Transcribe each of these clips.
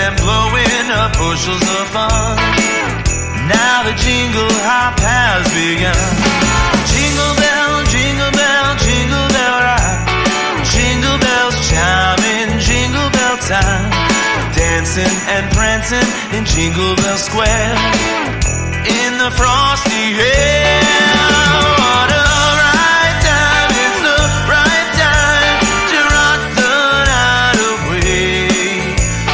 and blowing up bushels of fun. Now the jingle hop has begun. Jingle bell, jingle bell, jingle bell rock. Jingle bells chiming, jingle bell time. Dancing and prancing in Jingle Bell Square. In the frosty air. What a right time, it's the right time to rock the night away.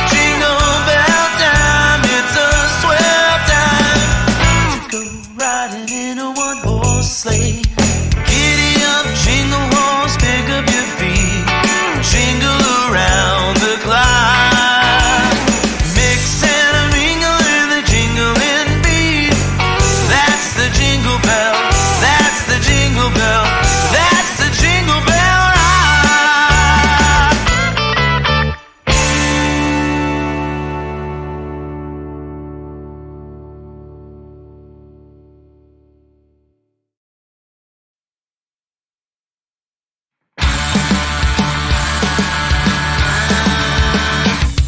Jingle bell time, it's a swell time to go riding in a one-horse sleigh. Giddy up, jingle horse, pick up your feet. Jingle around the clock. Mix and a mingle in the jingling beat. That's the jingle bell. That's the jingle bell. That's the jingle bell rock.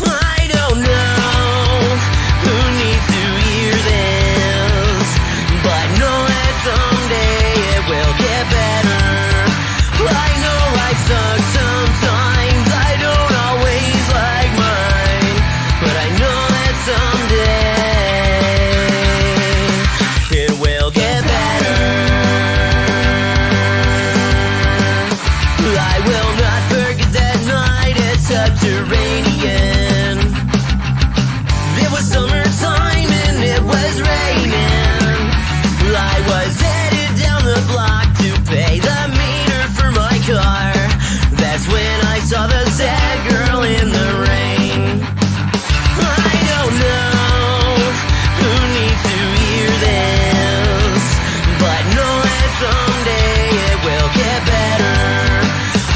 I don't know who needs to hear this, but know that someday it will get better. I know life sucks sometimes, I don't always like mine, but I know that someday it will get better. I will not forget that night at Subterranean. It was summertime and it was raining. I was headed down the block to pay the meter for my car. That's when I saw the sad girl in the rain. I don't know who needs to hear this, but know that someday it will get better.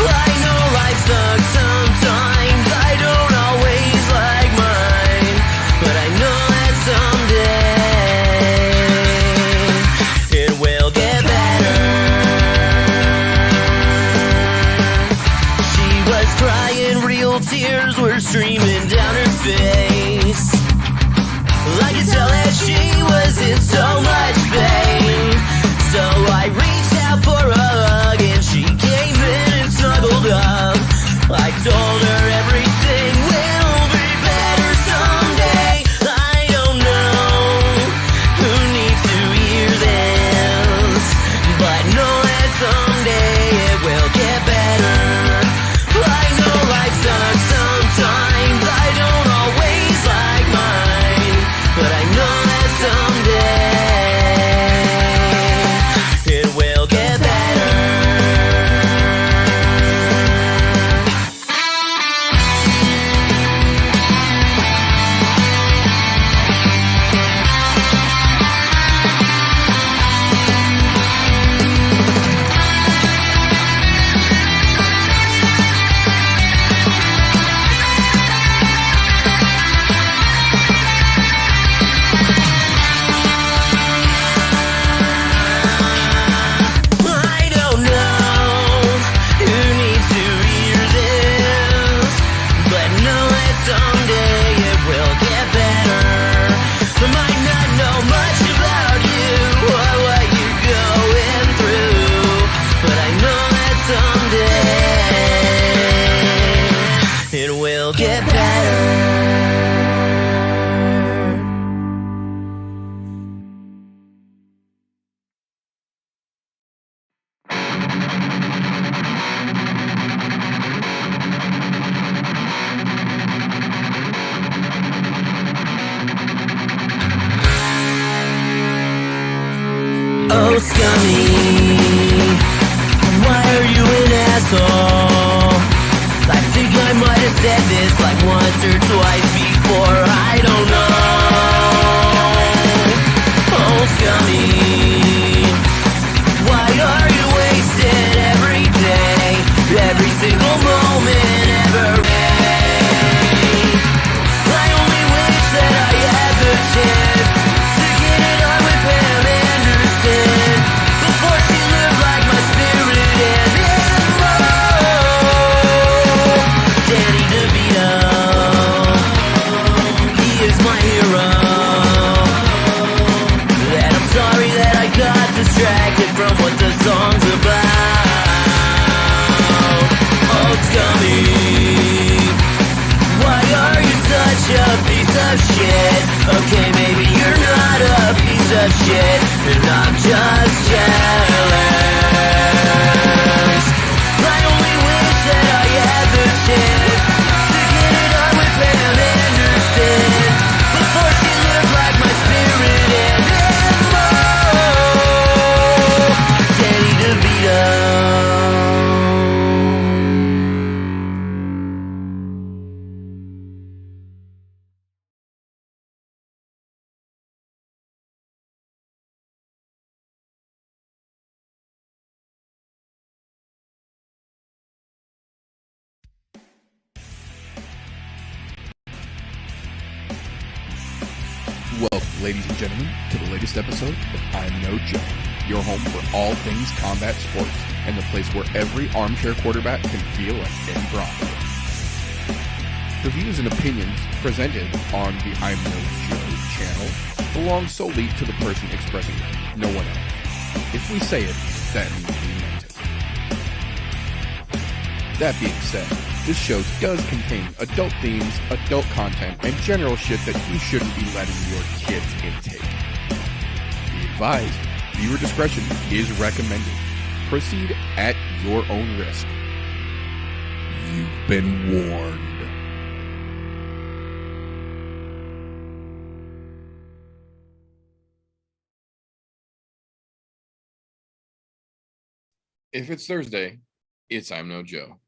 I know life sucks sometimes, I don't always like mine, but I know that someday it will get better. She was crying, real tears were streaming down her face. I could tell that she was in so much pain. So I reached out for a hug and she came in and snuggled up. I told her everything will be better someday. I don't know who needs to hear this, but know that someday it will get better. I know life sucks sometimes, I don't always like mine, but I know that someday it will get better. I don't know who needs to hear this, but know that someday it will get better. I might not know much about you or what you're going through, but I know that someday it will get better. Oh, scummy, why are you an asshole? I think I might have said this like once or twice before, I don't know. Oh, scummy, why are you wasted every day, every single moment, every day? I only wish that I had the chance to get it on with Pam Anderson before she lived like my spirit animal. Danny DeVito. from what the song's about. Oh, scummy, why are you such a piece of shit? Okay, maybe you're not a piece of shit, and I'm just jealous. I only wish that I had the chance to get it on with Pam Anderson before she lived like my spirit animal, Danny DeVito. Welcome, ladies and gentlemen, to the latest episode of I'm No Joe, your home for all things combat sports and the place where every armchair quarterback can feel like Eddie Bravo. The views and opinions presented on the I'm No Joe channel belong solely to the person expressing them, no one else. If we say it, that means we meant it. That being said, this show does contain adult themes, adult content, and general shit that you shouldn't be letting your kids intake. Be advised, viewer discretion is recommended. Proceed at your own risk. You've been warned. If it's Thursday, it's I'm No Joe.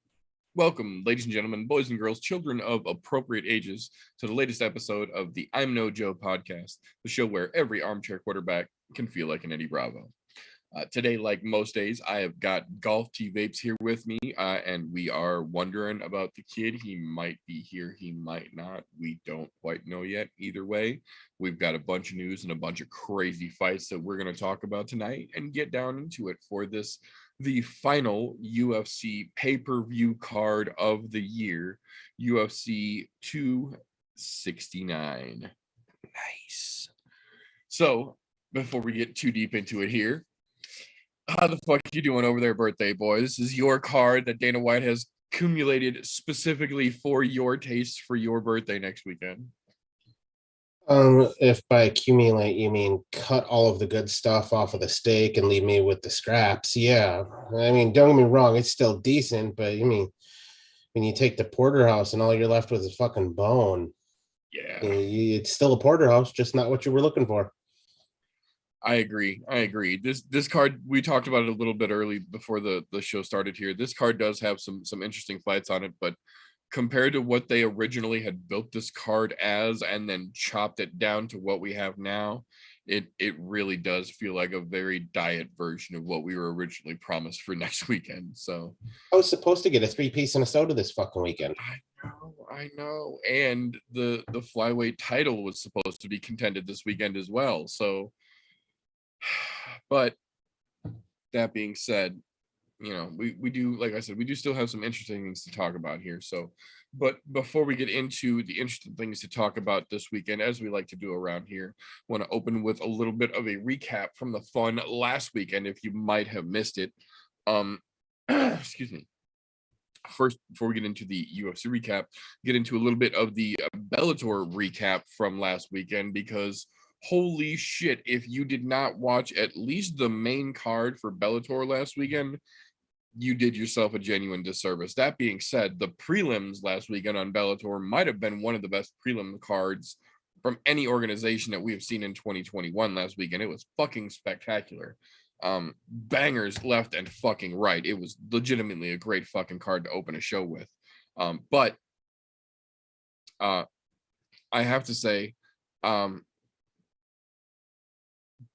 Welcome, ladies and gentlemen, boys and girls, children of appropriate ages, to the latest episode of the I'm No Joe podcast, the show where every armchair quarterback can feel like an Eddie Bravo. Today, like most days, I have got GolfTee's here with me, and we are wondering about the kid. He might be here, he might not. We don't quite know yet. Either way, we've got a bunch of news and a bunch of crazy fights that we're going to talk about tonight and get down into it for this the final UFC pay-per-view card of the year, UFC 269. Nice. So, before we get too deep into it here, how the fuck you doing over there, birthday boy? This is your card that Dana White has accumulated specifically for your taste for your birthday next weekend. If by accumulate you mean cut all of the good stuff off of the steak and leave me with the scraps, yeah. I mean, don't get me wrong, it's still decent, but you mean when you take the porterhouse and all you're left with is fucking bone. Yeah, it's still a porterhouse, just not what you were looking for. I agree. This card, we talked about it a little bit early before the show started here. This card does have some interesting fights on it, but compared to what they originally had built this card as and then chopped it down to what we have now, it really does feel like a very diet version of what we were originally promised for next weekend. So I was supposed to get a 3-piece and a soda this fucking weekend. I know. And the Flyweight title was supposed to be contended this weekend as well. So, but that being said, you know, we do, like I said, we do still have some interesting things to talk about here. So, but before we get into the interesting things to talk about this weekend, as we like to do around here, I want to open with a little bit of a recap from the fun last weekend, if you might have missed it. Excuse me. First, before we get into the UFC recap, get into a little bit of the Bellator recap from last weekend, because holy shit, if you did not watch at least the main card for Bellator last weekend, you did yourself a genuine disservice. That being said, the prelims last weekend on Bellator might have been one of the best prelim cards from any organization that we have seen in 2021 last weekend. It was fucking spectacular. Bangers left and fucking right. It was legitimately a great fucking card to open a show with. But I have to say,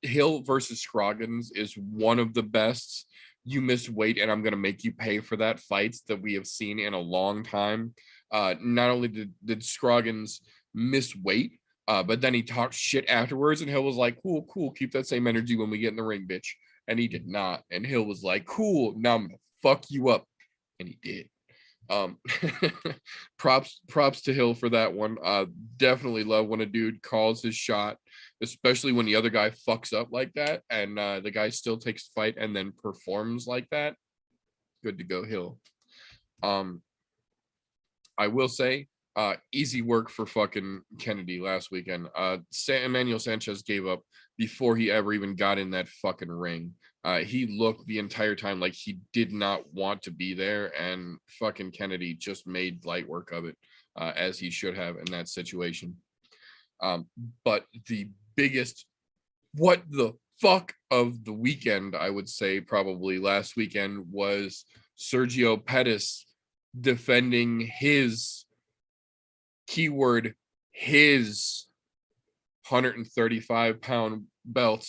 Hill versus Scroggins is one of the best. You missed weight, and I'm going to make you pay for that fights that we have seen in a long time. Not only did Scroggins miss weight, but then he talked shit afterwards, and Hill was like, cool, keep that same energy when we get in the ring, bitch. And he did not. And Hill was like, cool, now I'm going to fuck you up. And he did. Um, props to Hill for that one. Definitely love when a dude calls his shot, especially when the other guy fucks up like that, and the guy still takes the fight and then performs like that. Good to go, Hill. I will say, easy work for fucking Kennedy last weekend. Emmanuel Sanchez gave up before he ever even got in that fucking ring. He looked the entire time like he did not want to be there, and fucking Kennedy just made light work of it, as he should have in that situation. But the biggest what the fuck of the weekend, I would say probably last weekend, was Sergio Pettis defending his, keyword, his 135-pound belt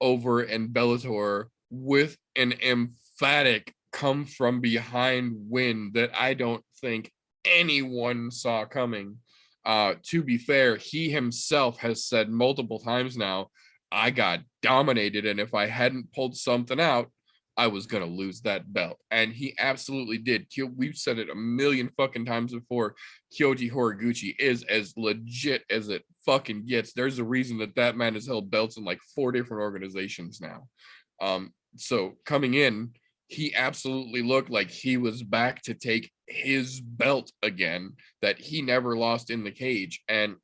over in Bellator with an emphatic come from behind win that I don't think anyone saw coming. To be fair, he himself has said multiple times now, I got dominated, and if I hadn't pulled something out, I was going to lose that belt. And he absolutely did. We've said it a million fucking times before. Kyoji Horiguchi is as legit as it fucking gets. There's a reason that man has held belts in like 4 different organizations now. So coming in, he absolutely looked like he was back to take his belt again that he never lost in the cage. And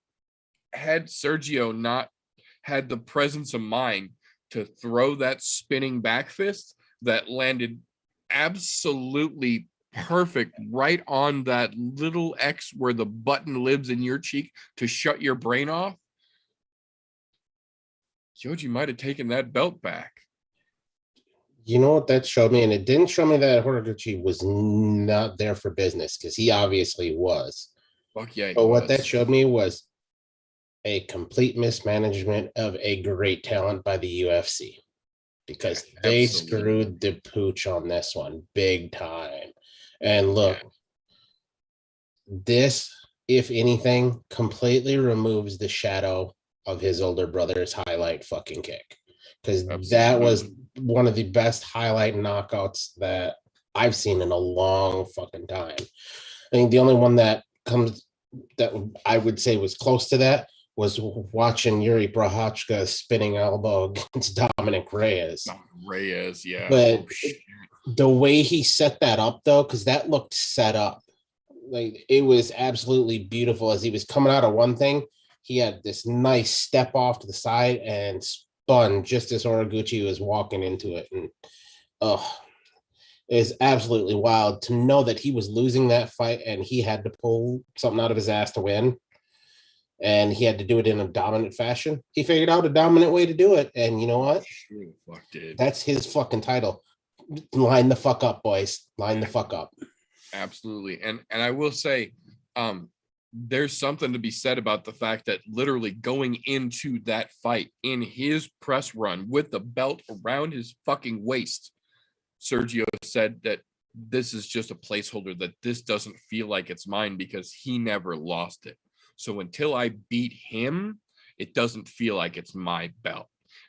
had Sergio not had the presence of mind to throw that spinning back fist that landed absolutely perfect right on that little X where the button lives in your cheek to shut your brain off, Kyoji might have taken that belt back. You know what that showed me? And it didn't show me that Horiguchi was not there for business, because he obviously was. Fuck yeah. But what that showed me was a complete mismanagement of a great talent by the UFC, because they screwed the pooch on this one big time. And look, this, if anything, completely removes the shadow of his older brother's highlight fucking kick, because that was one of the best highlight knockouts that I've seen in a long fucking time. I think the only one that I would say was close to that was watching Yuri Prochazka's spinning elbow against Dominic Reyes. Yeah. But the way he set that up, though, because that looked set up, like it was absolutely beautiful. As he was coming out of one thing, he had this nice step off to the side and spun just as Horiguchi was walking into it. And it was absolutely wild to know that he was losing that fight and he had to pull something out of his ass to win. And he had to do it in a dominant fashion. He figured out a dominant way to do it. And you know what? That's his fucking title. Line the fuck up, boys. Line the fuck up. Absolutely. And I will say, there's something to be said about the fact that literally going into that fight in his press run with the belt around his fucking waist, Sergio said that this is just a placeholder, that this doesn't feel like it's mine because he never lost it. So until I beat him, it doesn't feel like it's my belt.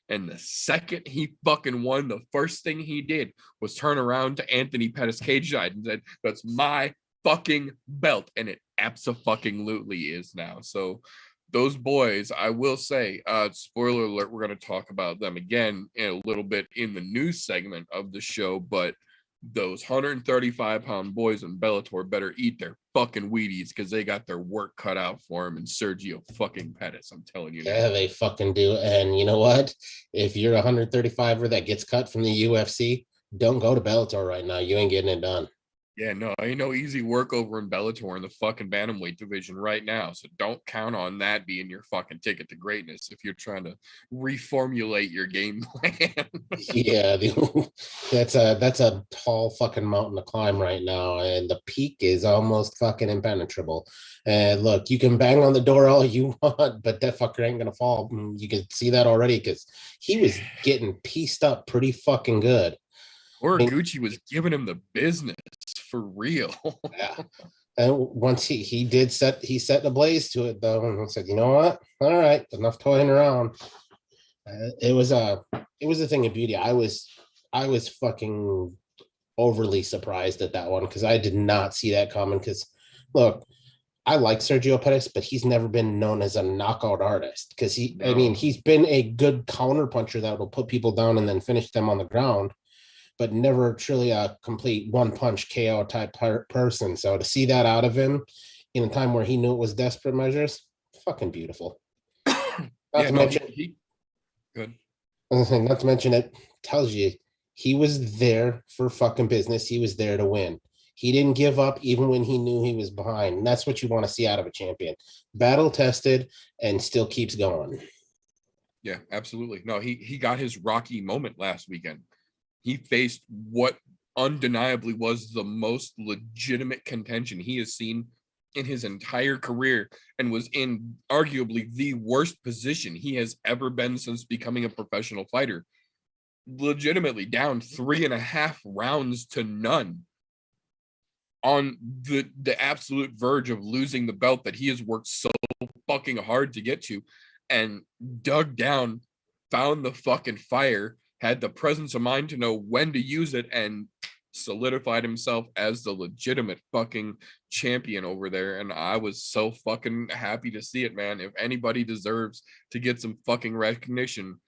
And the second he fucking won, the first thing he did was turn around to Anthony Pettis cage side and said, that's my fucking belt. And it abso-fucking-lutely is now. So those boys, I will say, spoiler alert, we're going to talk about them again in a little bit in the news segment of the show, but those 135-pound boys in Bellator better eat their fucking Wheaties, because they got their work cut out for them. And Sergio fucking Pettis, I'm telling you. Yeah, they fucking do. And you know what? If you're a 135er that gets cut from the UFC, don't go to Bellator right now. You ain't getting it done. Yeah, no, ain't no easy work over in Bellator in the fucking bantamweight division right now. So don't count on that being your fucking ticket to greatness if you're trying to reformulate your game plan. Yeah, that's a tall fucking mountain to climb right now, and the peak is almost fucking impenetrable. And look, you can bang on the door all you want, but that fucker ain't gonna fall. You can see that already, because he was getting pieced up pretty fucking good. Horiguchi was giving him the business for real. Yeah. And once he set the blaze to it, though, and said, you know what? All right, enough toying around. It was a thing of beauty. I was fucking overly surprised at that one because I did not see that coming. Because look, I like Sergio Pettis, but he's never been known as a knockout artist because he's been a good counter puncher that will put people down and then finish them on the ground, but never truly a complete one punch KO type person. So to see that out of him in a time where he knew it was desperate measures, fucking beautiful. Not to mention, good. Not to mention, it tells you he was there for fucking business. He was there to win. He didn't give up even when he knew he was behind. And that's what you want to see out of a champion. Battle tested and still keeps going. Yeah, absolutely. No, he got his Rocky moment last weekend. He faced what undeniably was the most legitimate contention he has seen in his entire career and was in arguably the worst position he has ever been since becoming a professional fighter. Legitimately down 3.5 rounds to none on the absolute verge of losing the belt that he has worked so fucking hard to get to, and dug down, found the fucking fire, had the presence of mind to know when to use it, and solidified himself as the legitimate fucking champion over there. And I was so fucking happy to see it, man. If anybody deserves to get some fucking recognition,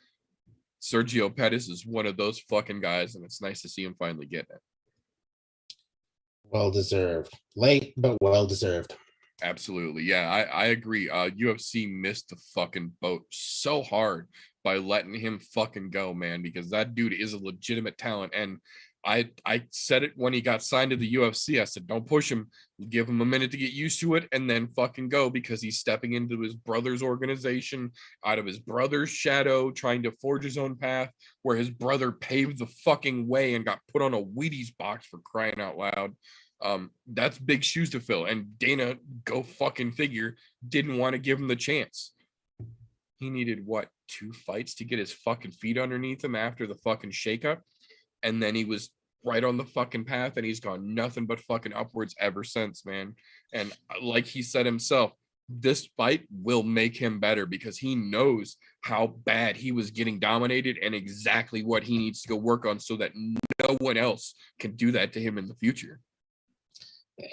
Sergio Pettis is one of those fucking guys, and it's nice to see him finally get it. Well deserved. Late, but well deserved. Absolutely. Yeah, I agree. UFC missed the fucking boat so hard by letting him fucking go, man, because that dude is a legitimate talent. And I said it when he got signed to the UFC. I said, don't push him. Give him a minute to get used to it and then fucking go, because he's stepping into his brother's organization, out of his brother's shadow, trying to forge his own path, where his brother paved the fucking way and got put on a Wheaties box, for crying out loud. That's big shoes to fill. And Dana, go fucking figure, didn't want to give him the chance. He needed, 2 fights to get his fucking feet underneath him after the fucking shakeup. And then he was right on the fucking path, and he's gone nothing but fucking upwards ever since, man. And like he said himself, this fight will make him better, because he knows how bad he was getting dominated and exactly what he needs to go work on so that no one else can do that to him in the future.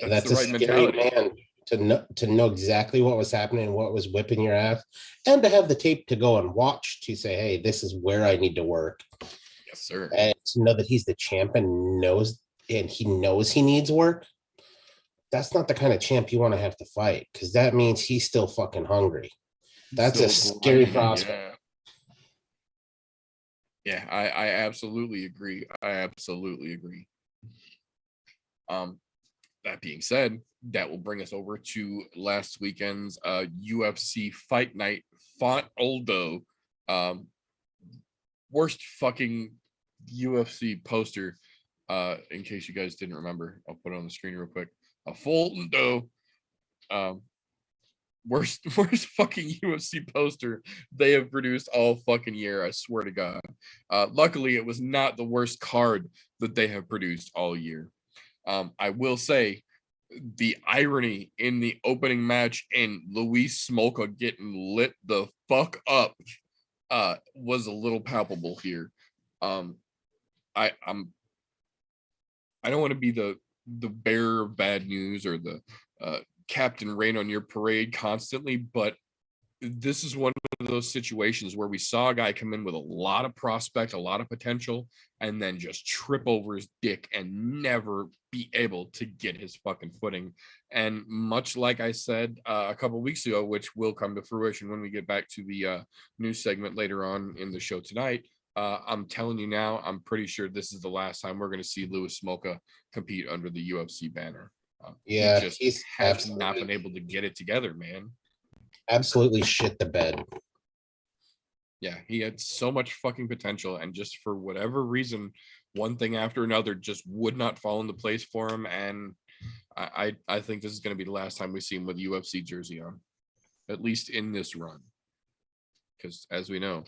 That's the right mentality, man, to know exactly what was happening, what was whipping your ass, and to have the tape to go and watch to say, hey, this is where I need to work. Yes, sir. And to know that he's the champ and he knows he needs work. That's not the kind of champ you want to have to fight, because that means he's still fucking hungry. That's a scary prospect. Yeah, I absolutely agree. That being said, that will bring us over to last weekend's UFC Fight Night. Fought Aldo. Worst fucking UFC poster. In case you guys didn't remember, I'll put it on the screen real quick. A full Aldo. Worst fucking UFC poster they have produced all fucking year, I swear to God. Luckily, it was not the worst card that they have produced all year. I will say the irony in the opening match and Luis Smolka getting lit the fuck up was a little palpable here. I don't want to be the bearer of bad news or the Captain Rain on your parade constantly, but this is one of those situations where we saw a guy come in with a lot of prospect, a lot of potential, and then just trip over his dick and never be able to get his fucking footing. And much like I said a couple of weeks ago, which will come to fruition when we get back to the news segment later on in the show tonight, I'm telling you now, I'm pretty sure this is the last time we're going to see Luis Smolka compete under the UFC banner. He has not been able to get it together, man. Absolutely shit the bed. Yeah, he had so much fucking potential, and just for whatever reason, one thing after another just would not fall into place for him. And I think this is going to be the last time we see him with UFC jersey on, at least in this run. Because as we know,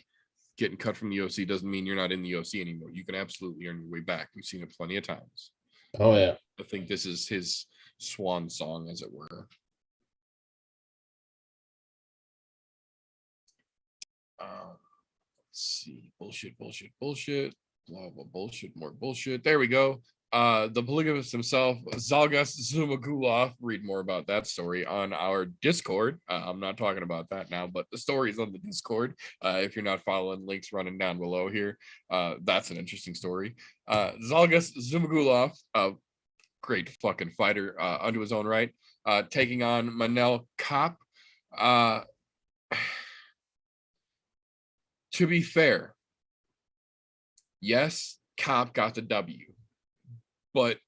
getting cut from the UFC doesn't mean you're not in the UFC anymore. You can absolutely earn your way back. We've seen it plenty of times. Oh yeah. I think this is his swan song, as it were. Let's see. Bullshit. Blah, blah, bullshit. More bullshit. There we go. the polygamist himself, Zhalgas Zhumagulov. Read more about that story on our Discord. I'm not talking about that now, but the story is on the Discord. If you're not following, links running down below here. That's an interesting story. Zhalgas Zhumagulov, a great fucking fighter unto his own right, taking on Manel Kape. To be fair, yes, Kape got the W. But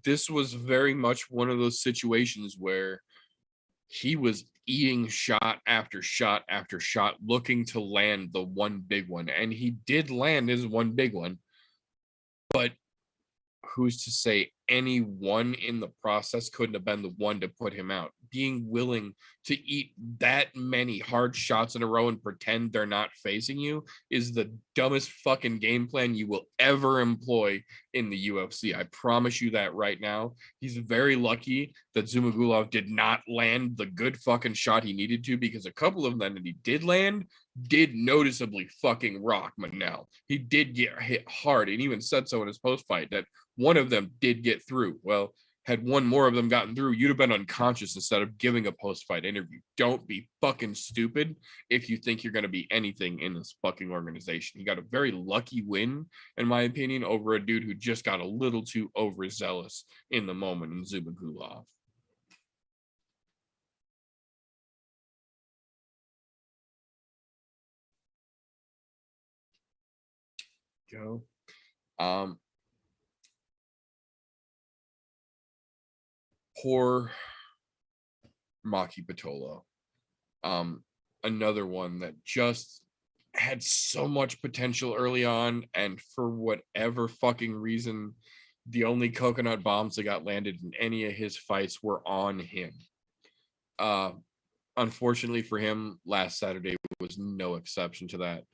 this was very much one of those situations where he was eating shot after shot after shot, looking to land the one big one. And he did land his one big one. But who's to say any one in the process couldn't have been the one to put him out? Being willing to eat that many hard shots in a row and pretend they're not facing you is the dumbest fucking game plan you will ever employ in the UFC. I promise you that right now. He's very lucky that Zhumagulov did not land the good fucking shot he needed to, because a couple of them that he did land did noticeably fucking rock Manel. He did get hit hard, and even said so in his post-fight that one of them did get through. Well, had one more of them gotten through, you'd have been unconscious instead of giving a post-fight interview. Don't be fucking stupid if you think you're going to be anything in this fucking organization. He got a very lucky win, in my opinion, over a dude who just got a little too overzealous in the moment in Zhumagulov. Go. Poor Maki Pitolo. Another one that just had so much potential early on, and for whatever fucking reason, the only coconut bombs that got landed in any of his fights were on him. Unfortunately for him, last Saturday was no exception to that.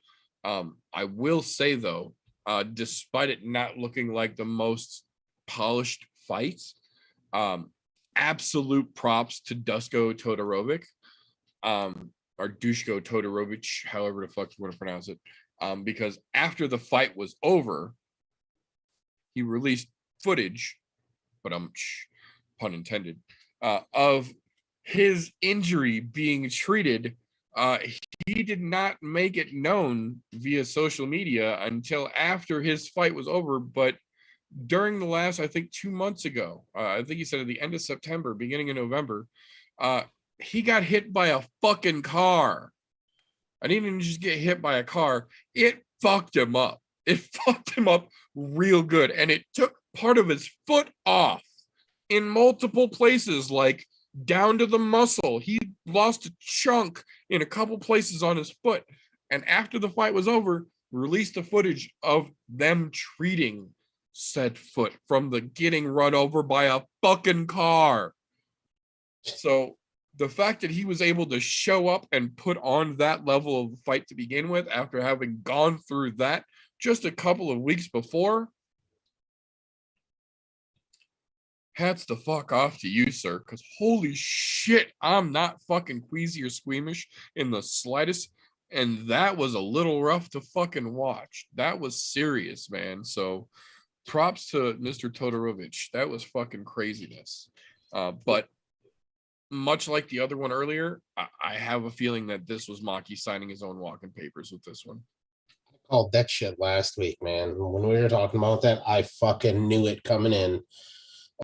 I will say, though, despite it not looking like the most polished fight, absolute props to Duško Todorovic, or Duško Todorovic, however the fuck you want to pronounce it, because after the fight was over, he released footage, but pun intended, of his injury being treated. He did not make it known via social media until after his fight was over, but during the last, I think 2 months ago, I think he said at the end of September, beginning of November, he got hit by a fucking car. I didn't even just get hit by a car. It fucked him up. It fucked him up real good. And it took part of his foot off in multiple places, like down to the muscle. He lost a chunk in a couple places on his foot. And after the fight was over, released the footage of them treating said foot from the getting run over by a fucking car. So the fact that he was able to show up and put on that level of fight to begin with, after having gone through that just a couple of weeks before, hats the fuck off to you, sir, because holy shit, I'm not fucking queasy or squeamish in the slightest, and that was a little rough to fucking watch. That was serious, man. So props to Mr. Todorovic. That was fucking craziness. But much like the other one earlier, I have a feeling that this was Maki signing his own walking papers with this one. I called that shit last week, man. When we were talking about that, I fucking knew it coming in.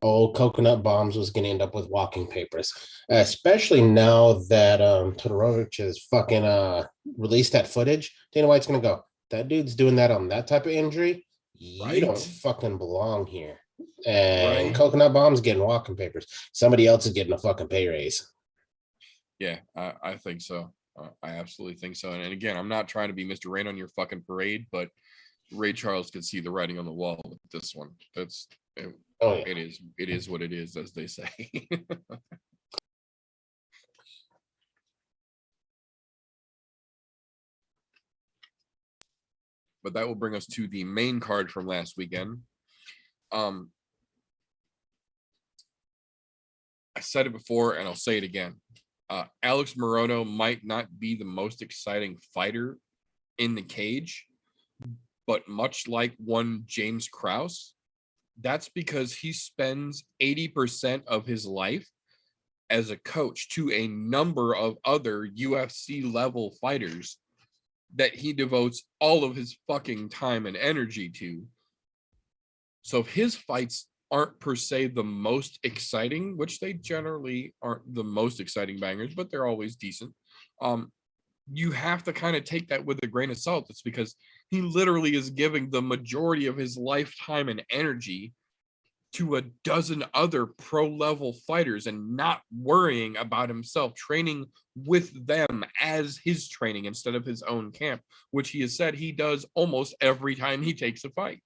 Oh, coconut bombs was going to end up with walking papers, especially now that Todorovic has fucking released that footage. Dana White's going to go, that dude's doing that on that type of injury. Right. You don't fucking belong here. And Right. coconut bombs getting walking papers. Somebody else is getting a fucking pay raise. Yeah, I think so. I absolutely think so. And again, I'm not trying to be Mr. Rain on your fucking parade, but Ray Charles could see the writing on the wall with this one. That's it. Oh, yeah. It is what it is, as they say. But that will bring us to the main card from last weekend. I said it before and I'll say it again. Alex Morono might not be the most exciting fighter in the cage, but much like one James Krause, that's because he spends 80% of his life as a coach to a number of other UFC level fighters that he devotes all of his fucking time and energy to. So his fights aren't per se the most exciting, which they generally aren't the most exciting bangers, but they're always decent. You have to kind of take that with a grain of salt. It's because he literally is giving the majority of his lifetime and energy to a dozen other pro level fighters and not worrying about himself, training with them as his training instead of his own camp, which he has said he does almost every time he takes a fight,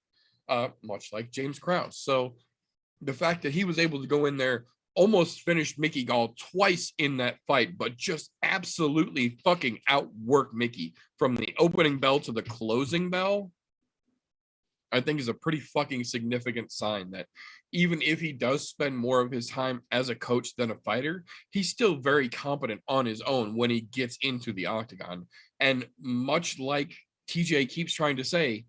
much like James Krause. So the fact that he was able to go in there, almost finished Mickey Gall twice in that fight, but just absolutely fucking outwork Mickey from the opening bell to the closing bell, I think is a pretty fucking significant sign that even if he does spend more of his time as a coach than a fighter, he's still very competent on his own when he gets into the octagon. And much like TJ keeps trying to say,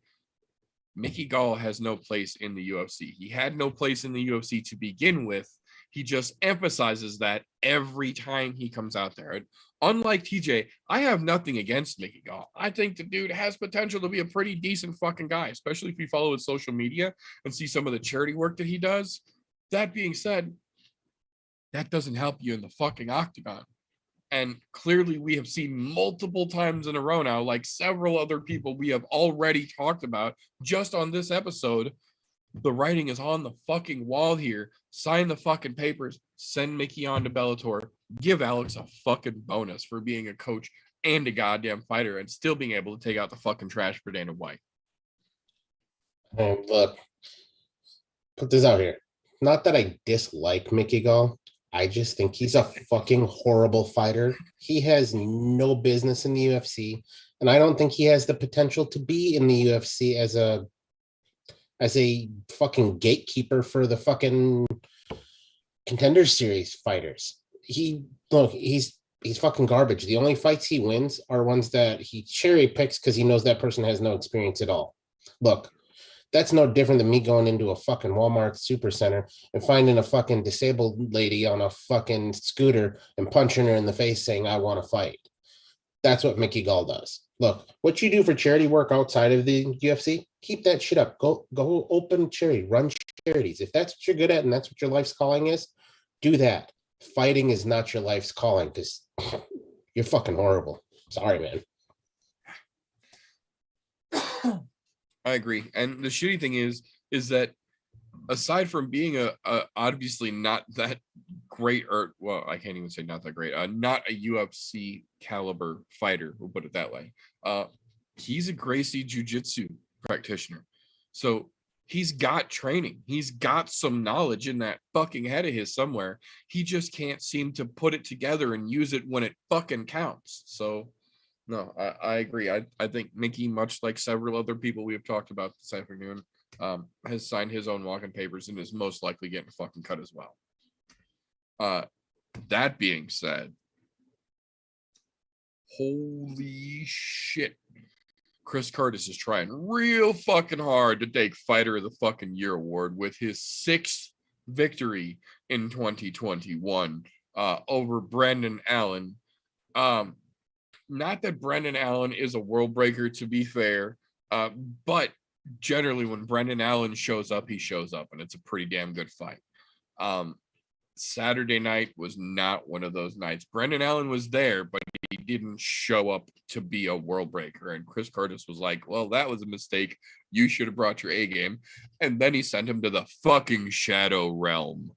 Mickey Gall has no place in the UFC. He had no place in the UFC to begin with. He just emphasizes that every time he comes out there. And unlike TJ, I have nothing against Mickey Gall. I think the dude has potential to be a pretty decent fucking guy, especially if you follow his social media and see some of the charity work that he does. That being said, that doesn't help you in the fucking octagon. And clearly we have seen multiple times in a row now, like several other people we have already talked about just on this episode, the writing is on the fucking wall here. Sign the fucking papers. Send Mickey on to Bellator. Give Alex a fucking bonus for being a coach and a goddamn fighter and still being able to take out the fucking trash for Dana White. Look, put this out here. Not that I dislike Mickey Gall. I just think he's a fucking horrible fighter. He has no business in the UFC, and I don't think he has the potential to be in the UFC as a fucking gatekeeper for the fucking Contender Series fighters. He's fucking garbage. The only fights he wins are ones that he cherry picks because he knows that person has no experience at all. Look, that's no different than me going into a fucking Walmart supercenter and finding a fucking disabled lady on a fucking scooter and punching her in the face saying, I want to fight. That's what Mickey Gall does. Look, what you do for charity work outside of the UFC, keep that shit up. Go open charity, run charities. If that's what you're good at and that's what your life's calling is, do that. Fighting is not your life's calling because you're fucking horrible. Sorry, man. I agree. And the shitty thing is that aside from being a obviously not that great, or well, I can't even say not that great, not a UFC caliber fighter, we'll put it that way. He's a Gracie Jiu-Jitsu practitioner. So he's got training. He's got some knowledge in that fucking head of his somewhere. He just can't seem to put it together and use it when it fucking counts. So no, I agree. I think Mickey, much like several other people we have talked about this afternoon, has signed his own walking papers and is most likely getting fucking cut as well. That being said, holy shit, Chris Curtis is trying real fucking hard to take Fighter of the fucking Year award with his 6th victory in 2021 over Brendan Allen. Not that Brendan Allen is a world breaker, to be fair, but generally when Brendan Allen shows up, he shows up, and it's a pretty damn good fight. Saturday night was not one of those nights. Brendan Allen was there, but he didn't show up to be a world breaker. And Chris Curtis was like, well, that was a mistake. You should have brought your A game. And then he sent him to the fucking shadow realm.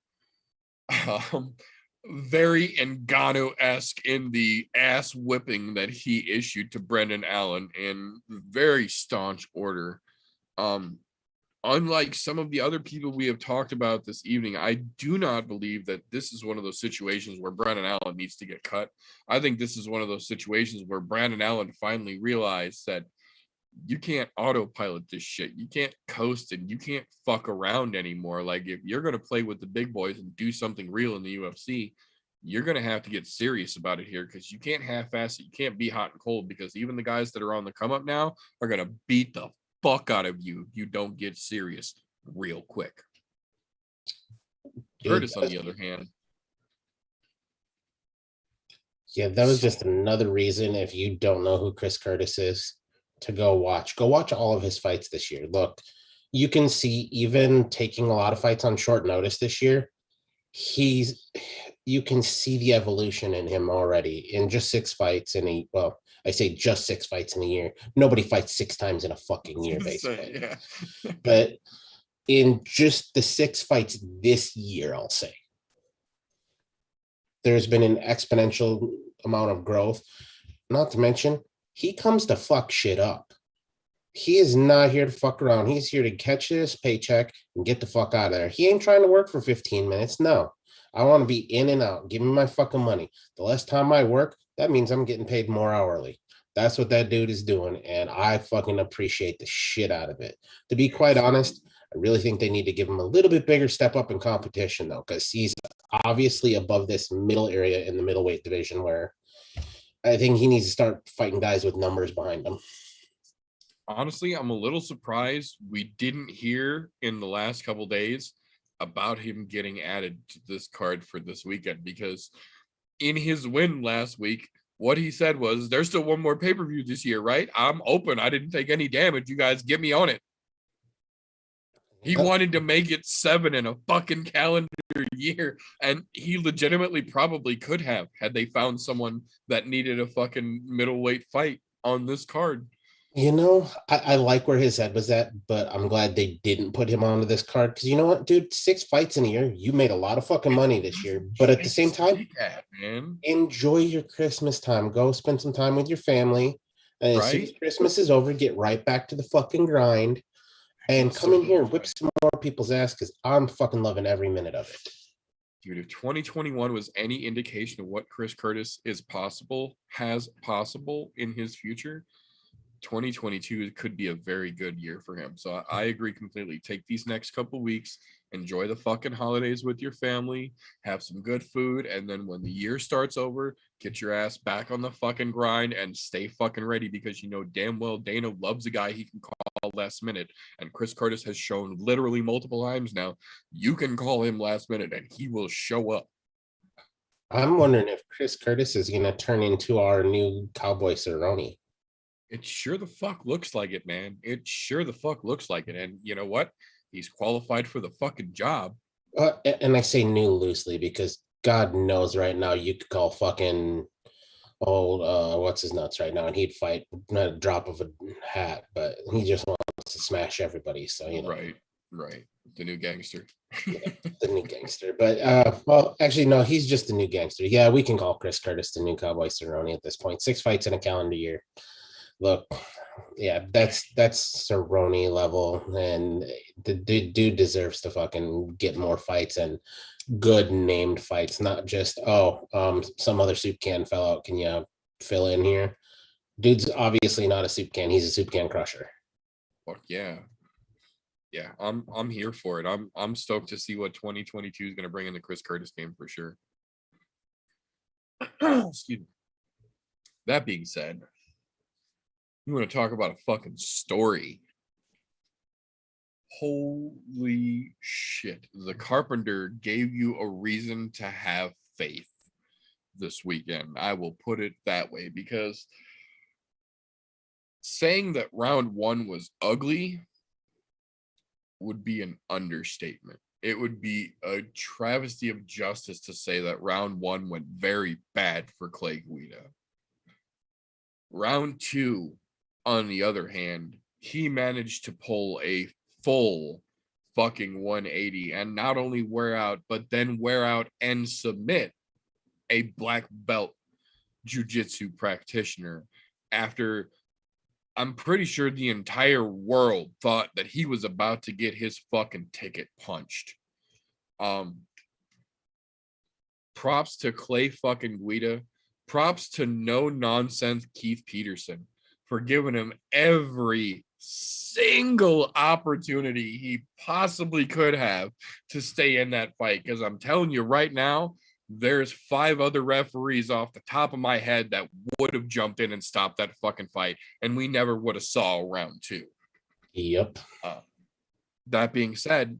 Very Ngannou-esque in the ass whipping that he issued to Brendan Allen in very staunch order. Unlike some of the other people we have talked about this evening, I do not believe that this is one of those situations where Brendan Allen needs to get cut. I think this is one of those situations where Brendan Allen finally realized that you can't autopilot this shit. You can't coast and you can't fuck around anymore. Like, if you're going to play with the big boys and do something real in the UFC, you're going to have to get serious about it here, because you can't half-ass it. You can't be hot and cold, because even the guys that are on the come up now are going to beat the fuck out of you if you don't get serious real quick. Curtis, on the other hand. Yeah, that was just another reason, if you don't know who Chris Curtis is, to go watch all of his fights this year. Look, you can see, even taking a lot of fights on short notice this year, you can see the evolution in him already in just 6 fights I say just 6 fights in a year. Nobody fights 6 times in a fucking year, basically. Yeah. But in just the 6 fights this year, I'll say, there's been an exponential amount of growth. Not to mention, he comes to fuck shit up. He is not here to fuck around. He's here to catch his paycheck and get the fuck out of there. He ain't trying to work for 15 minutes. No, I want to be in and out. Give me my fucking money. The less time I work, that means I'm getting paid more hourly. That's what that dude is doing, and I fucking appreciate the shit out of it. To be quite honest, I really think they need to give him a little bit bigger step up in competition, though, because he's obviously above this middle area in the middleweight division, where I think he needs to start fighting guys with numbers behind him. Honestly, I'm a little surprised we didn't hear in the last couple days about him getting added to this card for this weekend, because in his win last week, what he said was, there's still one more pay-per-view this year, right? I'm open. I didn't take any damage. You guys get me on it. He wanted to make it 7 in a fucking calendar year, and he legitimately probably could have, had they found someone that needed a fucking middleweight fight on this card. You know, I like where his head was at, but I'm glad they didn't put him onto this card, because you know what, dude? 6 fights in a year, you made a lot of fucking money this year. But at the same time, enjoy your Christmas time. Go spend some time with your family. And as soon as Christmas is over, get right back to the fucking grind. And come in here and whip some more people's ass, because I'm fucking loving every minute of it. Dude, if 2021 was any indication of what Chris Curtis has possible in his future, 2022 could be a very good year for him. So I agree completely. Take these next couple weeks, enjoy the fucking holidays with your family, have some good food, and then when the year starts over, get your ass back on the fucking grind and stay fucking ready, because you know damn well Dana loves a guy he can call last minute, and Chris Curtis has shown literally multiple times now you can call him last minute and he will show up. I'm wondering if Chris Curtis is going to turn into our new Cowboy Cerrone. It sure the fuck looks like it, man. It sure the fuck looks like it. And you know what? He's qualified for the fucking job. And I say new loosely, because God knows right now you could call fucking old, what's his nuts right now, and he'd fight not a drop of a hat, but he just wants to smash everybody. So, you know. Right. The new gangster. Yeah, the new gangster. But, well, actually, no, he's just the new gangster. Yeah, we can call Chris Curtis the new Cowboy Cerrone at this point. 6 fights in a calendar year. Look, yeah, that's Cerrone level, and the dude deserves to fucking get more fights, and good named fights, not just some other soup can fell out. Can you fill in here? Dude's obviously not a soup can. He's a soup can crusher. Fuck yeah. Yeah, I'm here for it. I'm stoked to see what 2022 is going to bring in the Chris Curtis game for sure. Excuse me. That being said, you want to talk about a fucking story? Holy shit. The Carpenter gave you a reason to have faith this weekend. I will put it that way, because saying that round 1 was ugly would be an understatement. It would be a travesty of justice to say that round 1 went very bad for Clay Guida. Round 2, on the other hand, he managed to pull a full fucking 180 and not only wear out, but then wear out and submit a black belt jiu-jitsu practitioner after I'm pretty sure the entire world thought that he was about to get his fucking ticket punched. Props to Clay fucking Guida. Props to no nonsense Keith Peterson for giving him every single opportunity he possibly could have to stay in that fight. Because I'm telling you right now, there's 5 other referees off the top of my head that would have jumped in and stopped that fucking fight, and we never would have saw round 2. Yep. That being said,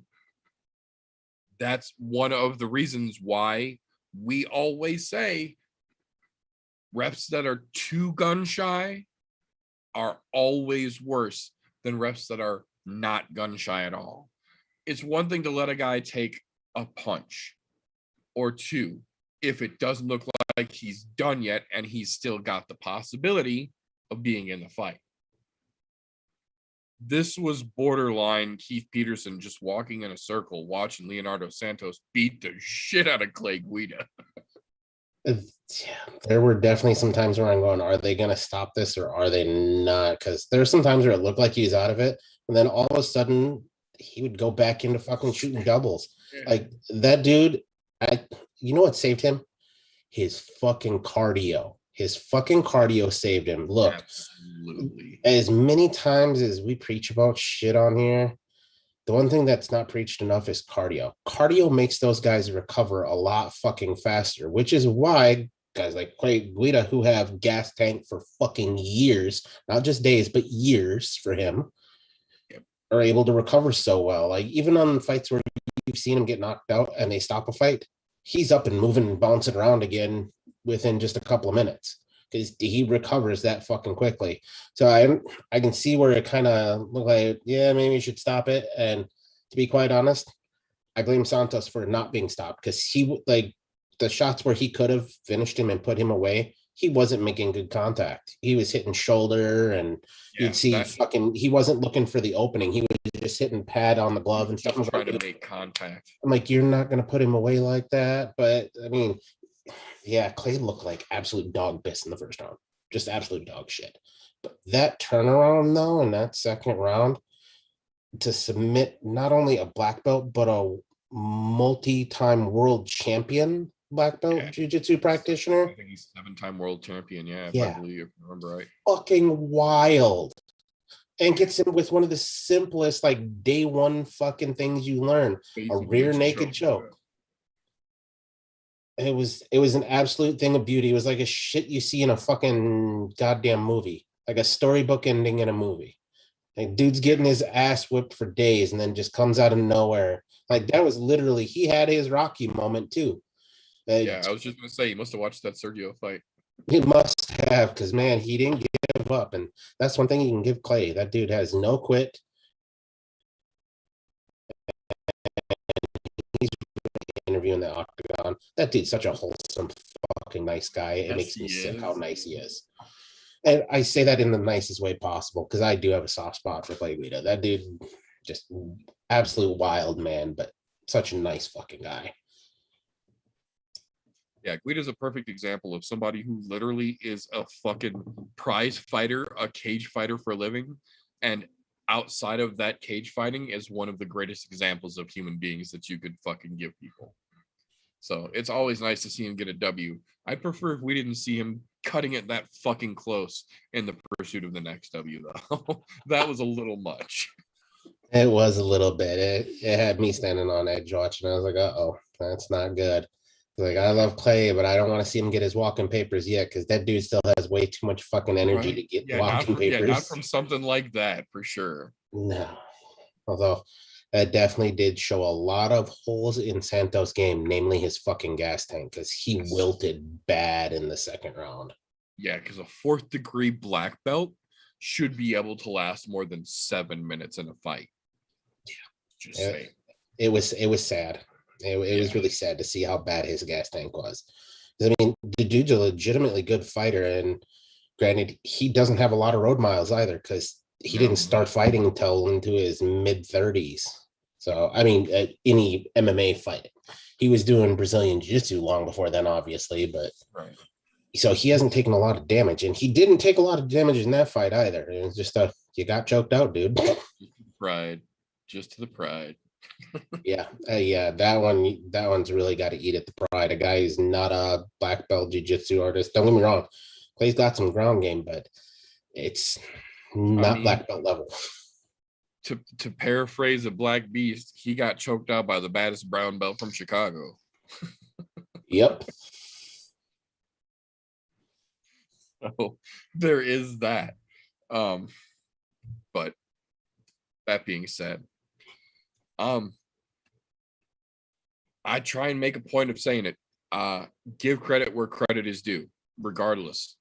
that's one of the reasons why we always say reps that are too gun shy are always worse than reps that are not gun shy at all. It's one thing to let a guy take a punch or two if it doesn't look like he's done yet and he's still got the possibility of being in the fight. This was borderline Keith Peterson just walking in a circle watching Leonardo Santos beat the shit out of Clay Guida. Yeah, there were definitely some times where I'm going, are they going to stop this or are they not? Because there's some times where it looked like he was out of it, and then all of a sudden he would go back into fucking shooting doubles. Like that dude, you know what saved him? His fucking cardio. His fucking cardio saved him. Look, absolutely. As many times as we preach about shit on here, the one thing that's not preached enough is cardio. Cardio makes those guys recover a lot fucking faster, which is why guys like Clay Guida, who have gas tank for fucking years, not just days, but years for him, are able to recover so well. Like even on fights where you've seen him get knocked out and they stop a fight, he's up and moving and bouncing around again within just a couple of minutes because he recovers that fucking quickly. So I can see where it kind of looked like, yeah, maybe you should stop it. And to be quite honest, I blame Santos for not being stopped because he, like, the shots where he could have finished him and put him away, he wasn't making good contact. He was hitting shoulder and you'd see he wasn't looking for the opening. He was just hitting pad on the glove and stuff. Trying to make contact. I'm like, you're not going to put him away like that. But I mean, yeah, Clay looked like absolute dog piss in the first round, just absolute dog shit. But that turnaround though, in that second round, to submit not only a black belt but a multi-time world champion black belt jiu-jitsu practitioner. I think he's 7-time world champion. Yeah, yeah. I believe if I remember right. Fucking wild. And gets him with one of the simplest, like day one fucking things you learn: a rear naked choke. It was an absolute thing of beauty. It was like a shit you see in a fucking goddamn movie, like a storybook ending in a movie. Like dude's getting his ass whipped for days and then just comes out of nowhere. Like that was literally, he had his Rocky moment too. Yeah, I was just gonna say, you must have watched that Sergio fight. He must have, because man, he didn't give up, and that's one thing you can give Clay. That dude has no quit. He's interviewing the octagon. That dude's such a wholesome, fucking nice guy. It makes me sick how nice he is. And I say that in the nicest way possible because I do have a soft spot for Clay Guida. That dude, just absolute wild man, but such a nice fucking guy. Yeah, Guida's a perfect example of somebody who literally is a fucking prize fighter, a cage fighter for a living, and outside of that cage fighting is one of the greatest examples of human beings that you could fucking give people. So it's always nice to see him get a W. I'd prefer if we didn't see him cutting it that fucking close in the pursuit of the next W, though. That was a little much. It was a little bit. It had me standing on edge watching. I was like, uh-oh, that's not good. Like, I love Clay, but I don't want to see him get his walking papers yet because that dude still has way too much fucking energy to get walking papers. Yeah, not from something like that, for sure. No. Although, that definitely did show a lot of holes in Santos' game, namely his fucking gas tank, because he wilted bad in the second round. Yeah, because a 4th degree black belt should be able to last more than 7 minutes in a fight. Yeah. Just saying. It was sad. It was really sad to see how bad his gas tank was. I mean, the dude's a legitimately good fighter, and granted, he doesn't have a lot of road miles either because he didn't start fighting until into his mid-30s. So, I mean, any MMA fight. He was doing Brazilian Jiu-Jitsu long before then, obviously, but so he hasn't taken a lot of damage, and he didn't take a lot of damage in that fight either. It was just you got choked out, dude. Pride, just to the pride. Yeah, that one's really got to eat at the pride. A guy who's not a black belt jiu-jitsu artist. Don't get me wrong, Clay's got some ground game, but it's not black belt level. To paraphrase a black beast, he got choked out by the baddest brown belt from Chicago. Yep. So there is that. But that being said, I try and make a point of saying it. Give credit where credit is due, regardless.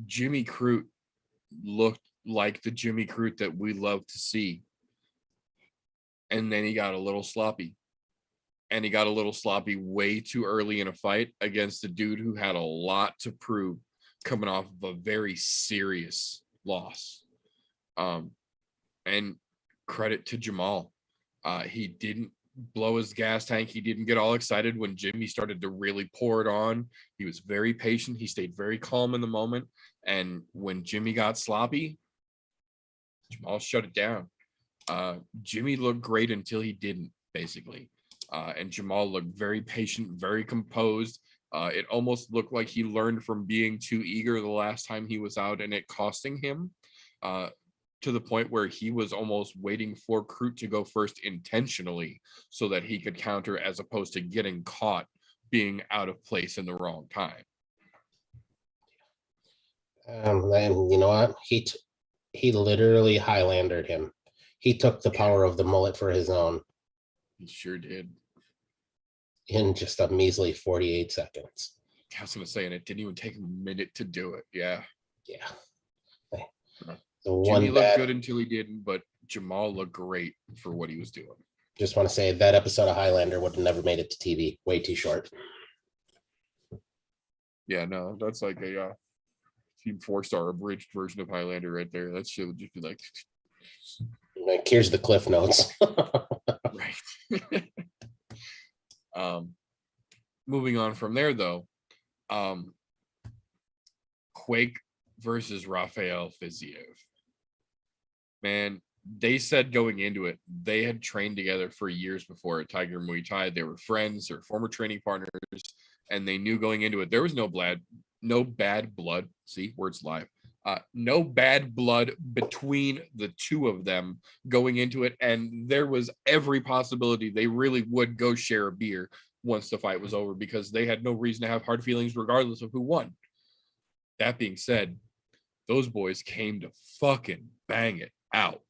Jimmy Crute looked like the Jimmy Crute that we love to see. And then he got a little sloppy. And he got a little sloppy way too early in a fight against a dude who had a lot to prove coming off of a very serious loss. And credit to Jamal. He didn't blow his gas tank. He didn't get all excited when Jimmy started to really pour it on. He was very patient. He stayed very calm in the moment. And when Jimmy got sloppy, Jamal shut it down. Jimmy looked great until he didn't, basically. And Jamal looked very patient, very composed. It almost looked like he learned from being too eager the last time he was out and it costing him, to the point where he was almost waiting for Crute to go first intentionally so that he could counter, as opposed to getting caught being out of place in the wrong time. And you know what? He literally Highlandered him. He took the power of the mullet for his own. He sure did. In just a measly 48 seconds. I was going to say, and it didn't even take him a minute to do it. Yeah. Yeah. Jimmy looked good until he didn't, but Jamal looked great for what he was doing. Just want to say that episode of Highlander would have never made it to TV. Way too short. Yeah, no, that's like a Team 4-star abridged version of Highlander right there. That shit would just be like here's the cliff notes. Right. Moving on from there, though, Quake versus Rafael Fiziev. Man, they said going into it, they had trained together for years before at Tiger Muay Thai. They were friends or former training partners, and they knew going into it there was no bad blood. See, words live. No bad blood between the two of them going into it, and there was every possibility they really would go share a beer once the fight was over, because they had no reason to have hard feelings regardless of who won. That being said, those boys came to fucking bang it out.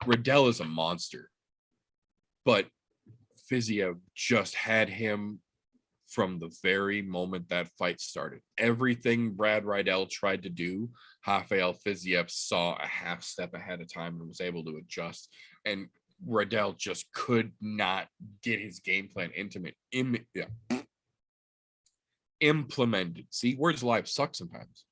Riddell is a monster, but Fiziev just had him from the very moment that fight started. Everything Brad Riddell tried to do, Rafael Fiziev saw a half step ahead of time and was able to adjust. And Riddell just could not get his game plan implemented. See, words live suck sometimes.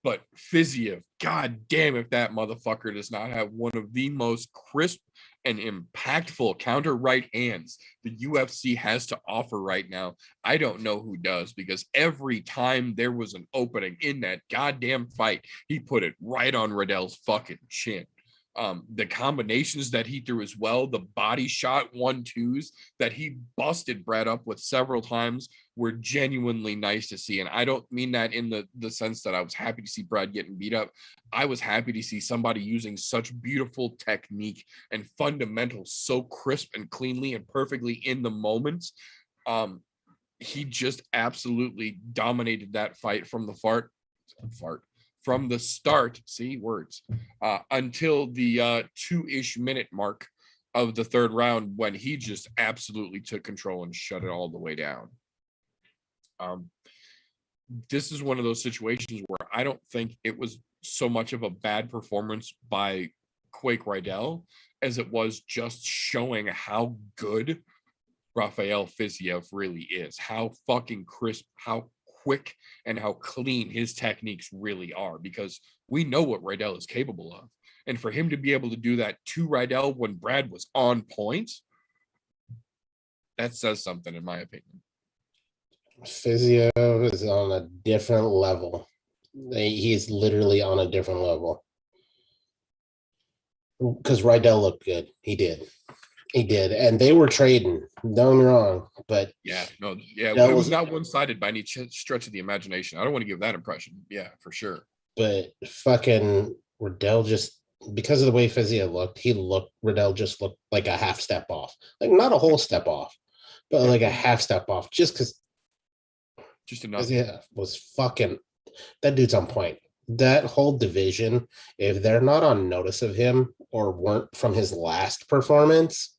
But Fiziev, god damn if that motherfucker does not have one of the most crisp and impactful counter right hands the UFC has to offer right now. I don't know who does, because every time there was an opening in that goddamn fight, he put it right on Riddell's fucking chin. The combinations that he threw as well, the body shot 1-2s that he busted Brad up with several times were genuinely nice to see. And I don't mean that in the sense that I was happy to see Brad getting beat up. I was happy to see somebody using such beautiful technique and fundamentals so crisp and cleanly and perfectly in the moment. He just absolutely dominated that fight from the from the start, see words, until the 2-ish minute mark of the third round, when he just absolutely took control and shut it all the way down. This is one of those situations where I don't think it was so much of a bad performance by Quake Riddell as it was just showing how good Rafael Fiziev really is, how fucking crisp, how quick, and how clean his techniques really are, because we know what Riddell is capable of. And for him to be able to do that to Riddell when Brad was on point, that says something, in my opinion. Fiziev is on a different level. He's literally on a different level. Because Riddell looked good. He did. And they were trading. Don't get me wrong. But it was not one-sided by any stretch of the imagination. I don't want to give that impression. Yeah, for sure. But fucking Riddell just, because of the way Fiziev looked, Riddell just looked like a half step off. Like, not a whole step off, but like a half step off. Just because. Just enough. Fiziev was fucking, that dude's on point. that whole division, if they're not on notice of him or weren't from his last performance,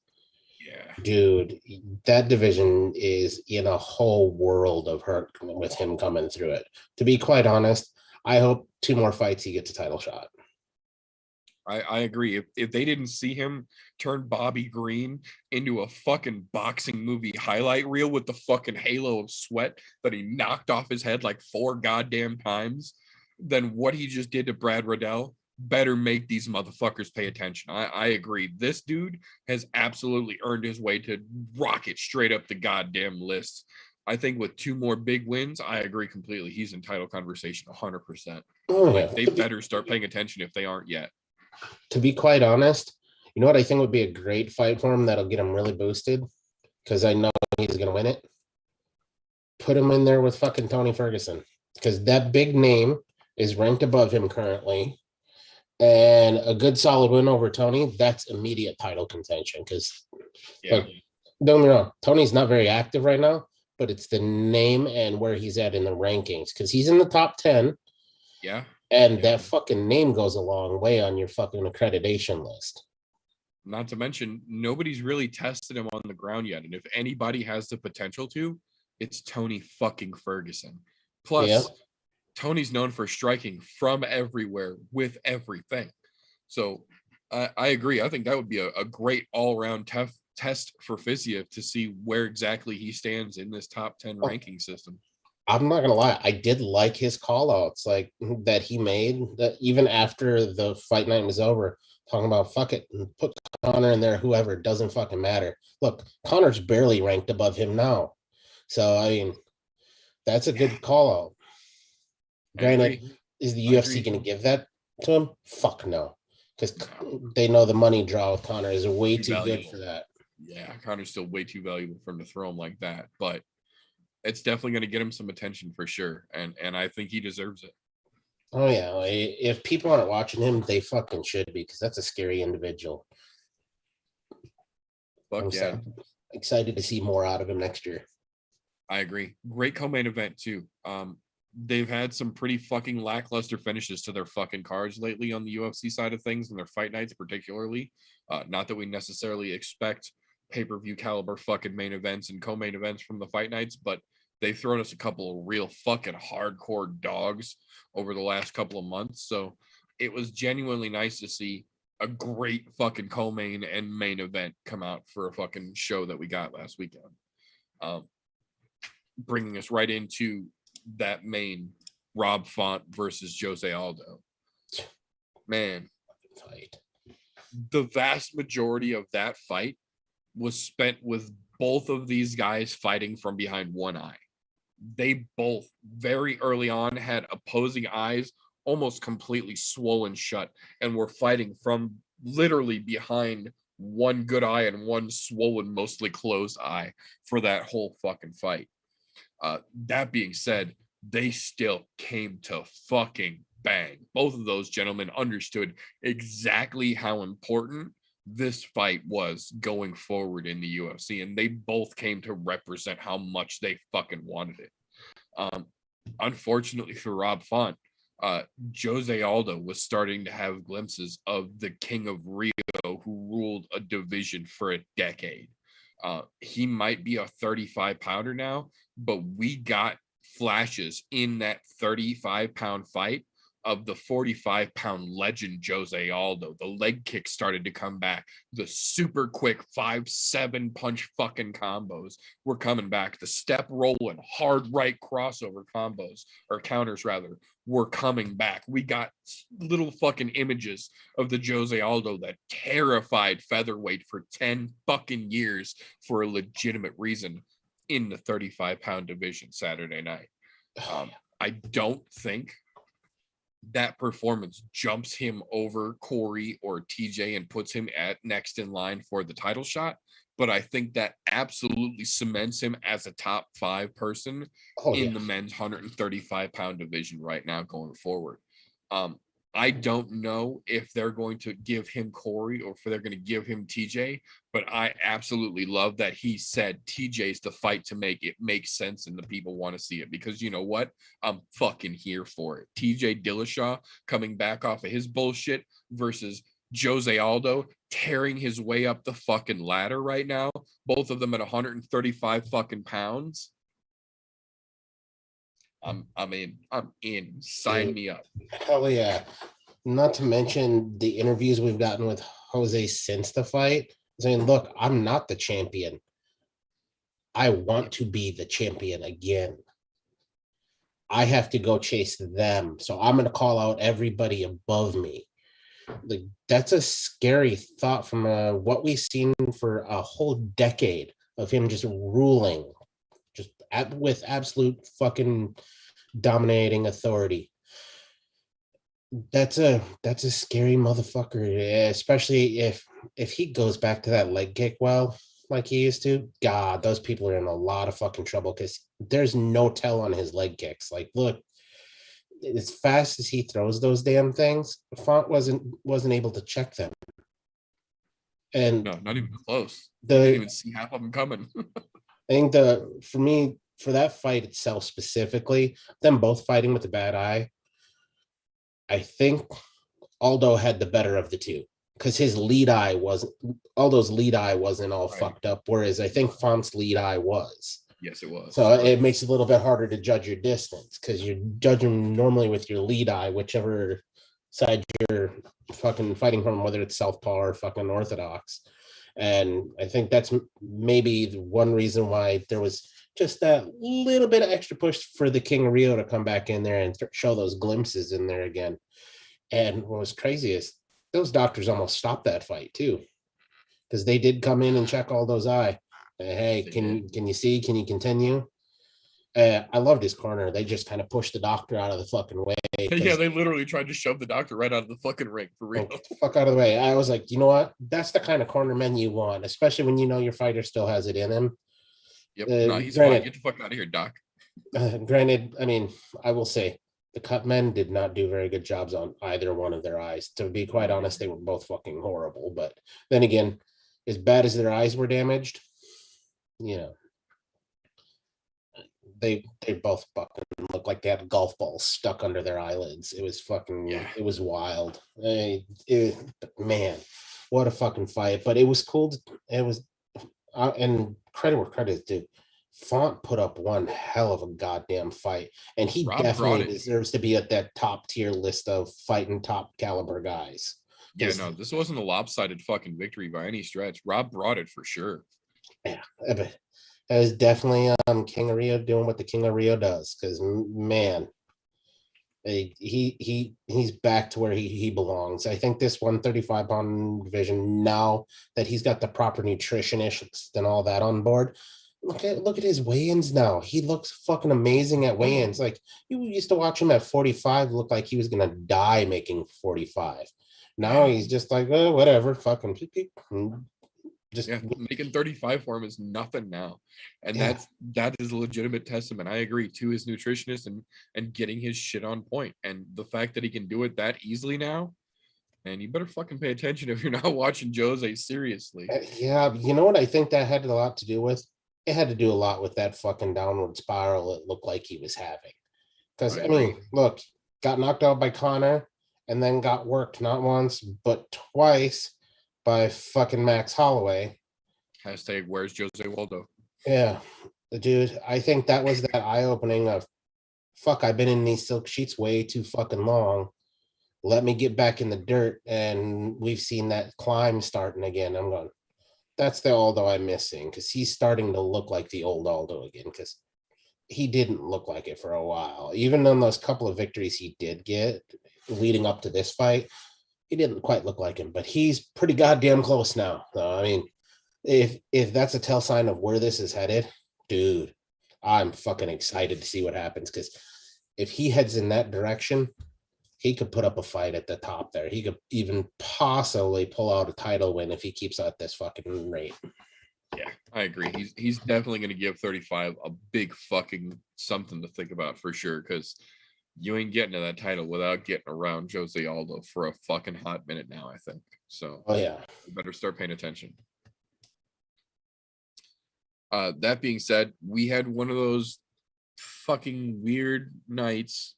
Yeah. dude, that division is in a whole world of hurt with him coming through it. To be quite honest, I hope 2 more fights he gets a title shot. I agree. If they didn't see him turn Bobby Green into a fucking boxing movie highlight reel with the fucking halo of sweat that he knocked off his head like 4 goddamn times, then what he just did to Brad Riddell better make these motherfuckers pay attention. I agree. This dude has absolutely earned his way to rocket straight up the goddamn list. I think with 2 more big wins, I agree completely. He's in title conversation 100%. Like, they better start paying attention if they aren't yet. To be quite honest, you know what I think would be a great fight for him that'll get him really boosted? Because I know he's going to win it. Put him in there with fucking Tony Ferguson. Because that big name is ranked above him currently. And a good solid win over Tony, that's immediate title contention. Because, look, don't get me wrong, Tony's not very active right now, but it's the name and where he's at in the rankings. Because he's in the top 10. Yeah. And that fucking name goes a long way on your fucking accreditation list. Not to mention, nobody's really tested him on the ground yet. And if anybody has the potential to, it's Tony fucking Ferguson. Plus, Tony's known for striking from everywhere with everything. So I agree. I think that would be a great all-around test for Fiziev to see where exactly he stands in this top 10 ranking system. I'm not gonna lie, I did like his call outs like that he made, that even after the fight night was over, talking about fuck it, put Connor in there, whoever, doesn't fucking matter. Look, Connor's barely ranked above him now. So I mean, that's a good call out. Granted, is the UFC gonna give that to him? Fuck no. Because they know the money draw with Connor is way too good for that. Yeah, Connor's still way too valuable for him to throw him like that. But it's definitely going to get him some attention for sure. And I think he deserves it. Oh, yeah. If people aren't watching him, they fucking should be, because that's a scary individual. Fuck yeah. Excited to see more out of him next year. I agree. Great co-main event, too. They've had some pretty fucking lackluster finishes to their fucking cards lately on the UFC side of things, and their fight nights particularly. Not that we necessarily expect pay-per-view caliber fucking main events and co-main events from the fight nights, but they've thrown us a couple of real fucking hardcore dogs over the last couple of months. So it was genuinely nice to see a great fucking co-main and main event come out for a fucking show that we got last weekend. Bringing us right into that main Rob Font versus Jose Aldo. Man, the vast majority of that fight was spent with both of these guys fighting from behind one eye. They both very early on had opposing eyes almost completely swollen shut and were fighting from literally behind one good eye and one swollen, mostly closed eye for that whole fucking fight. That being said, they still came to fucking bang. Both of those gentlemen understood exactly how important this fight was going forward in the UFC, and they both came to represent how much they fucking wanted it. Unfortunately for Rob Font, Jose Aldo was starting to have glimpses of the King of Rio who ruled a division for a decade. He might be a 35-pounder now, but we got flashes in that 35-pound fight of the 45-pound legend Jose Aldo. The leg kick started to come back. The super quick 5-7 punch fucking combos were coming back. The step rolling hard right crossover combos, or counters rather, were coming back. We got little fucking images of the Jose Aldo that terrified featherweight for 10 fucking years for a legitimate reason in the 35-pound division Saturday night. I don't think that performance jumps him over Corey or TJ and puts him at next in line for the title shot, but I think that absolutely cements him as a top 5 person in the men's 135-pound division right now going forward. I don't know if they're going to give him Corey or if they're going to give him TJ, but I absolutely love that he said TJ's the fight to make. It makes sense and the people want to see it because you know what? I'm fucking here for it. TJ Dillashaw coming back off of his bullshit versus Jose Aldo tearing his way up the fucking ladder right now. Both of them at 135 fucking pounds. I'm in. Sign me up. Hell yeah. Not to mention the interviews we've gotten with Jose since the fight, saying, look, I'm not the champion. I want to be the champion again. I have to go chase them. So I'm going to call out everybody above me. Like, that's a scary thought from what we've seen for a whole decade of him just ruling, just with absolute fucking dominating authority. That's a scary motherfucker, especially if he goes back to that leg kick like he used to. God, those people are in a lot of fucking trouble because there's no tell on his leg kicks. Like, look, as fast as he throws those damn things, Font wasn't able to check them. And no, not even close. Didn't even see half of them coming. I think for me, for that fight itself specifically, them both fighting with a bad eye, I think Aldo had the better of the two because his lead eye wasn't all right. Fucked up, whereas I think Font's lead eye was. Yes, it was. So it makes it a little bit harder to judge your distance because you're judging normally with your lead eye, whichever side you're fucking fighting from, whether it's southpaw or fucking orthodox. And I think that's maybe the one reason why there was just that little bit of extra push for the King of Rio to come back in there and show those glimpses in there again. And what was crazy is those doctors almost stopped that fight too, because they did come in and check Aldo's eye. Hey, can you see? Can you continue? I loved his corner. They just kind of pushed the doctor out of the fucking way. Yeah, they literally tried to shove the doctor right out of the fucking ring for real. Get the fuck out of the way. I was like, you know what? That's the kind of corner men you want, especially when you know your fighter still has it in him. Yep. No, he's fine. Get the fuck out of here, Doc. Granted, I mean, I will say the cut men did not do very good jobs on either one of their eyes. To be quite honest, they were both fucking horrible. But then again, as bad as their eyes were damaged, you know, they both fucking looked like they had golf balls stuck under their eyelids. It was fucking, It was wild. Man, what a fucking fight. But it was cool. It was, and credit where credit is due. Font put up one hell of a goddamn fight, and he definitely deserves to be at that top tier list of fighting top caliber guys. Yeah, no, this wasn't a lopsided fucking victory by any stretch. Rob brought it for sure. Yeah, but it was definitely King of Rio doing what the King of Rio does, because man, he's back to where he belongs. I think this 135-pound division, now that he's got the proper nutritionists and all that on board, look at his weigh-ins now. He looks fucking amazing at weigh-ins. Like, you used to watch him at 45, look like he was gonna die making 45. Now he's just like, oh, whatever, fucking just making 35 for him is nothing now. And that is a legitimate testament, I agree, to his nutritionist and getting his shit on point. And the fact that he can do it that easily now, and you better fucking pay attention if you're not watching Jose seriously. Yeah, you know what I think that had a lot to do with? It had to do a lot with that fucking downward spiral it looked like he was having. Because, I mean, look, got knocked out by Connor and then got worked not once, but twice by fucking Max Holloway. Hashtag where's Jose Aldo? Yeah, dude, I think that was that eye-opening of, fuck, I've been in these silk sheets way too fucking long. Let me get back in the dirt. And we've seen that climb starting again. I'm going, that's the Aldo I'm missing, because he's starting to look like the old Aldo again, because he didn't look like it for a while. Even on those couple of victories he did get leading up to this fight, he didn't quite look like him, but he's pretty goddamn close now. I mean, if that's a tell sign of where this is headed, dude, I'm fucking excited to see what happens, because if he heads in that direction, he could put up a fight at the top there. He could even possibly pull out a title win if he keeps at this fucking rate. Yeah, I agree. He's definitely going to give 35 a big fucking something to think about for sure, because you ain't getting to that title without getting around Jose Aldo for a fucking hot minute now, I think. So Oh yeah. you better start paying attention. That being said, we had one of those fucking weird nights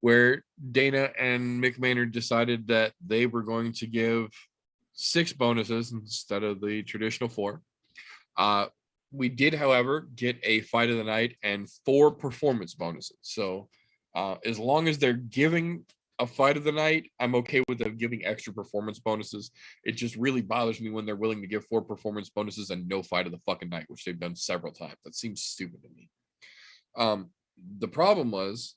where Dana and Mick Maynard decided that they were going to give 6 bonuses instead of the traditional 4. We did, however, get a fight of the night and 4 performance bonuses. So as long as they're giving a fight of the night, I'm okay with them giving extra performance bonuses. It just really bothers me when they're willing to give 4 performance bonuses and no fight of the fucking night, which they've done several times. That seems stupid to me. The problem was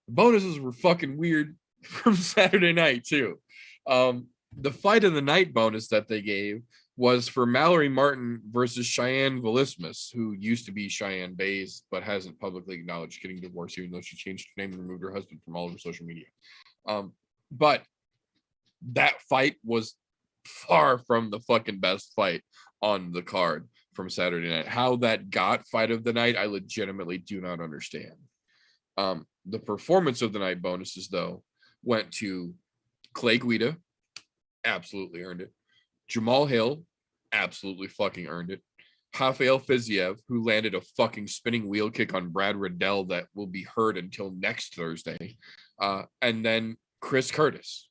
the bonuses were fucking weird from Saturday night too. The fight of the night bonus that they gave was for Mallory Martin versus Cheyenne Velismus, who used to be Cheyenne Bays, but hasn't publicly acknowledged getting divorced, even though she changed her name and removed her husband from all over social media. But that fight was far from the fucking best fight on the card from Saturday night. How that got fight of the night, I legitimately do not understand. The performance of the night bonuses, though, went to Clay Guida, absolutely earned it. Jamal Hill, absolutely fucking earned it. Rafael Fiziev, who landed a fucking spinning wheel kick on Brad Riddell that will be heard until next Thursday. And then Chris Curtis.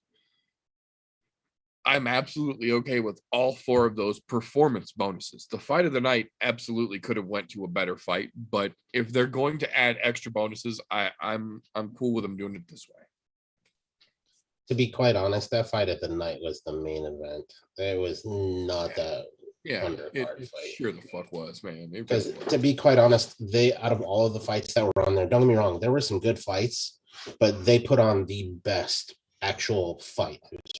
I'm absolutely okay with all 4 of those performance bonuses. The fight of the night absolutely could have went to a better fight, but if they're going to add extra bonuses, I'm cool with them doing it this way. To be quite honest, that fight of the night was the main event. It was not that undercard fight. Sure the fuck was, man. Because to be quite honest, they out of all of the fights that were on there, don't get me wrong, there were some good fights, but they put on the best actual fight. It was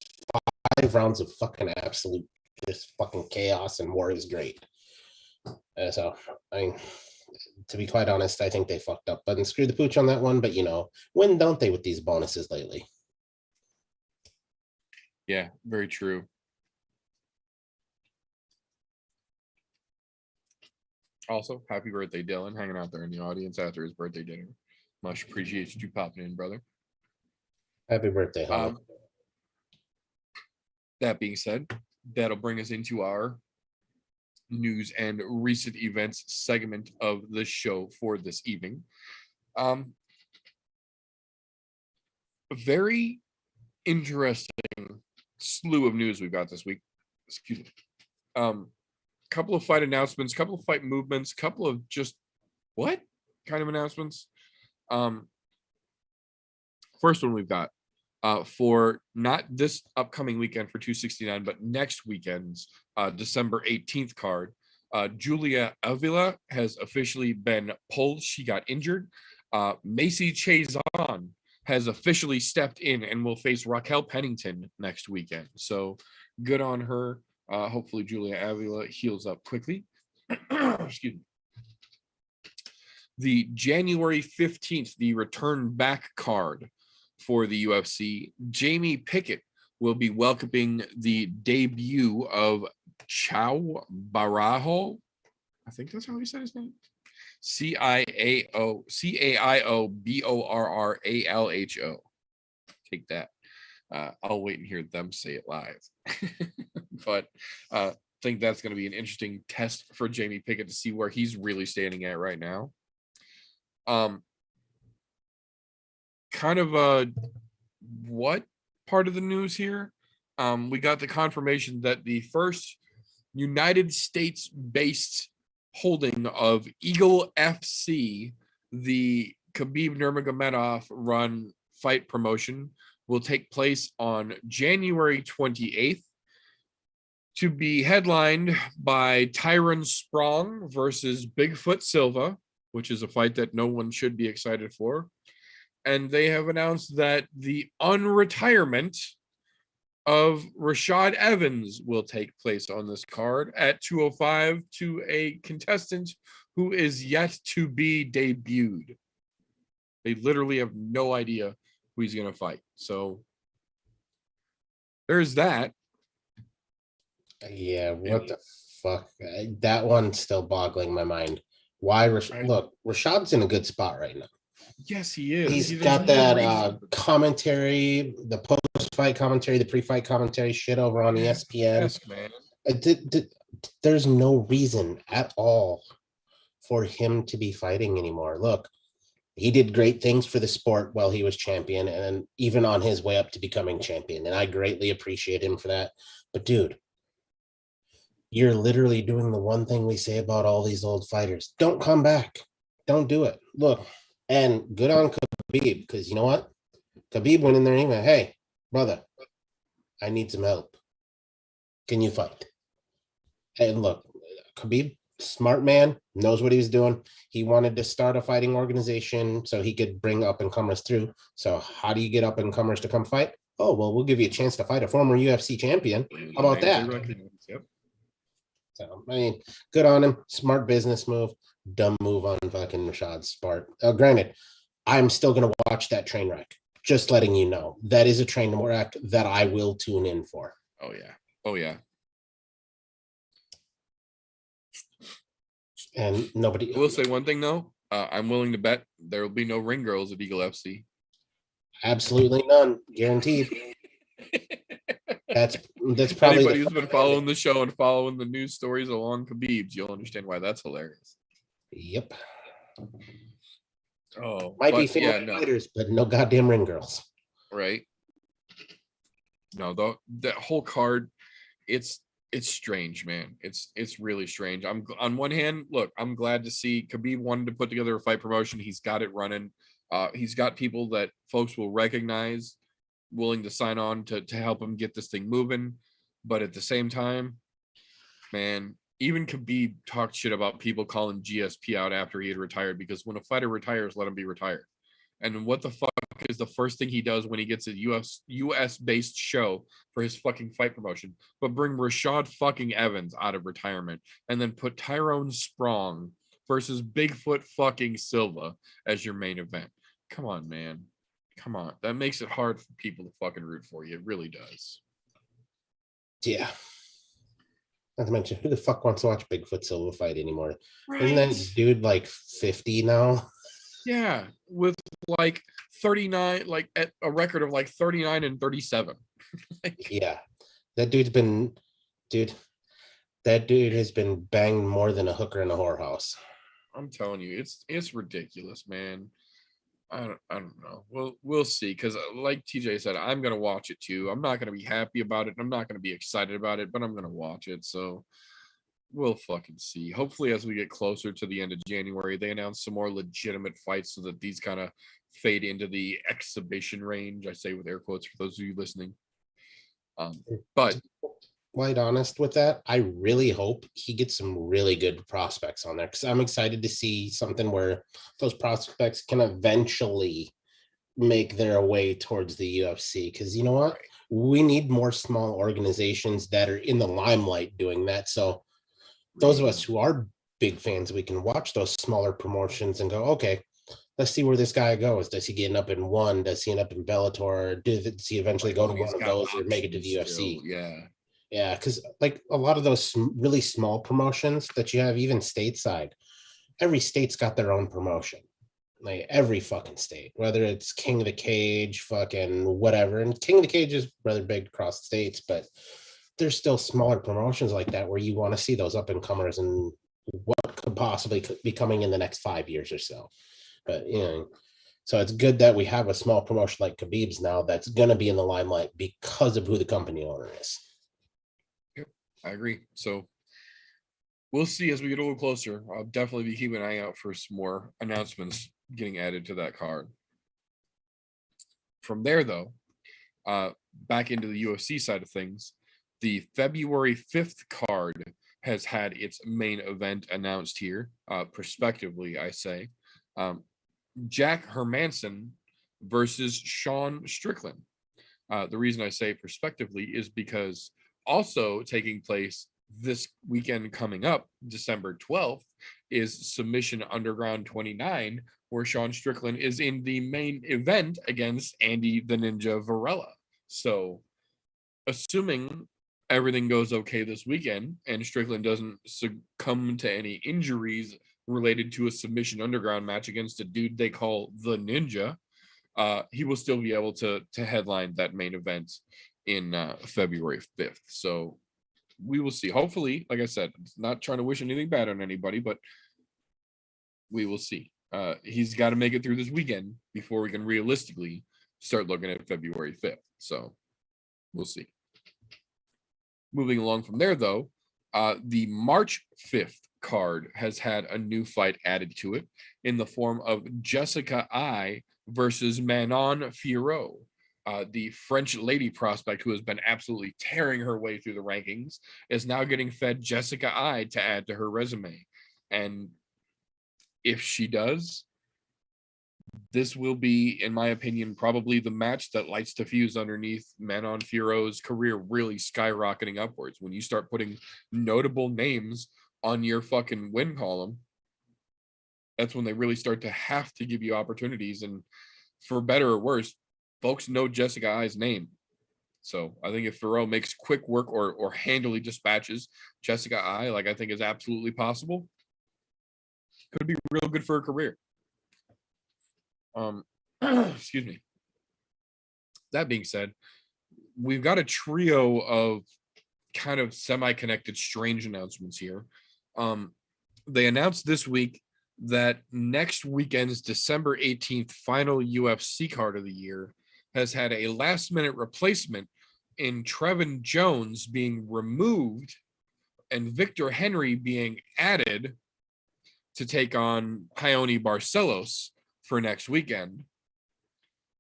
5 rounds of fucking absolute just fucking chaos, and war is great. So I mean, to be quite honest, I think they fucked up, but screw the pooch on that one. But you know, when don't they with these bonuses lately? Yeah, very true. Also, happy birthday, Dylan, hanging out there in the audience after his birthday dinner. Much appreciate you popping in, brother. Happy birthday, homie. That being said, that'll bring us into our news and recent events segment of the show for this evening. A very interesting slew of news we've got this week. Excuse me. Couple of fight announcements, couple of fight movements, couple of just what kind of announcements. First one we've got for not this upcoming weekend for 269, but next weekend's December 18th card. Julia Avila has officially been pulled. She got injured. Macy Chazon has officially stepped in and will face Raquel Pennington next weekend. So good on her. Hopefully Julia Avila heals up quickly. Excuse me. The January 15th, the return back card for the UFC, Jamie Pickett will be welcoming the debut of Chao Barajo. I think that's how he said his name. Caioborralho. Take that. I'll wait and hear them say it live. But I think that's going to be an interesting test for Jamie Pickett to see where he's really standing at right now. Kind of what part of the news here? We got the confirmation that the first United States-based holding of Eagle FC, the Khabib Nurmagomedov run fight promotion, will take place on January 28th to be headlined by Tyron Sprong versus Bigfoot Silva, which is a fight that no one should be excited for. And they have announced that the unretirement of Rashad Evans will take place on this card at 205 to a contestant who is yet to be debuted. They literally have no idea who he's going to fight. So there's that. Yeah, what the fuck? That one's still boggling my mind. Why? Look, Rashad's in a good spot right now. Yes, he is. He's There's got no that reason. commentary, the post-fight commentary, the pre-fight commentary shit over on ESPN. Yes, man. There's no reason at all for him to be fighting anymore. Look, he did great things for the sport while he was champion and even on his way up to becoming champion. And I greatly appreciate him for that. But dude, you're literally doing the one thing we say about all these old fighters. Don't come back. Don't do it. Look, and good on Khabib, because you know what? Khabib went in there and he went, hey, brother, I need some help. Can you fight? And look, Khabib, smart man, knows what he was doing. He wanted to start a fighting organization so he could bring up-and-comers through. So how do you get up-and-comers to come fight? Oh, well, we'll give you a chance to fight a former UFC champion. How about that? Yep. So, I mean, good on him. Smart business move. Dumb move on fucking Rashad's part. Granted, I'm still going to watch that train wreck. Just letting you know. That is a train wreck that I will tune in for. Oh, yeah. Oh, yeah. And nobody... I will say one thing, though. I'm willing to bet there will be no ring girls at Eagle FC. Absolutely none. Guaranteed. That's probably... Anybody who's been following the show and following the news stories along Khabib's, you'll understand why that's hilarious. Yep. Oh, might be famous fighters, but no goddamn ring girls. Right. No, that whole card, it's strange, man. It's really strange. I'm on one hand, look, I'm glad to see Khabib wanted to put together a fight promotion. He's got it running. He's got people that folks will recognize, willing to sign on to help him get this thing moving. But at the same time, man, even Khabib talked shit about people calling GSP out after he had retired, because when a fighter retires, let him be retired. And what the fuck is the first thing he does when he gets a US based show for his fucking fight promotion, but bring Rashad fucking Evans out of retirement and then put Tyrone Sprong versus Bigfoot fucking Silva as your main event? Come on, man. Come on. That makes it hard for people to fucking root for you. It really does. Yeah. Not to mention, who the fuck wants to watch Bigfoot Silva fight anymore? Right. Isn't that dude like 50 now? Yeah, with like 39, like at a record of like 39 and 37. Yeah. That dude has been banged more than a hooker in a whorehouse. I'm telling you, it's ridiculous, man. I don't know. We'll see, because like TJ said, I'm gonna watch it too. I'm not gonna be happy about it. I'm not gonna be excited about it, but I'm gonna watch it. So we'll fucking see. Hopefully, as we get closer to the end of January, they announce some more legitimate fights so that these kind of fade into the exhibition range. I say with air quotes for those of you listening. But quite honest with that, I really hope he gets some really good prospects on there, because I'm excited to see something where those prospects can eventually make their way towards the UFC. Because you know what? We need more small organizations that are in the limelight doing that. So those of us who are big fans, we can watch those smaller promotions and go, okay, let's see where this guy goes. Does he get up in one? Does he end up in Bellator? Does he eventually go to one of those or make it to the UFC? Yeah, because like a lot of those really small promotions that you have, even stateside, every state's got their own promotion. Like every fucking state, whether it's King of the Cage, fucking whatever. And King of the Cage is rather big across the states, but there's still smaller promotions like that where you want to see those up-and-comers and what could possibly be coming in the next 5 years or so. But, you know, so it's good that we have a small promotion like Khabib's now that's going to be in the limelight because of who the company owner is. Yep, I agree. So we'll see as we get a little closer. I'll definitely be keeping an eye out for some more announcements getting added to that card. From there, though, back into the UFC side of things, the February 5th card has had its main event announced here, prospectively, I say. Jack Hermansen versus Sean Strickland. The reason I say prospectively is because also taking place this weekend coming up, December 12th, is Submission Underground 29, where Sean Strickland is in the main event against Andy the Ninja Varela. So assuming everything goes okay this weekend and Strickland doesn't succumb to any injuries related to a submission underground match against a dude they call the Ninja, he will still be able to headline that main event in February 5th. So we will see. Hopefully, like I said, not trying to wish anything bad on anybody, but we will see. He's got to make it through this weekend before we can realistically start looking at February 5th. So we'll see. Moving along from there, though, the March 5th card has had a new fight added to it in the form of Jessica I versus Manon Fiorot. The French lady prospect who has been absolutely tearing her way through the rankings is now getting fed Jessica I to add to her resume. And if she does, this will be, in my opinion, probably the match that lights the fuse underneath Manon Fiorot's career really skyrocketing upwards. When you start putting notable names on your fucking win column, that's when they really start to have to give you opportunities. And for better or worse, folks know Jessica I's name. So I think if Fiorot makes quick work or handily dispatches Jessica I, like I think is absolutely possible, could be real good for her career. Excuse me. That being said, we've got a trio of kind of semi-connected strange announcements here. They announced this week that next weekend's December 18th final UFC card of the year has had a last-minute replacement in Trevin Jones being removed and Victor Henry being added to take on Paoni Barcelos for next weekend.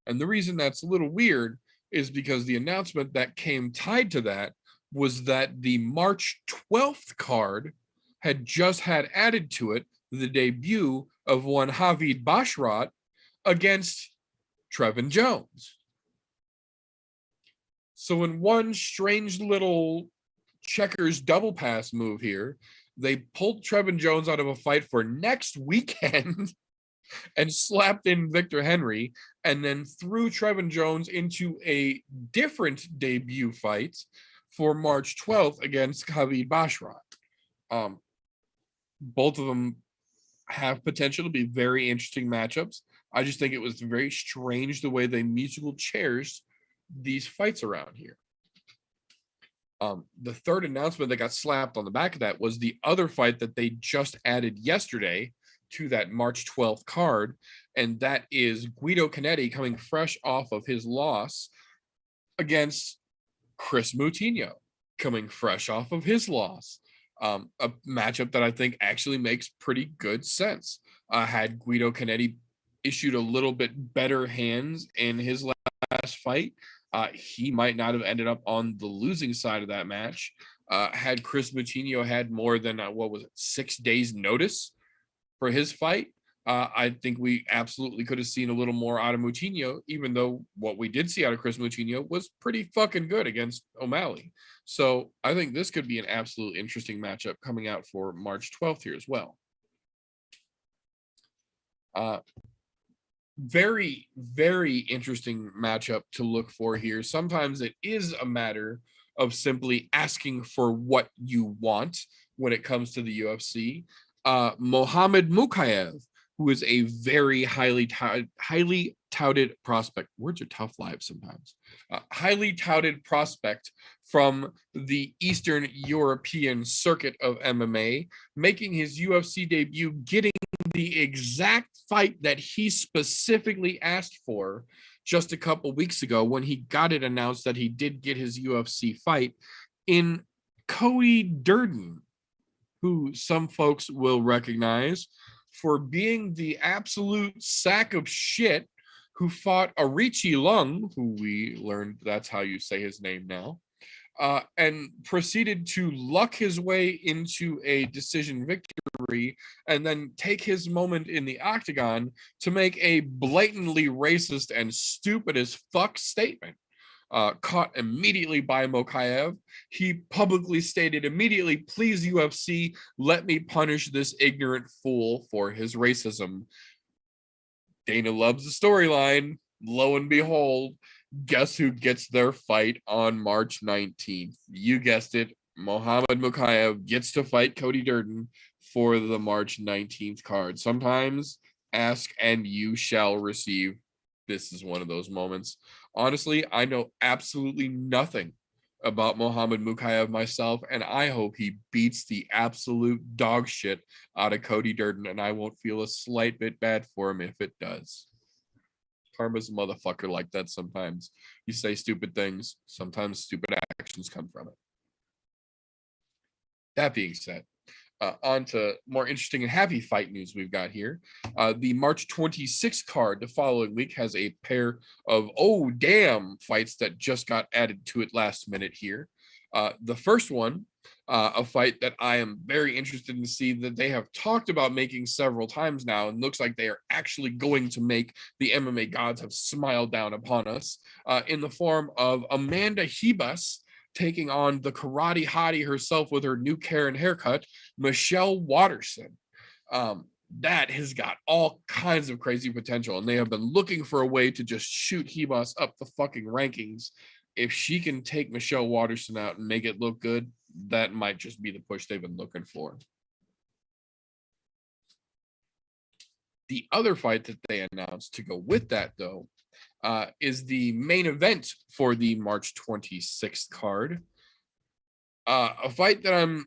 And the reason that's a little weird is because the announcement that came tied to that was that the March 12th card had just had added to it the debut of one Javid Bashrat against Trevin Jones. So in one strange little checkers double pass move here, they pulled Trevin Jones out of a fight for next weekend and slapped in Victor Henry, and then threw Trevin Jones into a different debut fight for March 12th against Javid Bashrat. Both of them have potential to be very interesting matchups. I just think it was very strange the way they musical chairs these fights around here. The third announcement that got slapped on the back of that was the other fight that they just added yesterday to that March 12th card, and that is Guido Canetti coming fresh off of his loss against Chris Moutinho, coming fresh off of his loss. A matchup that I think actually makes pretty good sense. Had Guido Canetti issued a little bit better hands in his last fight, he might not have ended up on the losing side of that match. Had Chris Moutinho had more than 6 days notice for his fight, I think we absolutely could have seen a little more out of Moutinho, even though what we did see out of Chris Moutinho was pretty fucking good against O'Malley. So I think this could be an absolute interesting matchup coming out for March 12th here as well. Very, very interesting matchup to look for here. Sometimes it is a matter of simply asking for what you want when it comes to the UFC. Mohamed Mukayev, who is a very highly touted prospect. Words are tough lives sometimes. Highly touted prospect from the Eastern European circuit of MMA, making his UFC debut, getting the exact fight that he specifically asked for just a couple weeks ago when he got it announced that he did get his UFC fight in Cody Durden, who some folks will recognize for being the absolute sack of shit who fought Arichi Lung, who we learned that's how you say his name now, and proceeded to luck his way into a decision victory and then take his moment in the octagon to make a blatantly racist and stupid as fuck statement. Caught immediately by Mokayev. He publicly stated immediately, please UFC, let me punish this ignorant fool for his racism. Dana loves the storyline. Lo and behold, guess who gets their fight on March 19th? You guessed it. Mohamed Mukayev gets to fight Cody Durden for the March 19th card. Sometimes ask and you shall receive. This is one of those moments. Honestly, I know absolutely nothing about Mohammed Mukayev myself, and I hope he beats the absolute dog shit out of Cody Durden, and I won't feel a slight bit bad for him if it does. Karma's a motherfucker like that sometimes. You say stupid things, sometimes stupid actions come from it. That being said, on to more interesting and happy fight news we've got here. The March 26th card the following week has a pair of oh damn fights that just got added to it last minute here. The first one, a fight that I am very interested in to see that they have talked about making several times now, and looks like they are actually going to make. The MMA gods have smiled down upon us in the form of Amanda Ribas taking on the karate hottie herself with her new Karen haircut, Michelle Waterson. That has got all kinds of crazy potential, and they have been looking for a way to just shoot Ribas up the fucking rankings. If she can take Michelle Waterson out and make it look good, that might just be the push they've been looking for. The other fight that they announced to go with that, though, is the main event for the March 26th card. A fight that I'm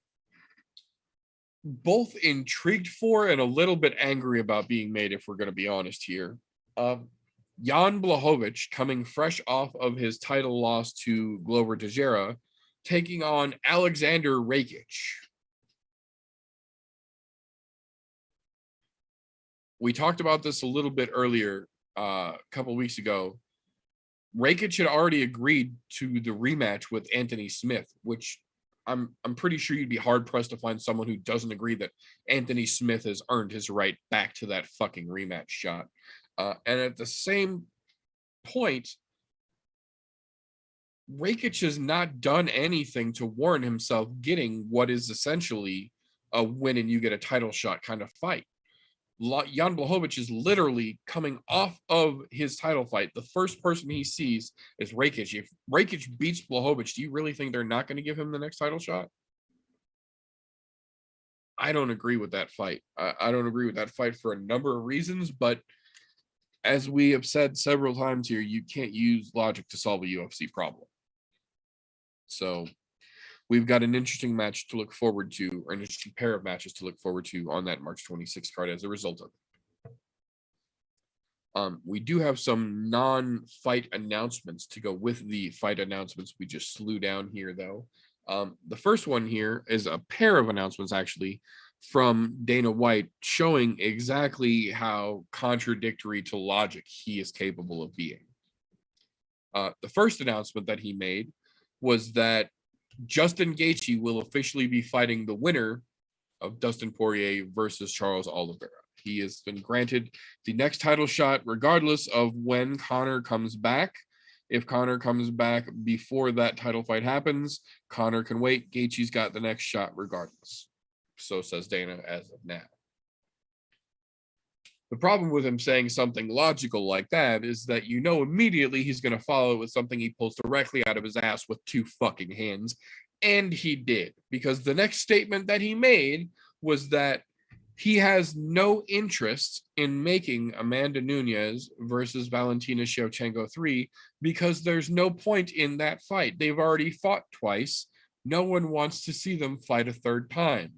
both intrigued for and a little bit angry about being made, if we're going to be honest here. Jan Blachowicz, coming fresh off of his title loss to Glover Teixeira, taking on Alexander Rakic. We talked about this a little bit earlier, a couple of weeks ago. Rakic had already agreed to the rematch with Anthony Smith, which I'm pretty sure you'd be hard pressed to find someone who doesn't agree that Anthony Smith has earned his right back to that fucking rematch shot. And at the same point, Rakic has not done anything to warrant himself getting what is essentially a win and you get a title shot kind of fight. Jan Blachowicz is literally coming off of his title fight. The first person he sees is Rakic. If Rakic beats Blachowicz, do you really think they're not going to give him the next title shot? I don't agree with that fight. I don't agree with that fight for a number of reasons, but as we have said several times here, you can't use logic to solve a UFC problem. So we've got an interesting match to look forward to, or an interesting pair of matches to look forward to on that March 26th card as a result of it. We do have some non-fight announcements to go with the fight announcements we just slew down here, though. The first one here is a pair of announcements, actually, from Dana White, showing exactly how contradictory to logic he is capable of being. The first announcement that he made was that Justin Gaethje will officially be fighting the winner of Dustin Poirier versus Charles Oliveira. He has been granted the next title shot regardless of when Conor comes back. If Conor comes back before that title fight happens, Conor can wait. Gaethje's got the next shot regardless. So says Dana as of now. The problem with him saying something logical like that is that you know immediately he's going to follow it with something he pulls directly out of his ass with two fucking hands. And he did, because the next statement that he made was that he has no interest in making Amanda Nunes versus Valentina Shevchenko 3 because there's no point in that fight. They've already fought twice. No one wants to see them fight a third time,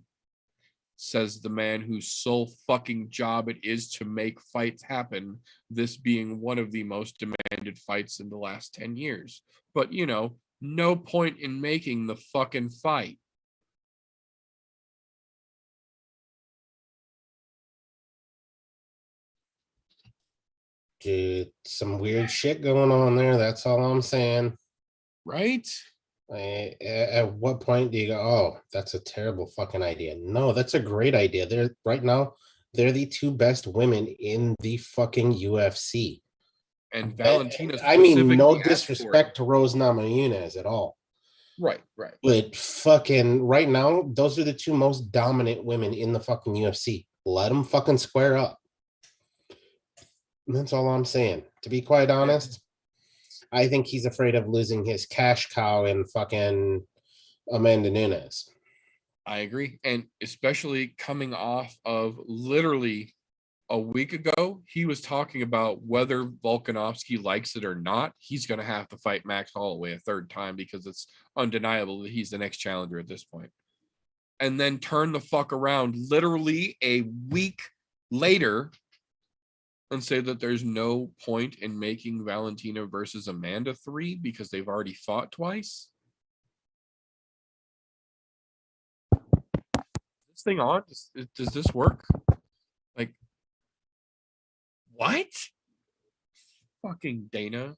says the man whose sole fucking job it is to make fights happen, this being one of the most demanded fights in the last 10 years. But, you know, no point in making the fucking fight. Dude, some weird shit going on there. That's all I'm saying. Right? At what point do you go, oh, that's a terrible fucking idea? No, that's a great idea. They're right now, they're the two best women in the fucking UFC. And Valentina, I mean, no disrespect to Rose Namajunas at all. Right. But fucking right now, those are the two most dominant women in the fucking UFC. Let them fucking square up. That's all I'm saying. To be quite honest, I think he's afraid of losing his cash cow in fucking Amanda Nunes. I agree. And especially coming off of literally a week ago, he was talking about whether Volkanovski likes it or not. He's going to have to fight Max Holloway a third time because it's undeniable that he's the next challenger at this point. And then turn the fuck around literally a week later and say that there's no point in making Valentina versus Amanda 3 because they've already fought twice. This thing on? Does this work? Like, what? Fucking Dana.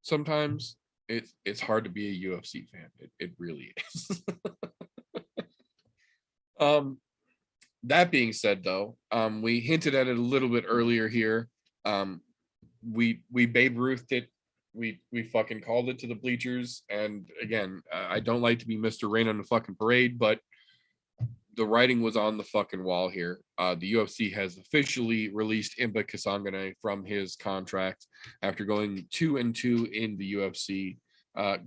Sometimes it's hard to be a UFC fan. It really is. That being said, though, we hinted at it a little bit earlier here. We Babe Ruthed it. We fucking called it to the bleachers. And again, I don't like to be Mr. Rain on the fucking parade, but the writing was on the fucking wall here. The UFC has officially released Imba Kasangane from his contract after going 2-2 in the UFC.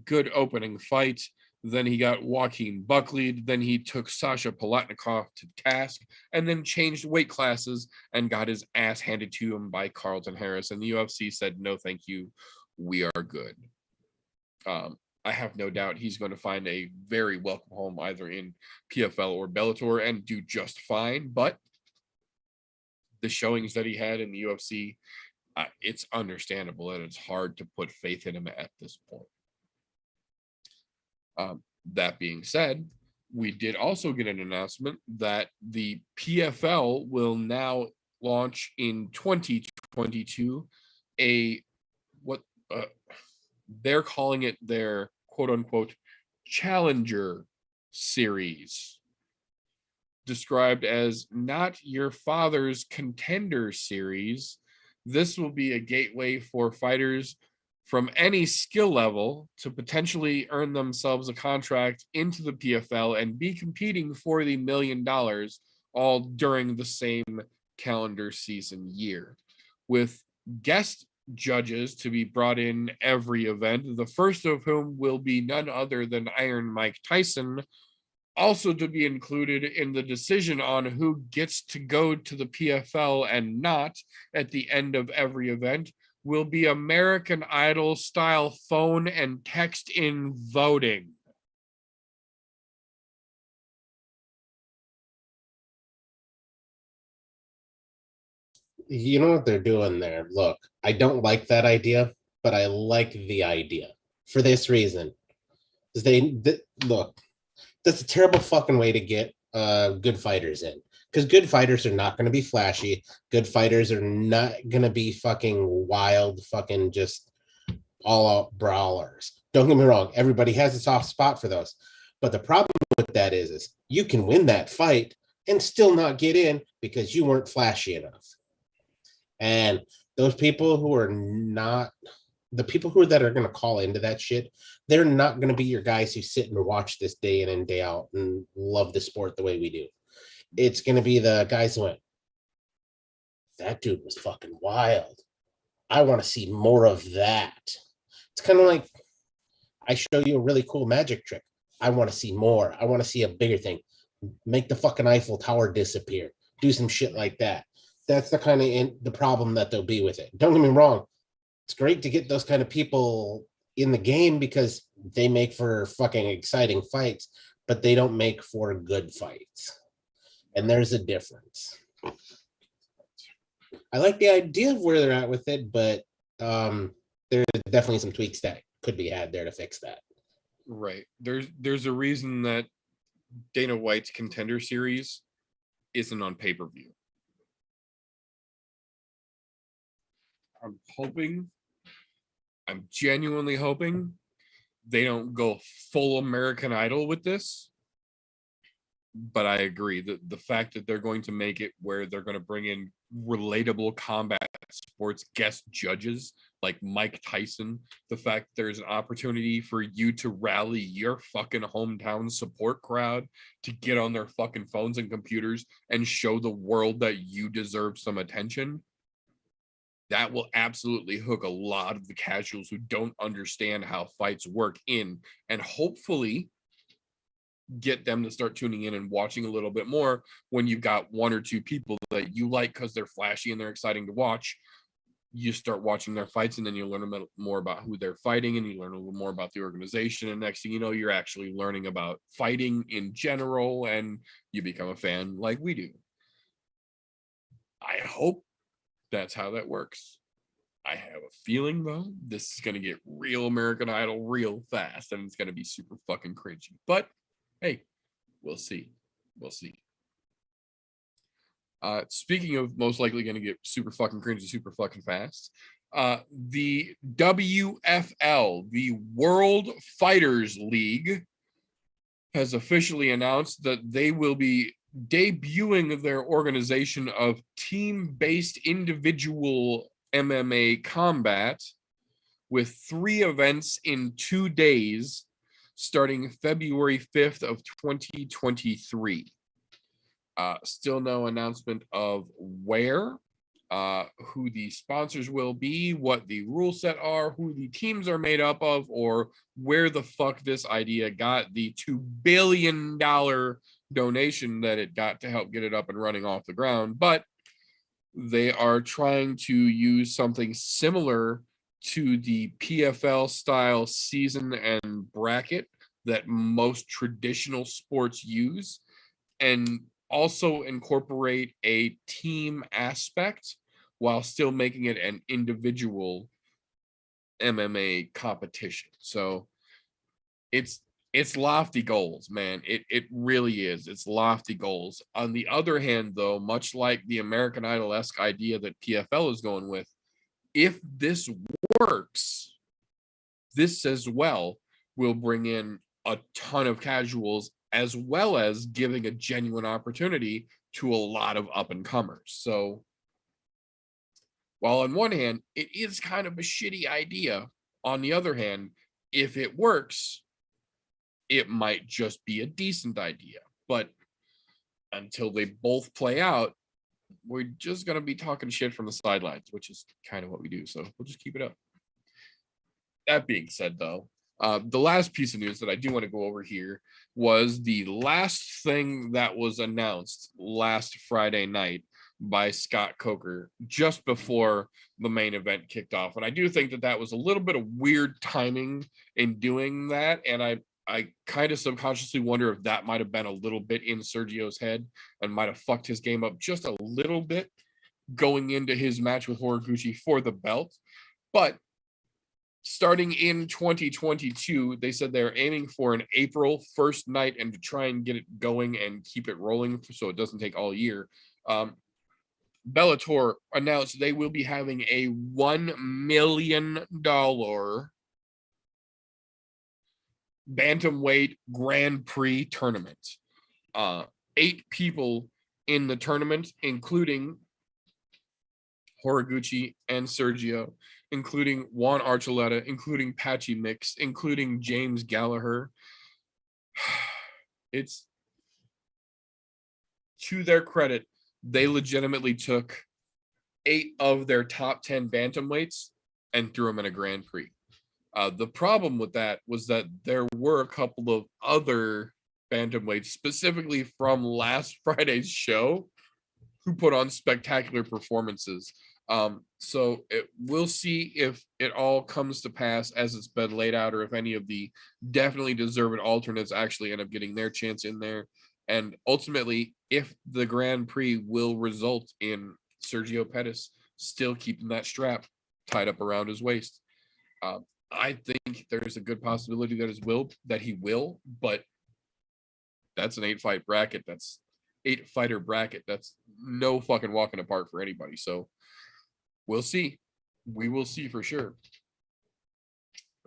Good opening fight. Then he got Joaquin Buckley. Then he took Sasha Palatnikov to task and then changed weight classes and got his ass handed to him by Carlton Harris. And the UFC said, no, thank you. We are good. I have no doubt he's going to find a very welcome home either in PFL or Bellator and do just fine. But the showings that he had in the UFC, it's understandable and it's hard to put faith in him at this point. That being said, we did also get an announcement that the PFL will now launch in 2022 they're calling it their quote unquote challenger series, described as not your father's contender series. This will be a gateway for fighters from any skill level to potentially earn themselves a contract into the PFL and be competing for the $1 million all during the same calendar season year, with guest judges to be brought in every event, the first of whom will be none other than Iron Mike Tyson, also to be included in the decision on who gets to go to the PFL and not at the end of every event will be American Idol style phone and text in voting. You know what they're doing there? Look, I don't like that idea, but I like the idea for this reason. Look, that's a terrible fucking way to get good fighters in, because good fighters are not going to be flashy. Good fighters are not going to be fucking wild, fucking just all out brawlers. Don't get me wrong. Everybody has a soft spot for those. But the problem with that is you can win that fight and still not get in because you weren't flashy enough. And those people who are not, the people that are going to call into that shit, they're not going to be your guys who sit and watch this day in and day out and love the sport the way we do. It's going to be the guys who went, that dude was fucking wild. I want to see more of that. It's kind of like I show you a really cool magic trick. I want to see more. I want to see a bigger thing. Make the fucking Eiffel Tower disappear. Do some shit like that. That's the kind of the problem that they'll be with it. Don't get me wrong. It's great to get those kind of people in the game because they make for fucking exciting fights, but they don't make for good fights. And there's a difference. I like the idea of where they're at with it, but there's definitely some tweaks that could be had there to fix that. Right. There's a reason that Dana White's Contender Series isn't on pay-per-view. I'm genuinely hoping they don't go full American Idol with this. But I agree that the fact that they're going to make it where they're going to bring in relatable combat sports guest judges like Mike Tyson, the fact there's an opportunity for you to rally your fucking hometown support crowd to get on their fucking phones and computers and show the world that you deserve some attention. that will absolutely hook a lot of the casuals who don't understand how fights work in, and hopefully get them to start tuning in and watching a little bit more when you've got one or two people that you like because they're flashy and they're exciting to watch. You start watching their fights, and then you learn more about who they're fighting, and you learn a little more about the organization. And next thing you know, you're actually learning about fighting in general, and you become a fan like we do. I hope that's how that works. I have a feeling, though, this is going to get real American Idol real fast, and it's going to be super fucking cringy. But hey, we'll see. We'll see. Speaking of most likely going to get super fucking cringy, super fucking fast, the WFL, the World Fighters League, has officially announced that they will be debuting their organization of team-based individual MMA combat with 3 events in 2 days, starting February 5th of 2023. Still no announcement of where, who the sponsors will be, what the rule set are, who the teams are made up of, or where the fuck this idea got the $2 billion donation that it got to help get it up and running off the ground. But they are trying to use something similar to the PFL style season and bracket that most traditional sports use, and also incorporate a team aspect while still making it an individual MMA competition. So it's lofty goals, man. It really is. It's lofty goals. On the other hand, though, much like the American Idol-esque idea that PFL is going with, if this works, this as well will bring in a ton of casuals, as well as giving a genuine opportunity to a lot of up-and-comers. So while on one hand, it is kind of a shitty idea, on the other hand, if it works, it might just be a decent idea. But until they both play out, we're just going to be talking shit from the sidelines, which is kind of what we do. So we'll just keep it up. That being said, though, the last piece of news that I do want to go over here was the last thing that was announced last Friday night by Scott Coker just before the main event kicked off. And I do think that that was a little bit of weird timing in doing that. And I kind of subconsciously wonder if that might have been a little bit in Sergio's head and might have fucked his game up just a little bit going into his match with Horiguchi for the belt. But starting in 2022, they said they're aiming for an April 1st night and to try and get it going and keep it rolling so it doesn't take all year. Bellator announced they will be having a $1 million Bantamweight Grand Prix tournament. 8 people in the tournament, including Horiguchi and Sergio, including Juan Archuleta, including Patchy Mix, including James Gallagher. It's, to their credit, they legitimately took 8 of their top 10 bantamweights and threw them in a Grand Prix. The problem with that was that there were a couple of other bantamweights, specifically from last Friday's show, who put on spectacular performances. So we'll see if it all comes to pass as it's been laid out, or if any of the definitely deserved alternates actually end up getting their chance in there. And ultimately, if the Grand Prix will result in Sergio Pettis still keeping that strap tied up around his waist. I think there's a good possibility that he will, but that's an 8-fight bracket. That's 8-fighter bracket. That's no fucking walking apart for anybody. So we'll see. We will see for sure.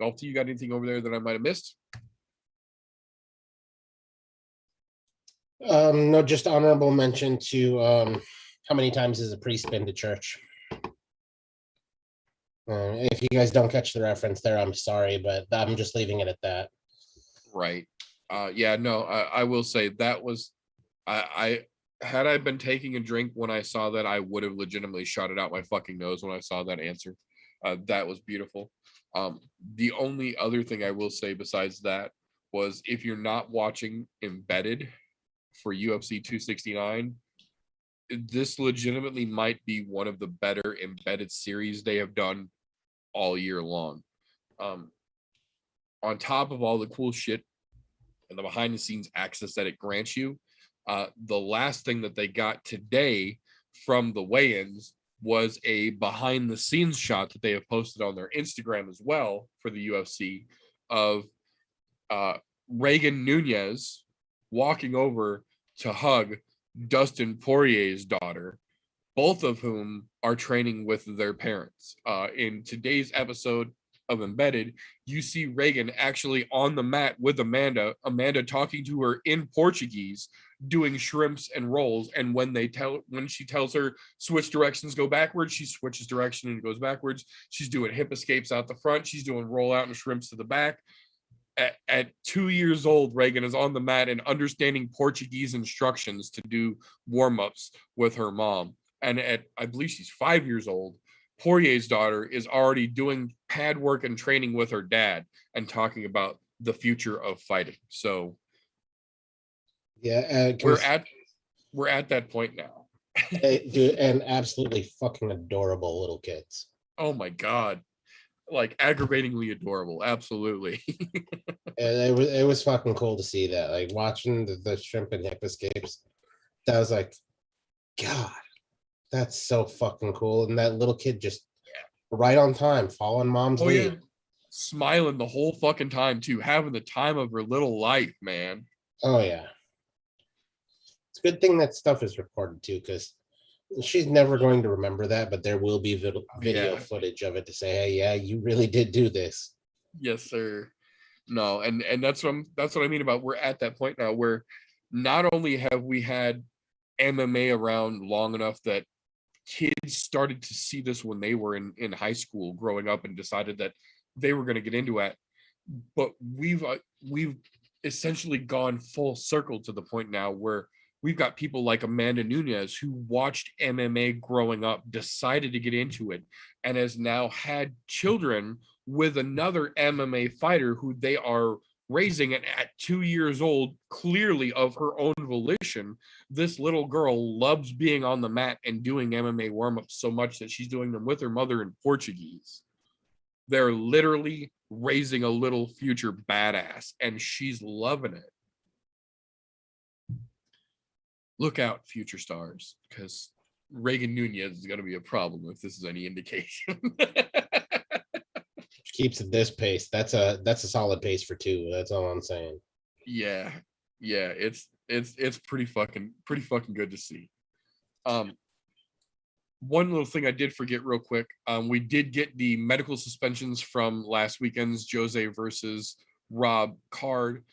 GolfTee's, you got anything over there that I might have missed? No, just honorable mention to how many times has a priest been to church? If you guys don't catch the reference there, I'm sorry, but I'm just leaving it at that. Right. Yeah, no, I will say that was, I had I been taking a drink when I saw that, I would have legitimately shot it out my fucking nose when I saw that answer. That was beautiful. The only other thing I will say besides that was, if you're not watching Embedded for UFC 269, this legitimately might be one of the better embedded series they have done all year long. On top of all the cool shit and the behind the scenes access that it grants you, the last thing that they got today from the weigh-ins was a behind the scenes shot that they have posted on their Instagram as well for the UFC of Reagan Nunez walking over to hug Dustin Poirier's daughter, both of whom are training with their parents. In today's episode of Embedded, you see Reagan actually on the mat with Amanda talking to her in Portuguese, doing shrimps and rolls. And when she tells her switch directions, go backwards, she switches direction and goes backwards. She's doing hip escapes out the front. She's doing roll out and shrimps to the back. At 2 years old, Reagan is on the mat and understanding Portuguese instructions to do warm-ups with her mom. And at, I believe she's 5 years old, Poirier's daughter is already doing pad work and training with her dad and talking about the future of fighting. So yeah, we're at that point now. dude, and absolutely fucking adorable little kids. Oh my God. Like aggravatingly adorable. Absolutely. And it was fucking cool to see that. Like watching the shrimp and hip escapes, that was like, God, that's so fucking cool. And that little kid just right on time, following mom's lead. Yeah. Smiling the whole fucking time too, having the time of her little life, man. Oh yeah. It's a good thing that stuff is recorded too, because she's never going to remember that, but there will be video footage of it to say, hey, yeah, you really did do this. Yes, sir. No, and that's what I mean about, we're at that point now where not only have we had MMA around long enough that kids started to see this when they were in high school growing up and decided that they were going to get into it, but we've essentially gone full circle to the point now where we've got people like Amanda Nunez who watched MMA growing up, decided to get into it, and has now had children with another MMA fighter who they are raising. And at 2 years old, clearly of her own volition, this little girl loves being on the mat and doing MMA warm-ups so much that she's doing them with her mother in Portuguese. They're literally raising a little future badass, and she's loving it. Look out, future stars, because Reagan Nunez is going to be a problem if this is any indication. Keeps at this pace. That's a solid pace for two. That's all I'm saying. Yeah, it's pretty fucking good to see. One little thing I did forget real quick. We did get the medical suspensions from last weekend's Jose versus Rob card.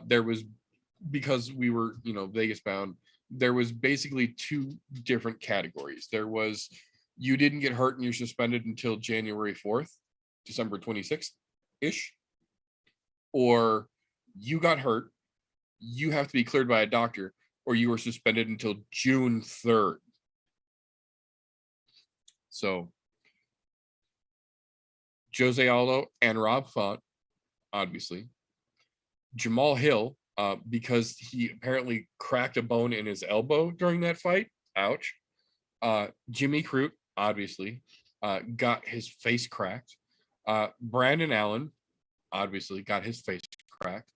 There was, because we were, Vegas bound, there was basically two different categories. There was, you didn't get hurt and you're suspended until January 4th, December 26th-ish, or you got hurt, you have to be cleared by a doctor, or you were suspended until June 3rd. So Jose Aldo and Rob fought, obviously. Jamal Hill, because he apparently cracked a bone in his elbow during that fight. Ouch. Jimmy Crute, obviously, got his face cracked. Brandon Allen, obviously, got his face cracked.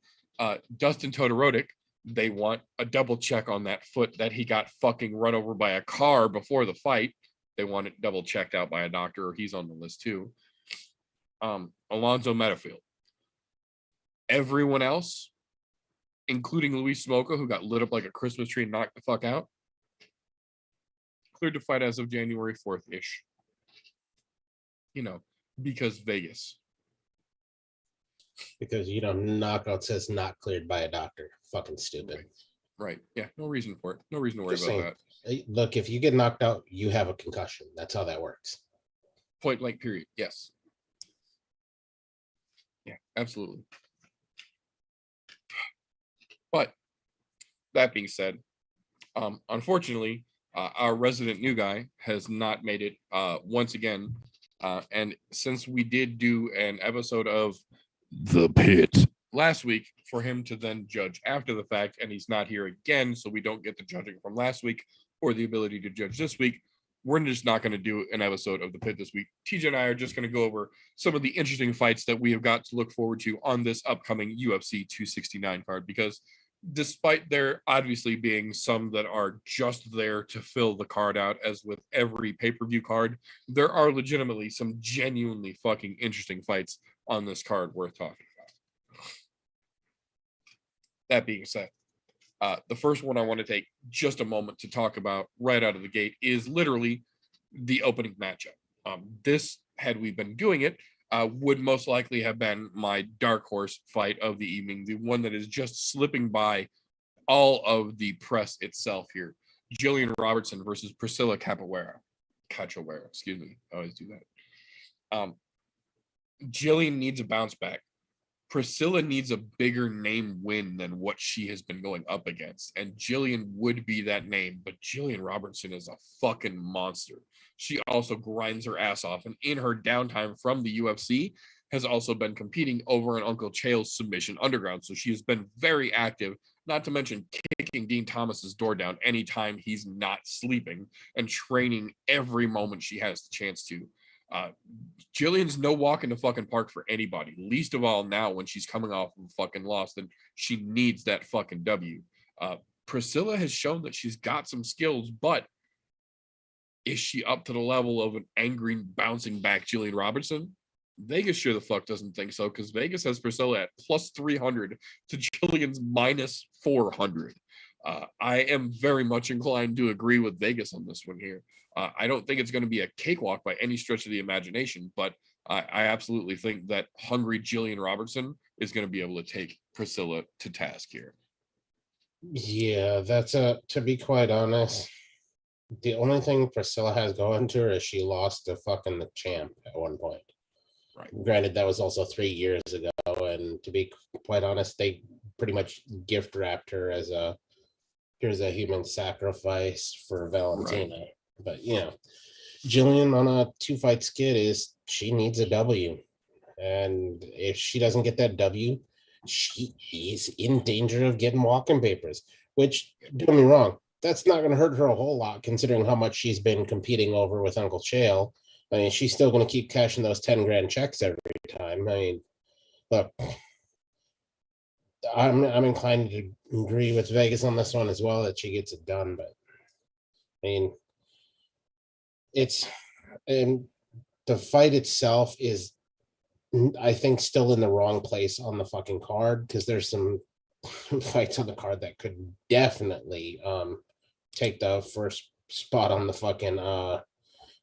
Dustin Todorovic, they want a double check on that foot that he got fucking run over by a car before the fight. They want it double checked out by a doctor, or he's on the list too. Alonzo Metafield. Everyone else, including Luis Smoka, who got lit up like a Christmas tree and knocked the fuck out, cleared to fight as of January 4th-ish. Because Vegas. Because, knockout says not cleared by a doctor. Fucking stupid. Right. Yeah, no reason for it. No reason to worry Just about saying. that. Look, if you get knocked out, you have a concussion. That's how that works. Point blank, period. Yes. Yeah, absolutely. But that being said, Unfortunately, our resident new guy has not made it once again. And since we did do an episode of The Pit last week for him to then judge after the fact, and he's not here again, so we don't get the judging from last week or the ability to judge this week, we're just not going to do an episode of The Pit this week. TJ and I are just going to go over some of the interesting fights that we have got to look forward to on this upcoming UFC 269 card, because despite there obviously being some that are just there to fill the card out, as with every pay-per-view card, there are legitimately some genuinely fucking interesting fights on this card worth talking about. That being said, the first one I want to take just a moment to talk about right out of the gate is literally the opening matchup. This, had we been doing it, would most likely have been my dark horse fight of the evening, the one that is just slipping by all of the press itself here. Jillian Robertson versus Priscilla Capoeira, excuse me. I always do that. Jillian needs a bounce back. Priscilla needs a bigger name win than what she has been going up against. And Jillian would be that name, but Jillian Robertson is a fucking monster. She also grinds her ass off, and in her downtime from the UFC has also been competing over in Uncle Chael's submission underground. So she has been very active, not to mention kicking Dean Thomas's door down anytime he's not sleeping, and training every moment she has the chance to. Jillian's no walk in the fucking park for anybody, least of all now when she's coming off of fucking loss, and she needs that fucking W. Priscilla has shown that she's got some skills, but is she up to the level of an angry, bouncing back Jillian Robertson? Vegas sure the fuck doesn't think so, because Vegas has Priscilla at plus 300 to Jillian's minus 400. I am very much inclined to agree with Vegas on this one here. I don't think it's going to be a cakewalk by any stretch of the imagination, but I absolutely think that hungry Jillian Robertson is going to be able to take Priscilla to task here. Yeah, that's to be quite honest, the only thing Priscilla has going to her is she lost to fucking the champ at one point. Right. Granted, that was also 3 years ago, and to be quite honest, they pretty much gift wrapped her as here's a human sacrifice for Valentina. Right. But Jillian on a 2-fight skid she needs a W, and if she doesn't get that W, she is in danger of getting walking papers. Which, don't get me wrong, that's not going to hurt her a whole lot considering how much she's been competing over with Uncle Chael. I mean, she's still going to keep cashing those 10 grand checks every time. I mean, look, I'm inclined to agree with Vegas on this one as well, that she gets it done. But I mean, and the fight itself is, I think, still in the wrong place on the fucking card, because there's some fights on the card that could definitely take the first spot on the fucking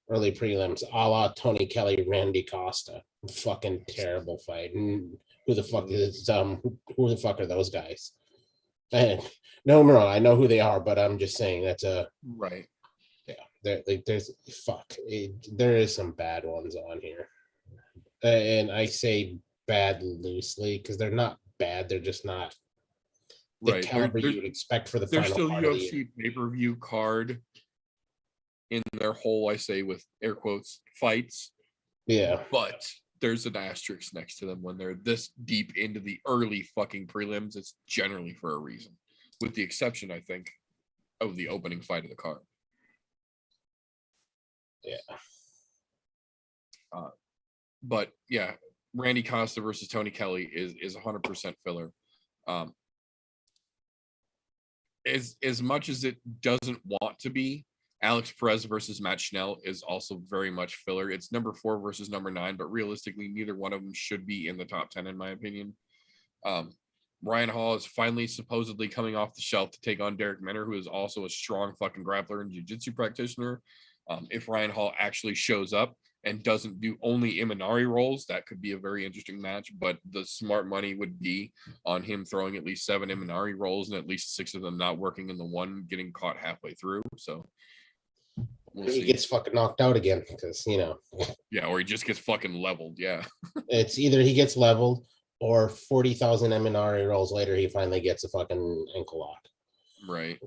early prelims, a la Tony Kelly, Randy Costa. Fucking terrible fight. And who the fuck are those guys? And no, I know who they are, but I'm just saying that's a right. Yeah, there is some bad ones on here, and I say bad loosely because they're not bad. They're just not the caliber you would expect for the final still part UFC of the year. pay-per-view card in their whole, I say with air quotes, fights. Yeah, but there's an asterisk next to them when they're this deep into the early fucking prelims. It's generally for a reason, with the exception, I think, of the opening fight of the card. Yeah. But yeah, Randy Costa versus Tony Kelly is 100% filler. As much as it doesn't want to be, Alex Perez versus Matt Schnell is also very much filler. It's number 4 versus number 9, but realistically, neither one of them should be in the top 10, in my opinion. Ryan Hall is finally supposedly coming off the shelf to take on Derek Minner, who is also a strong fucking grappler and jiu-jitsu practitioner. If Ryan Hall actually shows up and doesn't do only Imanari rolls, that could be a very interesting match, but the smart money would be on him throwing at least 7 Imanari rolls and at least 6 of them not working in the one, getting caught halfway through. So we'll see. He gets fucking knocked out again because, Yeah, or he just gets fucking leveled. Yeah. It's either he gets leveled or 40,000 Imanari rolls later, he finally gets a fucking ankle lock. Right.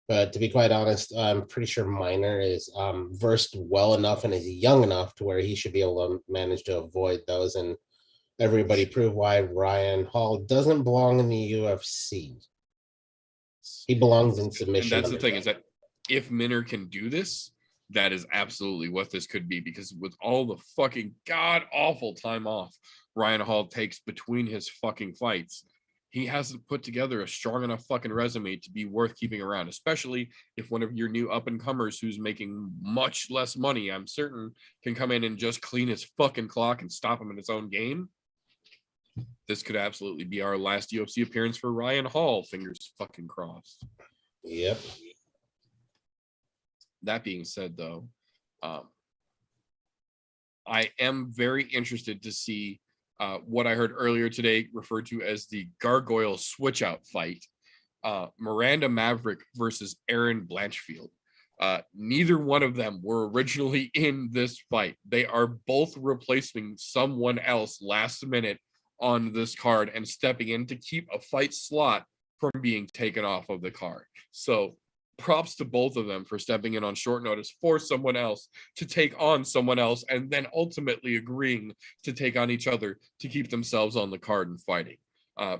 But to be quite honest, I'm pretty sure Minor is versed well enough and is young enough to where he should be able to manage to avoid those. And everybody prove why Ryan Hall doesn't belong in the UFC. He belongs in submission. And that's the thing, is that if Minner can do this, that is absolutely what this could be, because with all the fucking god awful time off Ryan Hall takes between his fucking fights, he hasn't put together a strong enough fucking resume to be worth keeping around, especially if one of your new up and comers who's making much less money, I'm certain, can come in and just clean his fucking clock and stop him in his own game. This could absolutely be our last UFC appearance for Ryan Hall. Fingers fucking crossed. Yep. That being said, though, I am very interested to see what I heard earlier today referred to as the gargoyle switch out fight. Miranda Maverick versus Aaron Blanchfield. Neither one of them were originally in this fight. They are both replacing someone else last minute on this card and stepping in to keep a fight slot from being taken off of the card. So props to both of them for stepping in on short notice for someone else to take on someone else, and then ultimately agreeing to take on each other to keep themselves on the card and fighting.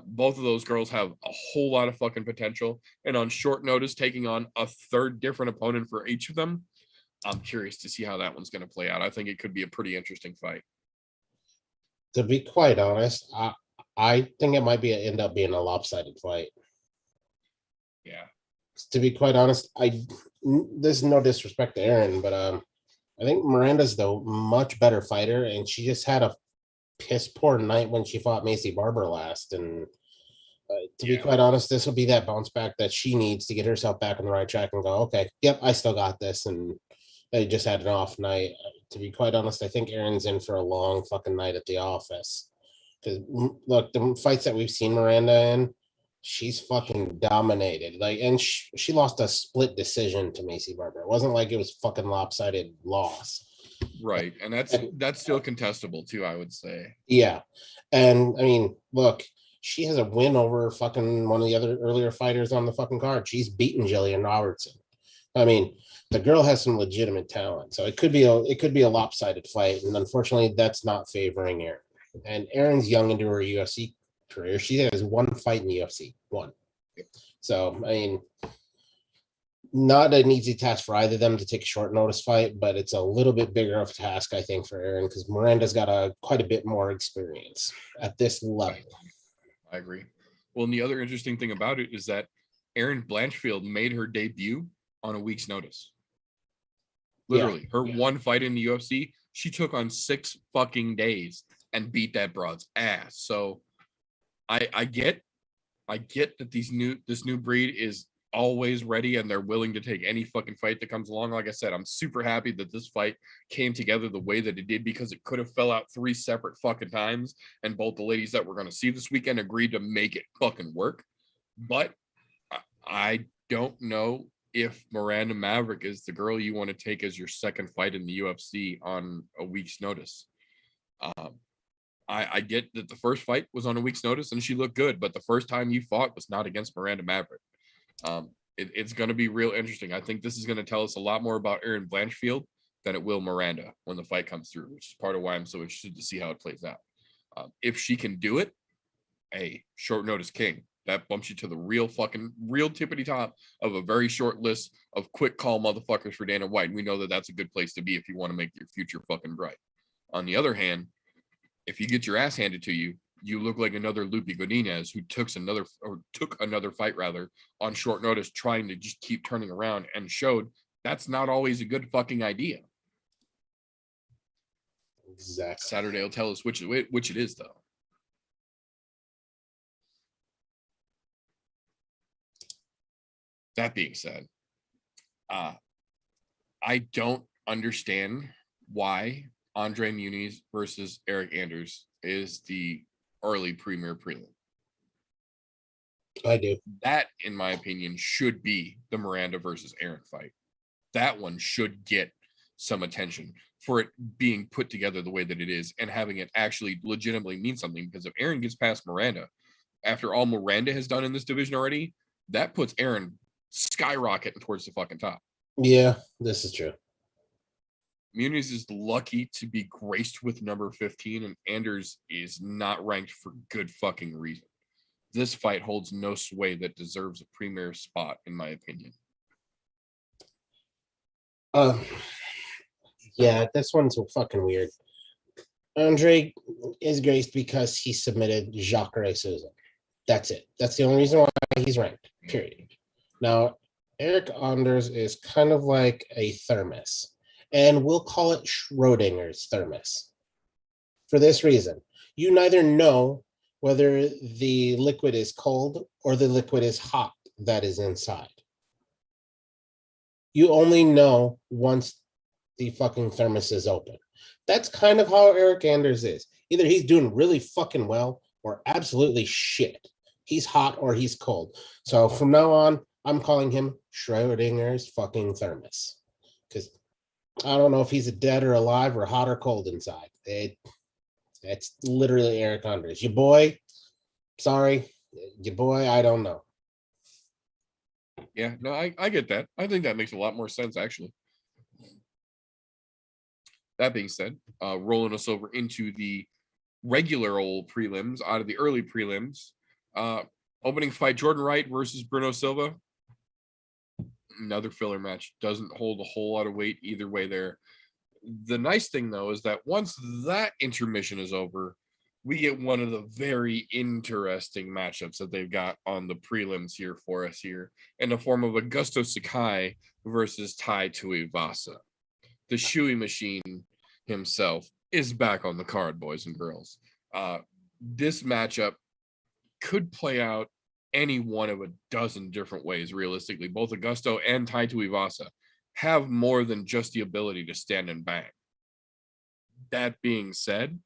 Both of those girls have a whole lot of fucking potential, and on short notice, taking on a third different opponent for each of them, I'm curious to see how that one's going to play out. I think it could be a pretty interesting fight. To be quite honest, I think it might end up being a lopsided fight. Yeah. To be quite honest, there's no disrespect to Aaron, but I think Miranda's the much better fighter, and she just had a piss poor night when she fought Macy Barber last. And to be quite honest, this will be that bounce back that she needs to get herself back on the right track and go, okay, yep, I still got this. And they just had an off night. To be quite honest, I think Aaron's in for a long fucking night at the office. Because look, the fights that we've seen Miranda in, she's fucking dominated. Like, and she lost a split decision to Macy Barber. It wasn't like it was fucking lopsided loss. Right. And that's still contestable too, I would say. Yeah. And I mean, look, she has a win over fucking one of the other earlier fighters on the fucking card. She's beaten Jillian Robertson. I mean, the girl has some legitimate talent. So it could be a lopsided fight. And unfortunately, that's not favoring Aaron. And Aaron's young into her UFC career. She has one fight in the UFC. One. So, I mean, not an easy task for either of them to take a short notice fight, but it's a little bit bigger of a task, I think, for Aaron, because Miranda's got quite a bit more experience at this level. I agree. Well, and the other interesting thing about it is that Aaron Blanchfield made her debut on a week's notice. Literally, her one fight in the UFC, she took on 6 fucking days and beat that broad's ass. So I get that this new breed is always ready and they're willing to take any fucking fight that comes along. Like I said, I'm super happy that this fight came together the way that it did, because it could have fell out 3 separate fucking times, and both the ladies that we're going to see this weekend agreed to make it fucking work. But I don't know if Miranda Maverick is the girl you want to take as your second fight in the UFC on a week's notice. I get that the first fight was on a week's notice and she looked good, but the first time you fought was not against Miranda Maverick. It's going to be real interesting. I think this is going to tell us a lot more about Aaron Blanchfield than it will Miranda when the fight comes through, which is part of why I'm so interested to see how it plays out. If she can do it, hey, short notice king. That bumps you to the real tippity top of a very short list of quick call motherfuckers for Dana White. And we know that that's a good place to be if you want to make your future fucking bright. On the other hand, if you get your ass handed to you, you look like another Lupe Godinez who took another fight rather on short notice, trying to just keep turning around, and showed that's not always a good fucking idea. Exactly. Saturday will tell us which it is, though. That being said, I don't understand why Andre Muniz versus Eric Anders is the early premier prelim. I do. That, in my opinion, should be the Miranda versus Aaron fight. That one should get some attention for it being put together the way that it is and having it actually legitimately mean something. Because if Aaron gets past Miranda, after all Miranda has done in this division already, that puts Aaron skyrocketing towards the fucking top. Yeah, this is true. Munoz is lucky to be graced with number 15, and Anders is not ranked for good fucking reason. This fight holds no sway that deserves a premier spot, in my opinion. Yeah, this one's fucking weird. Andre is graced because he submitted Jacare Souza. That's it. That's the only reason why he's ranked, period. Now, Eric Anders is kind of like a thermos, and we'll call it Schrodinger's thermos. For this reason, you neither know whether the liquid is cold or the liquid is hot that is inside. You only know once the fucking thermos is open. That's kind of how Eric Anders is. Either he's doing really fucking well or absolutely shit. He's hot or he's cold. So from now on, I'm calling him Schrodinger's fucking thermos. Because I don't know if he's dead or alive or hot or cold inside. It's literally Eric Anders. Your boy, sorry. Your boy, I don't know. Yeah, no, I get that. I think that makes a lot more sense, actually. That being said, rolling us over into the regular old prelims, out of the early prelims, opening fight, Jordan Wright versus Bruno Silva. Another filler match. Doesn't hold a whole lot of weight either way there. The nice thing, though, is that once that intermission is over, we get one of the very interesting matchups that they've got on the prelims here for us here in the form of Augusto Sakai versus Tai Tuivasa. The Shui machine himself is back on the card, boys and girls. This matchup could play out any one of a dozen different ways, realistically. Both Augusto and Tai Tuivasa have more than just the ability to stand and bang. That being said,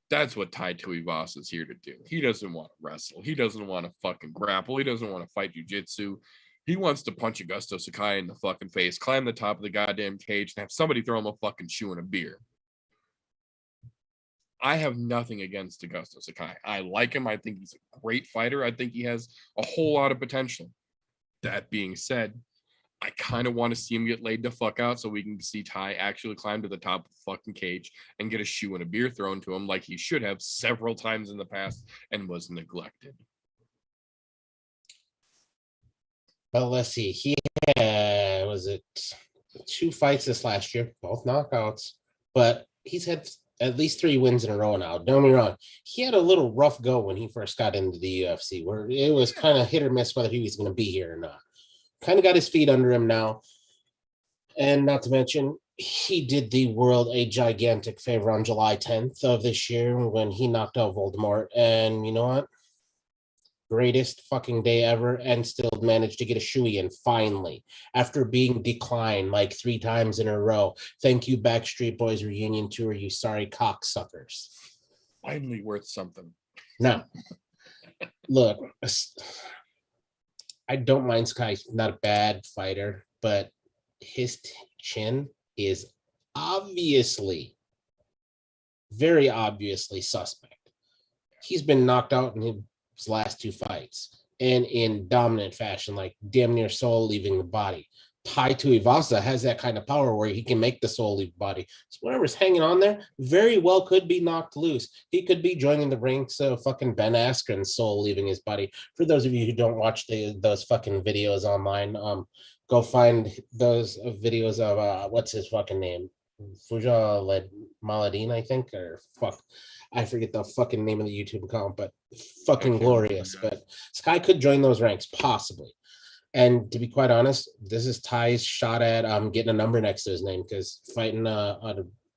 that's what Tai Tuivasa is here to do. He doesn't want to wrestle. He doesn't want to fucking grapple. He doesn't want to fight jiu-jitsu. He wants to punch Augusto Sakai in the fucking face, climb the top of the goddamn cage, and have somebody throw him a fucking shoe and a beer. I have nothing against Augusto Sakai. I like him. I think he's a great fighter. I think he has a whole lot of potential. That being said, I kind of want to see him get laid the fuck out so we can see Tai actually climb to the top of the fucking cage and get a shoe and a beer thrown to him like he should have several times in the past and was neglected. Well, let's see. He had, was it 2 fights this last year, both knockouts, but he's had at least 3 wins in a row now. Don't get me wrong. He had a little rough go when he first got into the UFC, where it was kind of hit or miss whether he was going to be here or not. Kind of got his feet under him now. And not to mention, he did the world a gigantic favor on July 10th of this year when he knocked out Voldemort. And you know what? Greatest fucking day ever, and still managed to get a shoey in finally after being declined like 3 times in a row. Thank you, Backstreet Boys reunion tour, you sorry cocksuckers. Finally worth something. Now, look, I don't mind Sky, not a bad fighter, but his chin is obviously, very obviously suspect. He's been knocked out in his last 2 fights and in dominant fashion, like damn near soul leaving the body. Tai Tuivasa has that kind of power where he can make the soul leave the body. So whatever's hanging on there very well could be knocked loose. He could be joining the ranks of fucking Ben Askren's soul leaving his body. For those of you who don't watch those fucking videos online, go find those videos of what's his fucking name? Fuja Maladin, I think, or fuck. I forget the fucking name of the YouTube account, but fucking glorious. But Sky could join those ranks, possibly. And to be quite honest, this is Ty's shot at getting a number next to his name, because fighting a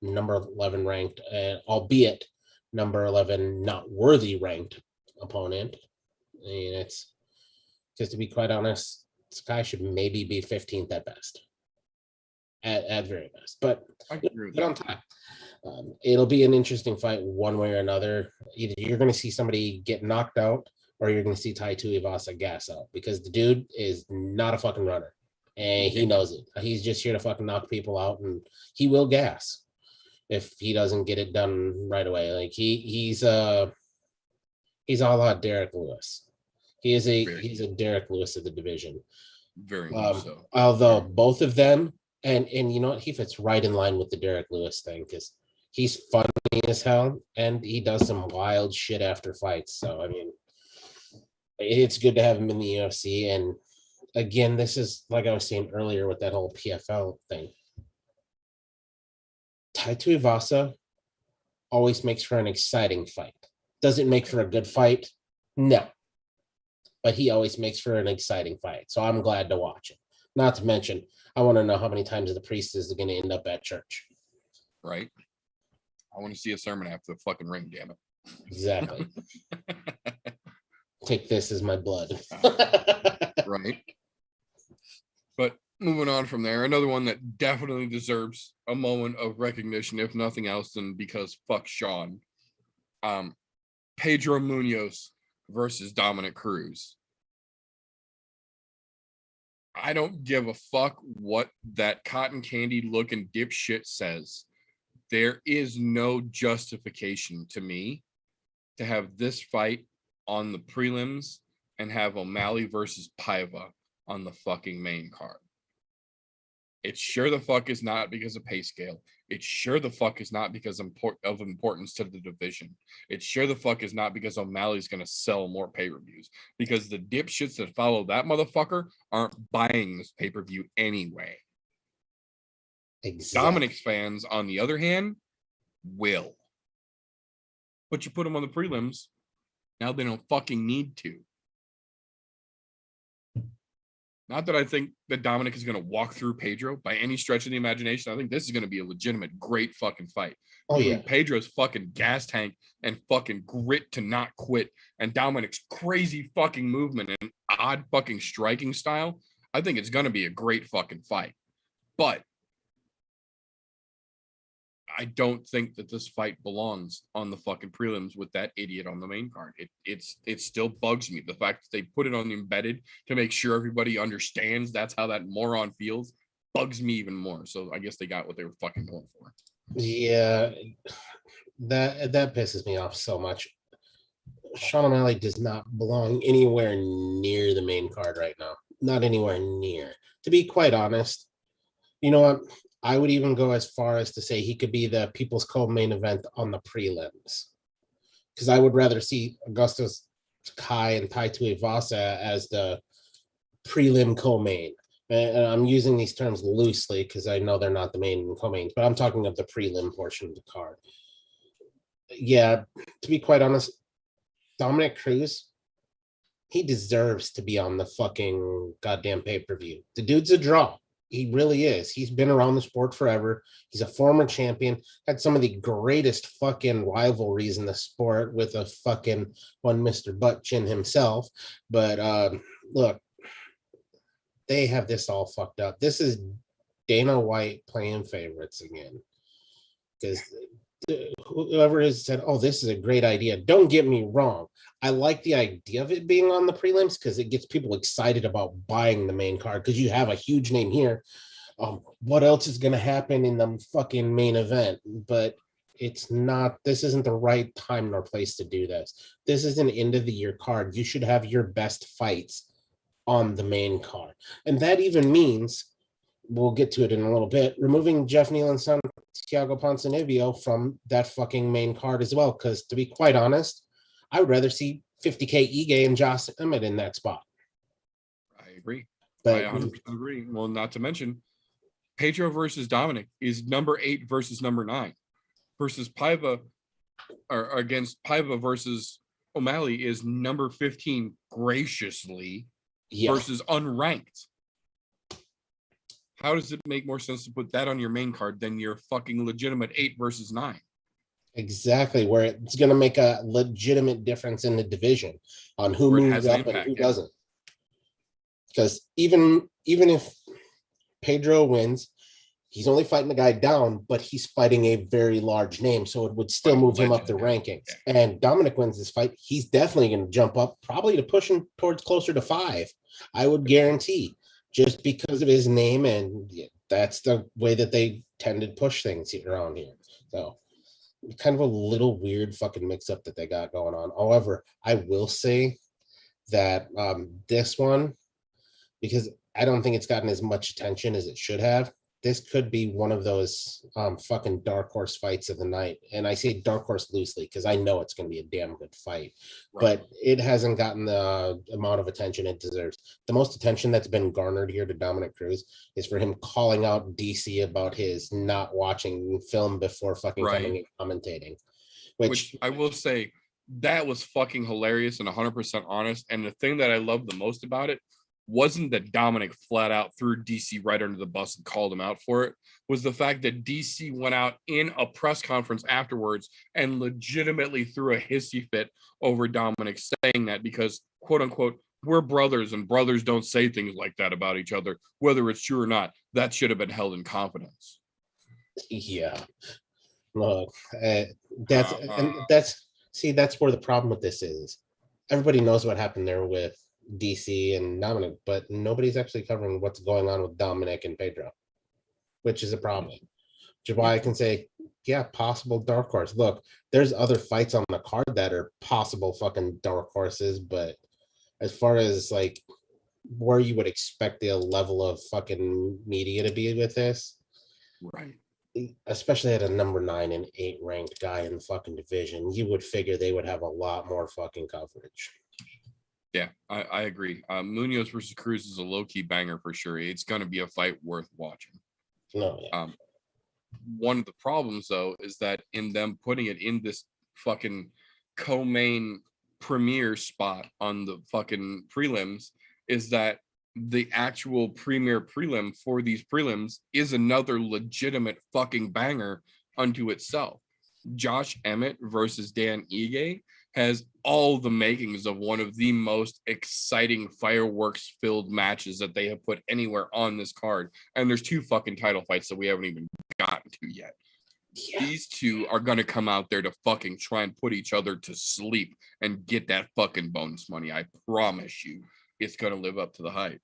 number 11 ranked, albeit number 11 not worthy ranked opponent. I mean, it's just, to be quite honest, Sky should maybe be 15th at best, at very best. But on time, it'll be an interesting fight one way or another. Either you're going to see somebody get knocked out, or you're going to see Tai Tuivasa gas out, because the dude is not a fucking runner, and he knows it. He's just here to fucking knock people out, and he will gas if he doesn't get it done right away. Like he's a la Derek Lewis. He's a Derek Lewis of the division. Very much so. Although both of them, and you know what, he fits right in line with the Derek Lewis thing because he's funny as hell and he does some wild shit after fights. So I mean, it's good to have him in the UFC. And again, this is like I was saying earlier with that whole PFL thing. Tai Tuivasa always makes for an exciting fight. Does it make for a good fight? No. But he always makes for an exciting fight. So I'm glad to watch it. Not to mention, I want to know how many times the priest is going to end up at church. Right. I want to see a sermon after the fucking ring, damn it. Exactly. Take this as my blood. Right. But moving on from there, another one that definitely deserves a moment of recognition, if nothing else than because fuck Sean. Pedro Munoz versus Dominic Cruz. I don't give a fuck what that cotton candy looking dipshit says. There is no justification to me to have this fight on the prelims and have O'Malley versus Paiva on the fucking main card. It sure the fuck is not because of pay scale. It sure the fuck is not because of importance to the division. It sure the fuck is not because O'Malley's going to sell more pay-per-views. Because the dipshits that follow that motherfucker aren't buying this pay-per-view anyway. Exactly. Dominic's fans, on the other hand, will. But you put them on the prelims, now they don't fucking need to. Not that I think that Dominic is going to walk through Pedro by any stretch of the imagination. I think this is going to be a legitimate, great fucking fight. Oh, yeah. Pedro's fucking gas tank and fucking grit to not quit and Dominic's crazy fucking movement and odd fucking striking style. I think it's going to be a great fucking fight. But I don't think that this fight belongs on the fucking prelims with that idiot on the main card. It still bugs me. The fact that they put it on the embedded to make sure everybody understands that's how that moron feels bugs me even more. So I guess they got what they were fucking going for. Yeah, that pisses me off so much. Sean O'Malley does not belong anywhere near the main card right now. Not anywhere near. To be quite honest, you know what? I would even go as far as to say he could be the People's Co-main event on the prelims. Because I would rather see Augustus Kai and Tai Tuivasa as the prelim co-main. And I'm using these terms loosely because I know they're not the main and co-mains, but I'm talking of the prelim portion of the card. Yeah, to be quite honest, Dominic Cruz, he deserves to be on the fucking goddamn pay-per-view. The dude's a draw. He really is. He's been around the sport forever. He's a former champion, had some of the greatest fucking rivalries in the sport with a fucking one Mr. Butt Chin himself. But look, they have this all fucked up. This is Dana White playing favorites again. Because whoever has said, oh, this is a great idea. Don't get me wrong. I like the idea of it being on the prelims because it gets people excited about buying the main card because you have a huge name here. What else is going to happen in the fucking main event? But it's not, this isn't the right time nor place to do this. This is an end of the year card. You should have your best fights on the main card. And that even means, we'll get to it in a little bit, removing Jeff Neal and Santiago Ponzinibbio from that fucking main card as well. Because to be quite honest, I would rather see 50K Ige and Josh Emmett in that spot. I agree. But, I 100% agree. Well, not to mention, Pedro versus Dominic is number 8 versus number 9. Versus Paiva, or against Paiva versus O'Malley is number 15 graciously versus unranked. How does it make more sense to put that on your main card than your fucking legitimate 8 versus 9? Exactly, where it's going to make a legitimate difference in the division on who moves up and who doesn't. Because even if Pedro wins, he's only fighting the guy down, but he's fighting a very large name, so it would still move him up the rankings. Yeah. And Dominic wins this fight, he's definitely going to jump up, probably to push him towards closer to 5. I would guarantee, just because of his name, and that's the way that they tend to push things around here. So kind of a little weird fucking mix-up that they got going on. However, I will say that this one, because I don't think it's gotten as much attention as it should have. This could be one of those fucking dark horse fights of the night. And I say dark horse loosely because I know it's going to be a damn good fight. Right. But it hasn't gotten the amount of attention it deserves. The most attention that's been garnered here to Dominic Cruz is for him calling out DC about his not watching film before fucking coming and commentating. Which I will say, that was fucking hilarious and 100% honest. And the thing that I love the most about it wasn't that Dominic flat out threw DC right under the bus and called him out for it, was the fact that DC went out in a press conference afterwards and legitimately threw a hissy fit over Dominic saying that because, quote unquote, we're brothers and brothers don't say things like that about each other, whether it's true or not. That should have been held in confidence. Yeah. Look, that's where the problem with this is. Everybody knows what happened there with DC and Dominic, but nobody's actually covering what's going on with Dominic and Pedro, which is a problem. Which is why I can say, yeah, possible dark horse. Look, there's other fights on the card that are possible fucking dark horses, but as far as like where you would expect the level of fucking media to be with this, right? Especially at a number 9 and 8 ranked guy in the fucking division, you would figure they would have a lot more fucking coverage. Yeah, I agree. Munoz versus Cruz is a low-key banger for sure. It's going to be a fight worth watching. No, yeah. One of the problems, though, is that in them putting it in this fucking co-main premier spot on the fucking prelims is that the actual premier prelim for these prelims is another legitimate fucking banger unto itself. Josh Emmett versus Dan Ige has all the makings of one of the most exciting fireworks-filled matches that they have put anywhere on this card. And there's 2 fucking title fights that we haven't even gotten to yet. Yeah. These 2 are going to come out there to fucking try and put each other to sleep and get that fucking bonus money. I promise you, it's going to live up to the hype.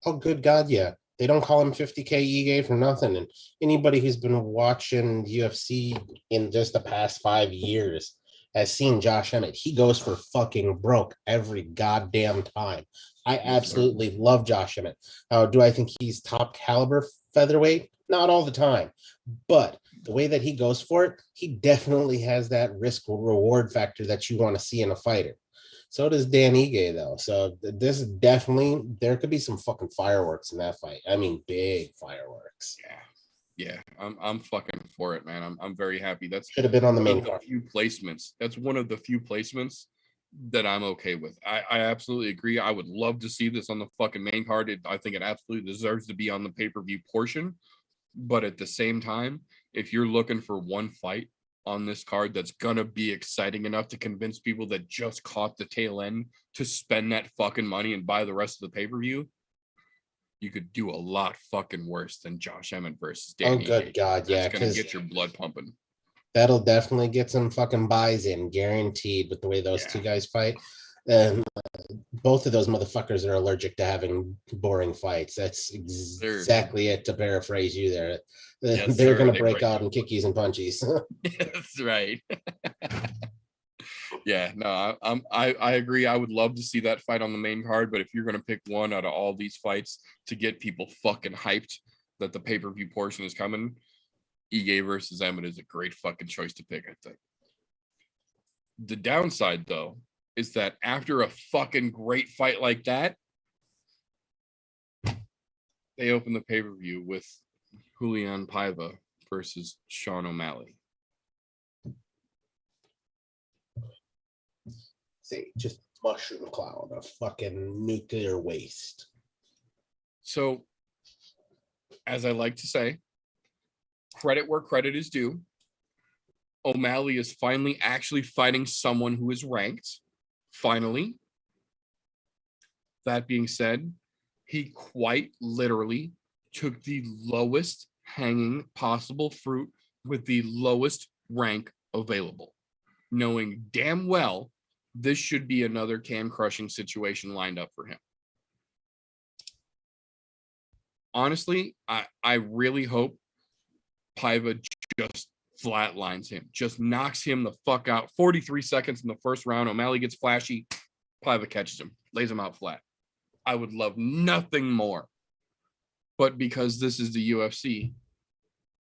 Oh, good God, yeah. They don't call him 50K Ige for nothing. And anybody who's been watching UFC in just the past 5 years has seen Josh Emmett. He goes for fucking broke every goddamn time. I absolutely love Josh Emmett. Do I think he's top caliber featherweight? Not all the time. But the way that he goes for it, he definitely has that risk reward factor that you want to see in a fighter. So does Dan Ige, though. So this is definitely, there could be some fucking fireworks in that fight. I mean, big fireworks. Yeah, I'm fucking for it, man. I'm very happy. That should have been on the main card. Few placements. That's one of the few placements that I'm okay with. I absolutely agree. I would love to see this on the fucking main card. I think it absolutely deserves to be on the pay-per-view portion. But at the same time, if you're looking for one fight on this card that's gonna be exciting enough to convince people that just caught the tail end to spend that fucking money and buy the rest of the pay-per-view, you could do a lot fucking worse than Josh Emmett versus Danny. Oh, good God, yeah. It's going to get your blood pumping. That'll definitely get some fucking buys in, guaranteed, with the way those 2 guys fight. And both of those motherfuckers are allergic to having boring fights. That's exactly it, to paraphrase you there. Yes, they're going to break out in kickies and punchies. That's right. Yeah, no, I agree. I would love to see that fight on the main card, but if you're going to pick one out of all these fights to get people fucking hyped that the pay-per-view portion is coming, Ige versus Emmett is a great fucking choice to pick, I think. The downside, though, is that after a fucking great fight like that, they open the pay-per-view with Julian Paiva versus Sean O'Malley. Say, just mushroom cloud of fucking nuclear waste. So, as I like to say, credit where credit is due. O'Malley is finally actually fighting someone who is ranked. Finally. That being said, he quite literally took the lowest hanging possible fruit with the lowest rank available, knowing damn well this should be another cam crushing situation lined up for him. Honestly, I really hope Paiva just flatlines him, just knocks him the fuck out. 43 seconds in the first round. O'Malley gets flashy. Paiva catches him, lays him out flat. I would love nothing more. But because this is the UFC,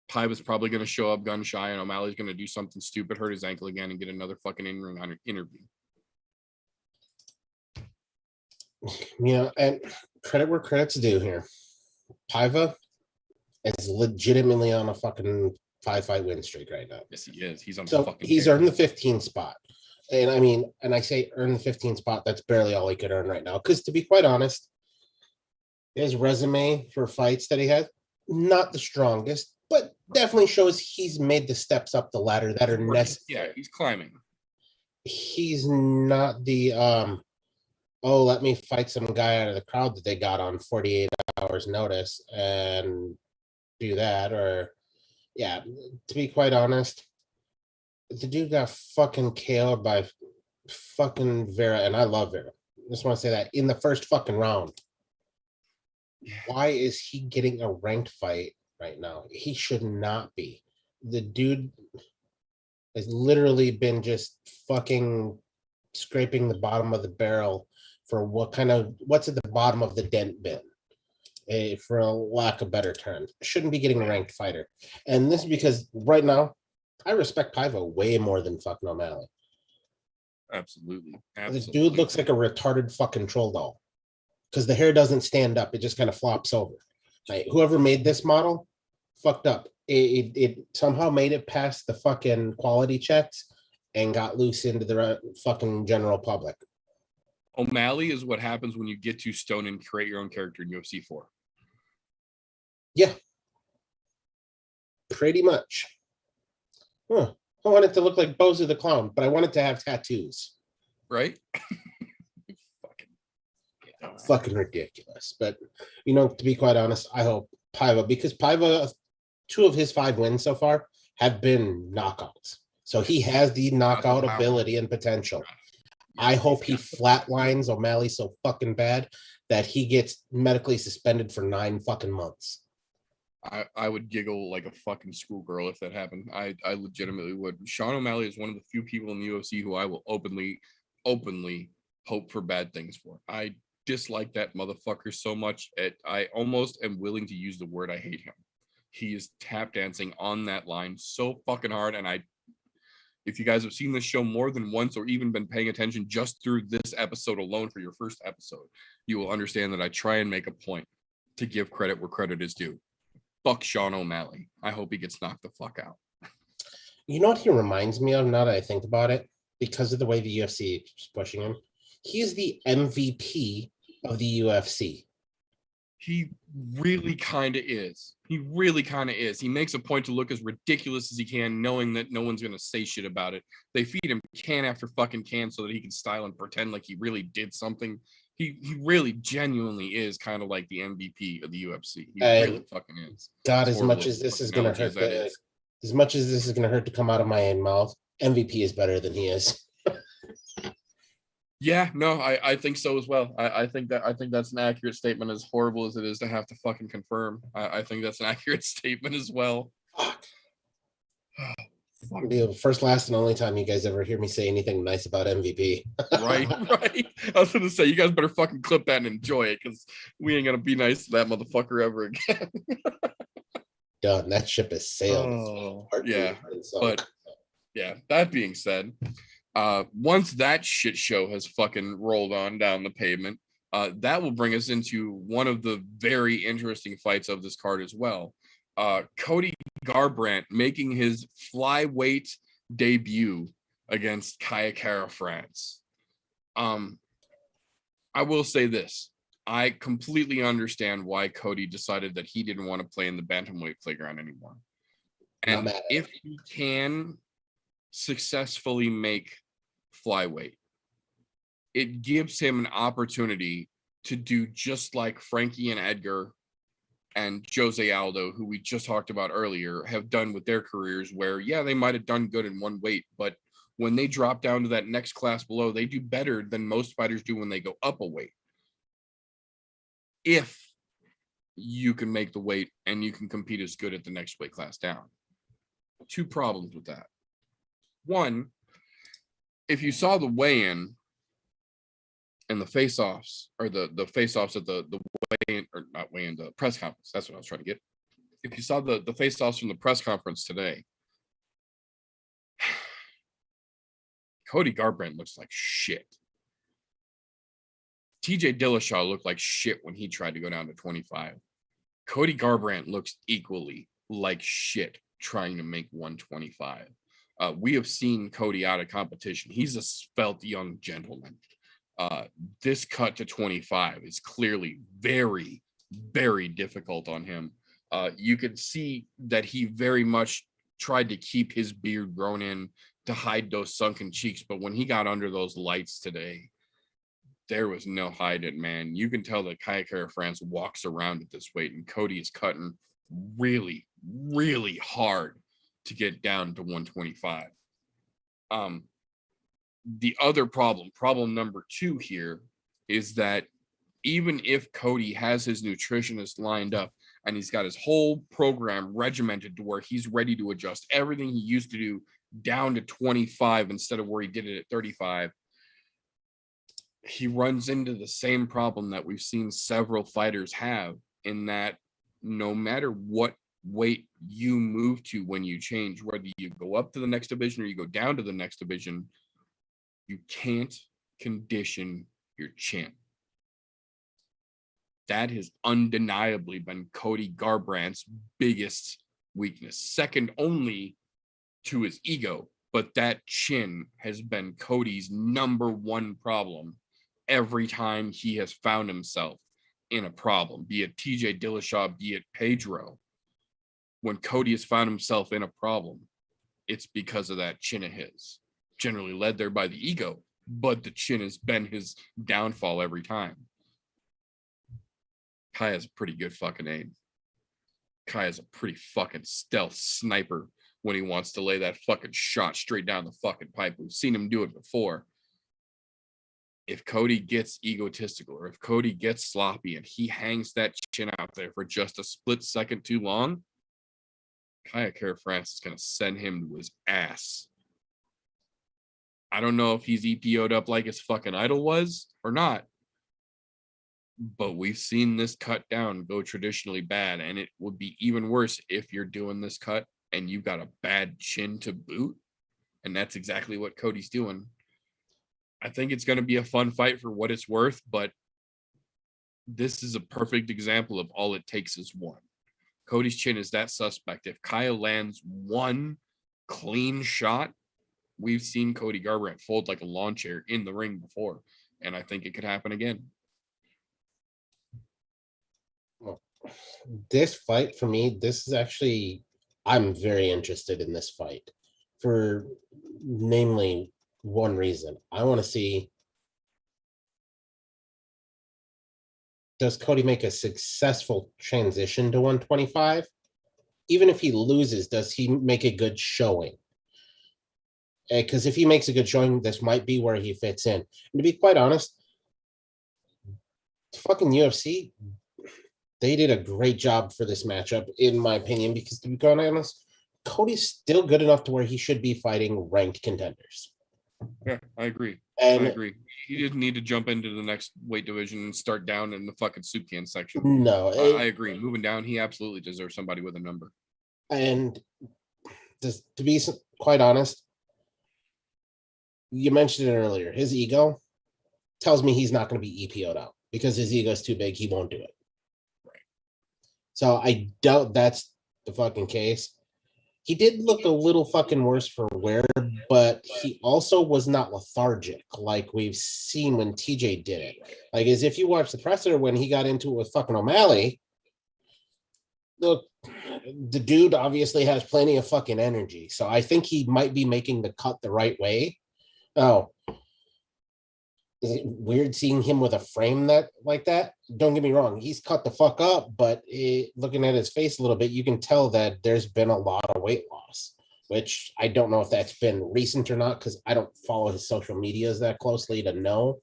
Paiva's probably going to show up gun shy, and O'Malley's going to do something stupid, hurt his ankle again, and get another fucking in-ring interview. And credit where credit's due here. Paiva is legitimately on a fucking 5-fight win streak right now. Yes, he is. He's on So fucking he's tear. earned the 15 spot. And I mean, and I say earn the 15 spot, that's barely all he could earn right now. Because to be quite honest, his resume for fights that he has, not the strongest, but definitely shows he's made the steps up the ladder that are necessary. Yeah, he's climbing. He's not the let me fight some guy out of the crowd that they got on 48 hours notice and do that. Or yeah, to be quite honest, the dude got fucking KO'd by fucking Vera, and I love Vera. I just want to say that in the first fucking round. Why is he getting a ranked fight right now? He should not be. The dude has literally been just fucking scraping the bottom of the barrel for what's at the bottom of the dent bin, for a lack of better terms. Shouldn't be getting a ranked fighter. And this is because right now, I respect Paiva way more than fucking O'Malley. Absolutely. This dude looks like a retarded fucking troll doll. Because the hair doesn't stand up, it just kind of flops over. Like, whoever made this model fucked up. It somehow made it past the fucking quality checks and got loose into the fucking general public. O'Malley is what happens when you get too stoned and create your own character in UFC 4. Yeah. Pretty much. I want it to look like Bozo the Clown, but I want it to have tattoos. Right? Fucking ridiculous. But, to be quite honest, I hope Paiva, because Paiva, 2 of his 5 wins so far have been knockouts. So he has the knockout ability and potential. I hope he flatlines O'Malley so fucking bad that he gets medically suspended for 9 fucking months. I would giggle like a fucking schoolgirl if that happened. I legitimately would. Sean O'Malley is one of the few people in the UFC who I will openly hope for bad things for. I dislike that motherfucker so much. I almost am willing to use the word I hate him. He is tap dancing on that line so fucking hard. And if you guys have seen this show more than once or even been paying attention just through this episode alone for your first episode, you will understand that I try and make a point to give credit where credit is due. Fuck Sean O'Malley. I hope he gets knocked the fuck out. You know what he reminds me of now that I think about it? Because of the way the UFC is pushing him. He's the MVP of the UFC. He really kind of is. He really kind of is. He makes a point to look as ridiculous as he can, knowing that no one's going to say shit about it. They feed him can after fucking can so that he can style and pretend like he really did something. He really genuinely is kind of like the MVP of the UFC. He really fucking is. God, as much as this is going to hurt, as much as this is going to hurt to come out of my mouth, MVP is better than he is. Yeah, no, I think so as well. I think that's an accurate statement, as horrible as it is to have to fucking confirm. I think that's an accurate statement as well. Fuck. The first, last, and only time you guys ever hear me say anything nice about MVP. Right. I was gonna say, you guys better fucking clip that and enjoy it, because we ain't gonna be nice to that motherfucker ever again. Done. That ship has sailed. Oh, yeah, but yeah. That being said, once that shit show has fucking rolled on down the pavement, that will bring us into one of the very interesting fights of this card as well. Cody Garbrandt making his flyweight debut against Kayaker, France. I will say this. I completely understand why Cody decided that he didn't want to play in the Bantamweight playground anymore. And if he can successfully make flyweight, it gives him an opportunity to do just like Frankie and Edgar and Jose Aldo, who we just talked about earlier, have done with their careers, where, yeah, they might have done good in one weight, but when they drop down to that next class below, they do better than most fighters do when they go up a weight. If you can make the weight and you can compete as good at the next weight class down. 2 problems with that. One, if you saw the weigh-in, and the face-offs, or the face-offs at the weigh-in, or not weigh-in, the press conference. That's what I was trying to get. If you saw the face-offs from the press conference today, Cody Garbrandt looks like shit. TJ Dillashaw looked like shit when he tried to go down to 25. Cody Garbrandt looks equally like shit trying to make 125. We have seen Cody out of competition. He's a svelte young gentleman. This cut to 25 is clearly very, very difficult on him. You could see that he very much tried to keep his beard grown in to hide those sunken cheeks. But when he got under those lights today, there was no hiding, man. You can tell that Kayaker France walks around at this weight, and Cody is cutting really, really hard to get down to 125. The other problem number 2 here, is that even if Cody has his nutritionist lined up and he's got his whole program regimented to where he's ready to adjust everything he used to do down to 25 instead of where he did it at 35, he runs into the same problem that we've seen several fighters have, in that no matter what weight you move to when you change, whether you go up to the next division or you go down to the next division, you can't condition your chin. That has undeniably been Cody Garbrandt's biggest weakness, second only to his ego. But that chin has been Cody's number one problem every time he has found himself in a problem, be it TJ Dillashaw, be it Pedro. When Cody has found himself in a problem, it's because of that chin of his, generally led there by the ego, but the chin has been his downfall every time. Kai has a pretty good fucking aim. Kai is a pretty fucking stealth sniper when he wants to lay that fucking shot straight down the fucking pipe. We've seen him do it before. If Cody gets egotistical, or if Cody gets sloppy and he hangs that chin out there for just a split second too long, Kayaker France is going to send him to his ass. I don't know if he's EPO'd up like his fucking idol was or not, but we've seen this cut down go traditionally bad, and it would be even worse if you're doing this cut and you've got a bad chin to boot, and that's exactly what Cody's doing. I think it's going to be a fun fight for what it's worth, but this is a perfect example of all it takes is one. Cody's chin is that suspect. If Kaya lands one clean shot, we've seen Cody Garbrandt fold like a lawn chair in the ring before, and I think it could happen again. Well, this fight for me, this is actually, I'm very interested in this fight for namely one reason. I want to see, does Cody make a successful transition to 125? Even if he loses, does he make a good showing? Because if he makes a good showing, this might be where he fits in. And to be quite honest, fucking UFC, they did a great job for this matchup, in my opinion, because to be quite honest, Cody's still good enough to where he should be fighting ranked contenders. Yeah, I agree. And I agree. He didn't need to jump into the next weight division and start down in the fucking soup can section. no, I agree. Moving down, he absolutely deserves somebody with a number. and just to be quite honest, you mentioned it earlier, his ego tells me he's not going to be EPO'd out because his ego is too big. He won't do it. Right. So I doubt that's the fucking case. He did look a little fucking worse for wear, but he also was not lethargic like we've seen when TJ did it. Like, as if you watch the presser when he got into it with fucking O'Malley, look, the dude obviously has plenty of fucking energy. So I think he might be making the cut the right way. Oh, is it weird seeing him with a frame that like that? Don't get me wrong, he's cut the fuck up, but looking at his face a little bit, you can tell that there's been a lot of weight loss, which I don't know if that's been recent or not because I don't follow his social medias that closely to know.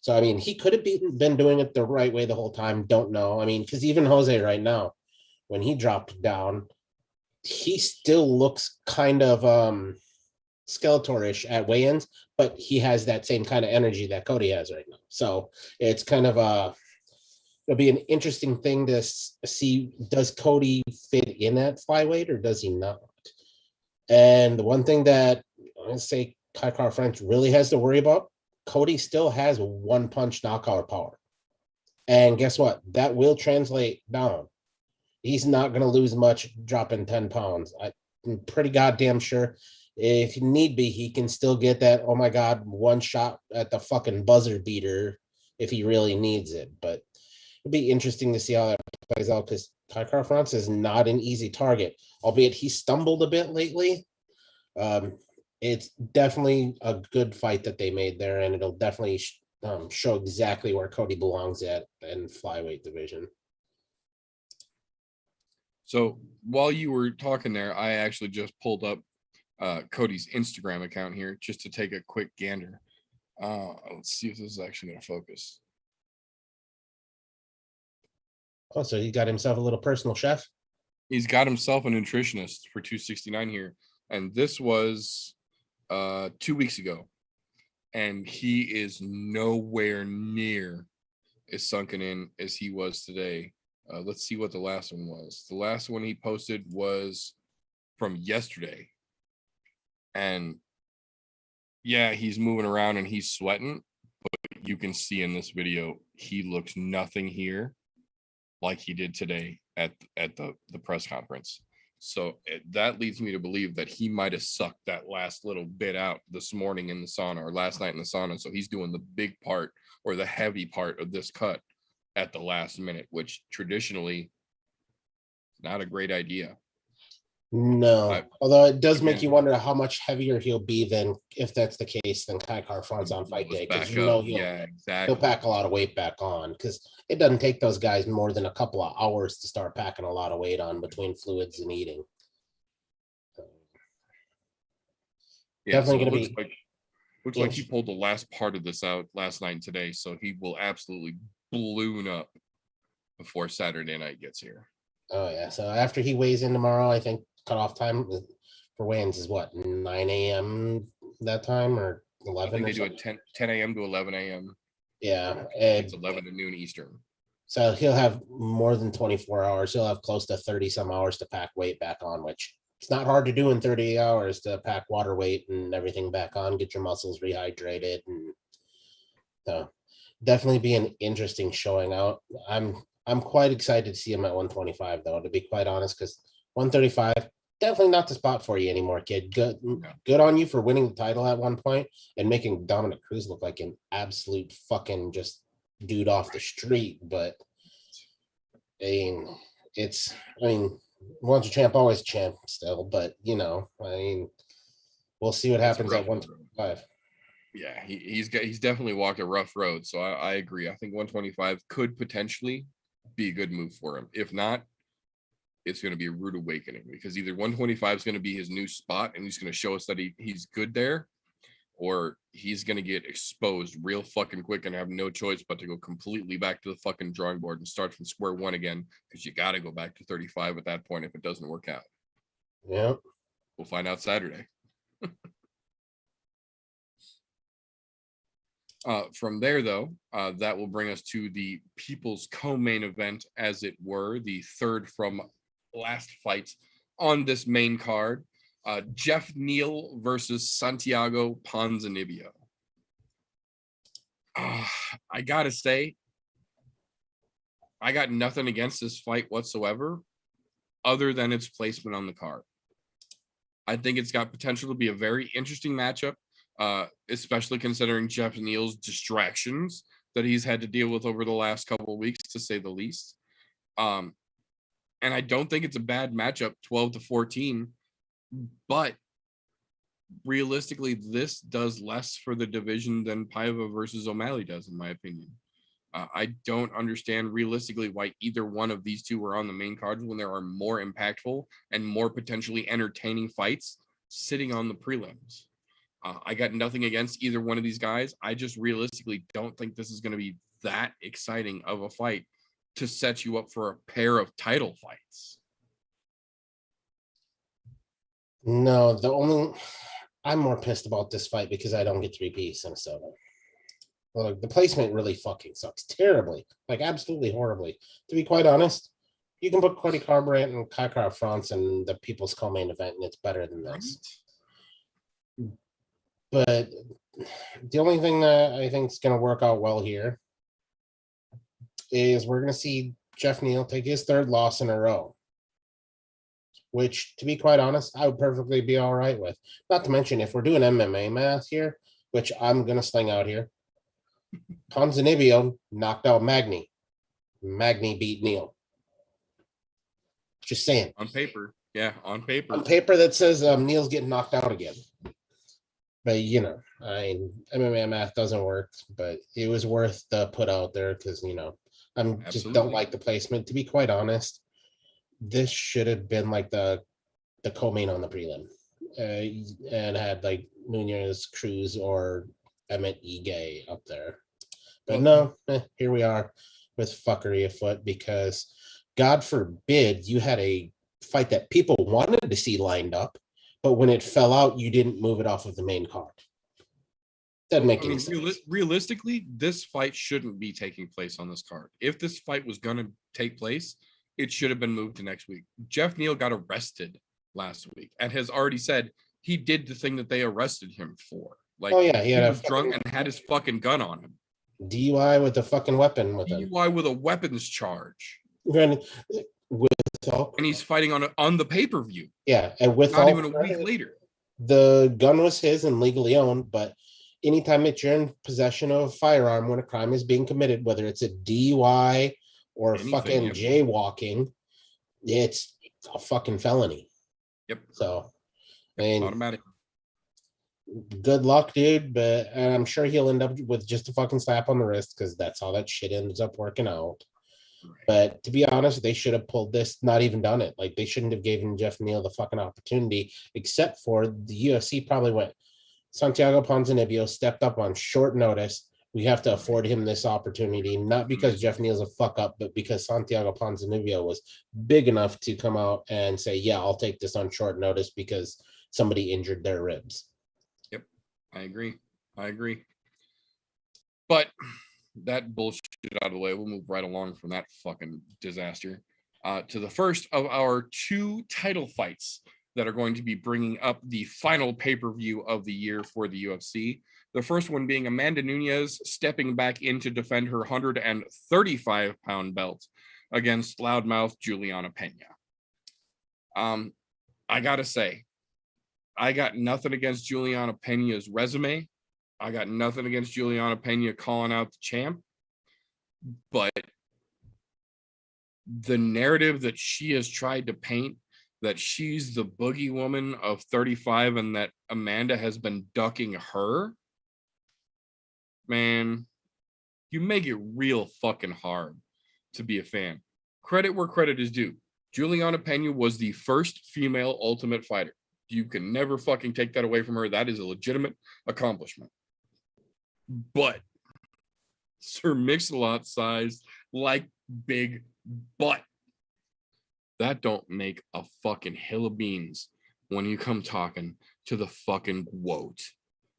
So, I mean, he could have been doing it the right way the whole time. Don't know. I mean, because even Jose right now, when he dropped down, he still looks kind of Skeletor-ish at weigh-ins, but he has that same kind of energy that Cody has right now. So it's kind of it'll be an interesting thing to see. Does Cody fit in at flyweight or does he not? And the one thing that I'm going to say Kayaker French really has to worry about, Cody still has one punch knockout power. And guess what? That will translate down. He's not going to lose much dropping 10 pounds. I'm pretty goddamn sure if need be, he can still get that, oh my God, one shot at the fucking buzzer beater if he really needs it. But it'd be interesting to see how that plays out because Kayaker France is not an easy target, albeit he stumbled a bit lately. It's definitely a good fight that they made there, and it'll definitely show exactly where Cody belongs at in flyweight division. So while you were talking there, I actually just pulled up Cody's Instagram account here just to take a quick gander. Let's see if this is actually going to focus. Oh, so he got himself a little personal chef? He's got himself a nutritionist for 269 here. And this was 2 weeks ago. And he is nowhere near as sunken in as he was today. Let's see what the last one was. The last one he posted was from yesterday. And yeah, he's moving around and he's sweating. But you can see in this video, he looks nothing here like he did today at the press conference. So that leads me to believe that he might have sucked that last little bit out this morning in the sauna or last night in the sauna. So he's doing the big part or the heavy part of this cut at the last minute, which traditionally not a great idea. No, although it does make you wonder how much heavier he'll be than if that's the case than Kayaker France on fight day, because he'll pack a lot of weight back on, because it doesn't take those guys more than a couple of hours to start packing a lot of weight on between fluids and eating. Yeah, definitely going to be. Looks like he pulled the last part of this out last night and today, so he will absolutely balloon up before Saturday night gets here. Oh yeah, so after he weighs in tomorrow, I think cutoff time for weigh-ins is what, 9 a.m. that time or 11? I think they do it 10 a.m. to 11 a.m. Yeah, it's 11 to noon Eastern. So he'll have more than 24 hours. He'll have close to 30 some hours to pack weight back on, which it's not hard to do in 30 hours to pack water weight and everything back on, get your muscles rehydrated, and so definitely be an interesting showing out. I'm quite excited to see him at 125 though, to be quite honest, because 135 definitely not the spot for you anymore, kid. Good on you for winning the title at one point and making Dominic Cruz look like an absolute fucking just dude off the street. But once a champ, always champ still. But we'll see what happens at 125. Yeah, he's definitely walked a rough road. So I agree. I think 125 could potentially be a good move for him. If not, it's going to be a rude awakening, because either 125 is going to be his new spot and he's going to show us that he's good there, or he's going to get exposed real fucking quick and have no choice but to go completely back to the fucking drawing board and start from square one again, because you got to go back to 35 at that point if it doesn't work out. Yeah. We'll find out Saturday. From there, though, that will bring us to the people's co-main event, as it were, the third from last fight on this main card. Jeff Neal versus Santiago Ponzinibbio. I gotta say, I got nothing against this fight whatsoever, other than its placement on the card. I think it's got potential to be a very interesting matchup, especially considering Jeff Neal's distractions that he's had to deal with over the last couple of weeks, to say the least. And I don't think it's a bad matchup, 12-14, but realistically, this does less for the division than Paiva versus O'Malley does, in my opinion. I don't understand realistically why either one of these two are on the main card when there are more impactful and more potentially entertaining fights sitting on the prelims. I got nothing against either one of these guys. I just realistically don't think this is going to be that exciting of a fight to set you up for a pair of title fights. No, I'm more pissed about this fight because I don't get 3Ps in a soda. Well, the placement really fucking sucks terribly, like absolutely horribly. To be quite honest, you can put Cody Garbrandt and Kayaker up front in the People's Co-Main event, and it's better than this. But the only thing that I think is going to work out well here is we're going to see Jeff Neal take his third loss in a row, which, to be quite honest, I would perfectly be all right with. Not to mention, if we're doing MMA math here, which I'm going to sling out here, Ponzinibbio knocked out Magny. Magny beat Neal. Just saying. On paper. Yeah, on paper. On paper that says Neal's getting knocked out again. But, you know, MMA math doesn't work, but it was worth the put out there because, you know, just don't like the placement. To be quite honest, this should have been like the co-main on the prelim and had like Munoz, Cruz, or Emmett Ige up there. But no, here we are with fuckery afoot because God forbid you had a fight that people wanted to see lined up, but when it fell out, you didn't move it off of the main card. Doesn't make any sense. Realistically, this fight shouldn't be taking place on this card. If this fight was going to take place, it should have been moved to next week. Jeff Neal got arrested last week and has already said he did the thing that they arrested him for. Like, he was drunk and had his fucking gun on him. DUI with a fucking weapon with him. DUI with a weapons charge. And he's fighting on the pay-per-view. Yeah, and with not even a week later. The gun was his and legally owned, but anytime that you're in possession of a firearm when a crime is being committed, whether it's a DUI or fucking jaywalking, it's a fucking felony. Yep. So, I mean, automatic. Good luck, dude, but I'm sure he'll end up with just a fucking slap on the wrist because that's how that shit ends up working out. Right. But to be honest, they should have pulled this, not even done it. Like, they shouldn't have given Jeff Neal the fucking opportunity, except for the UFC probably went, Santiago Ponzinibbio stepped up on short notice. We have to afford him this opportunity, not because Jeff Neal's a fuck up, but because Santiago Ponzinibbio was big enough to come out and say, yeah, I'll take this on short notice because somebody injured their ribs. Yep, I agree. But that bullshit out of the way, we'll move right along from that fucking disaster to the first of our two title fights that are going to be bringing up the final pay-per-view of the year for the UFC. The first one being Amanda Nunes stepping back in to defend her 135-pound belt against loudmouth Juliana Pena. I gotta say, I got nothing against Juliana Pena's resume. I got nothing against Juliana Pena calling out the champ. But the narrative that she has tried to paint, that she's the boogie woman of 35 and that Amanda has been ducking her, man, you make it real fucking hard to be a fan. Credit where credit is due. Juliana Pena was the first female Ultimate Fighter. You can never fucking take that away from her. That is a legitimate accomplishment. But Sir Mix-a-Lot size, like big butt. That don't make a fucking hill of beans when you come talking to the fucking GOAT,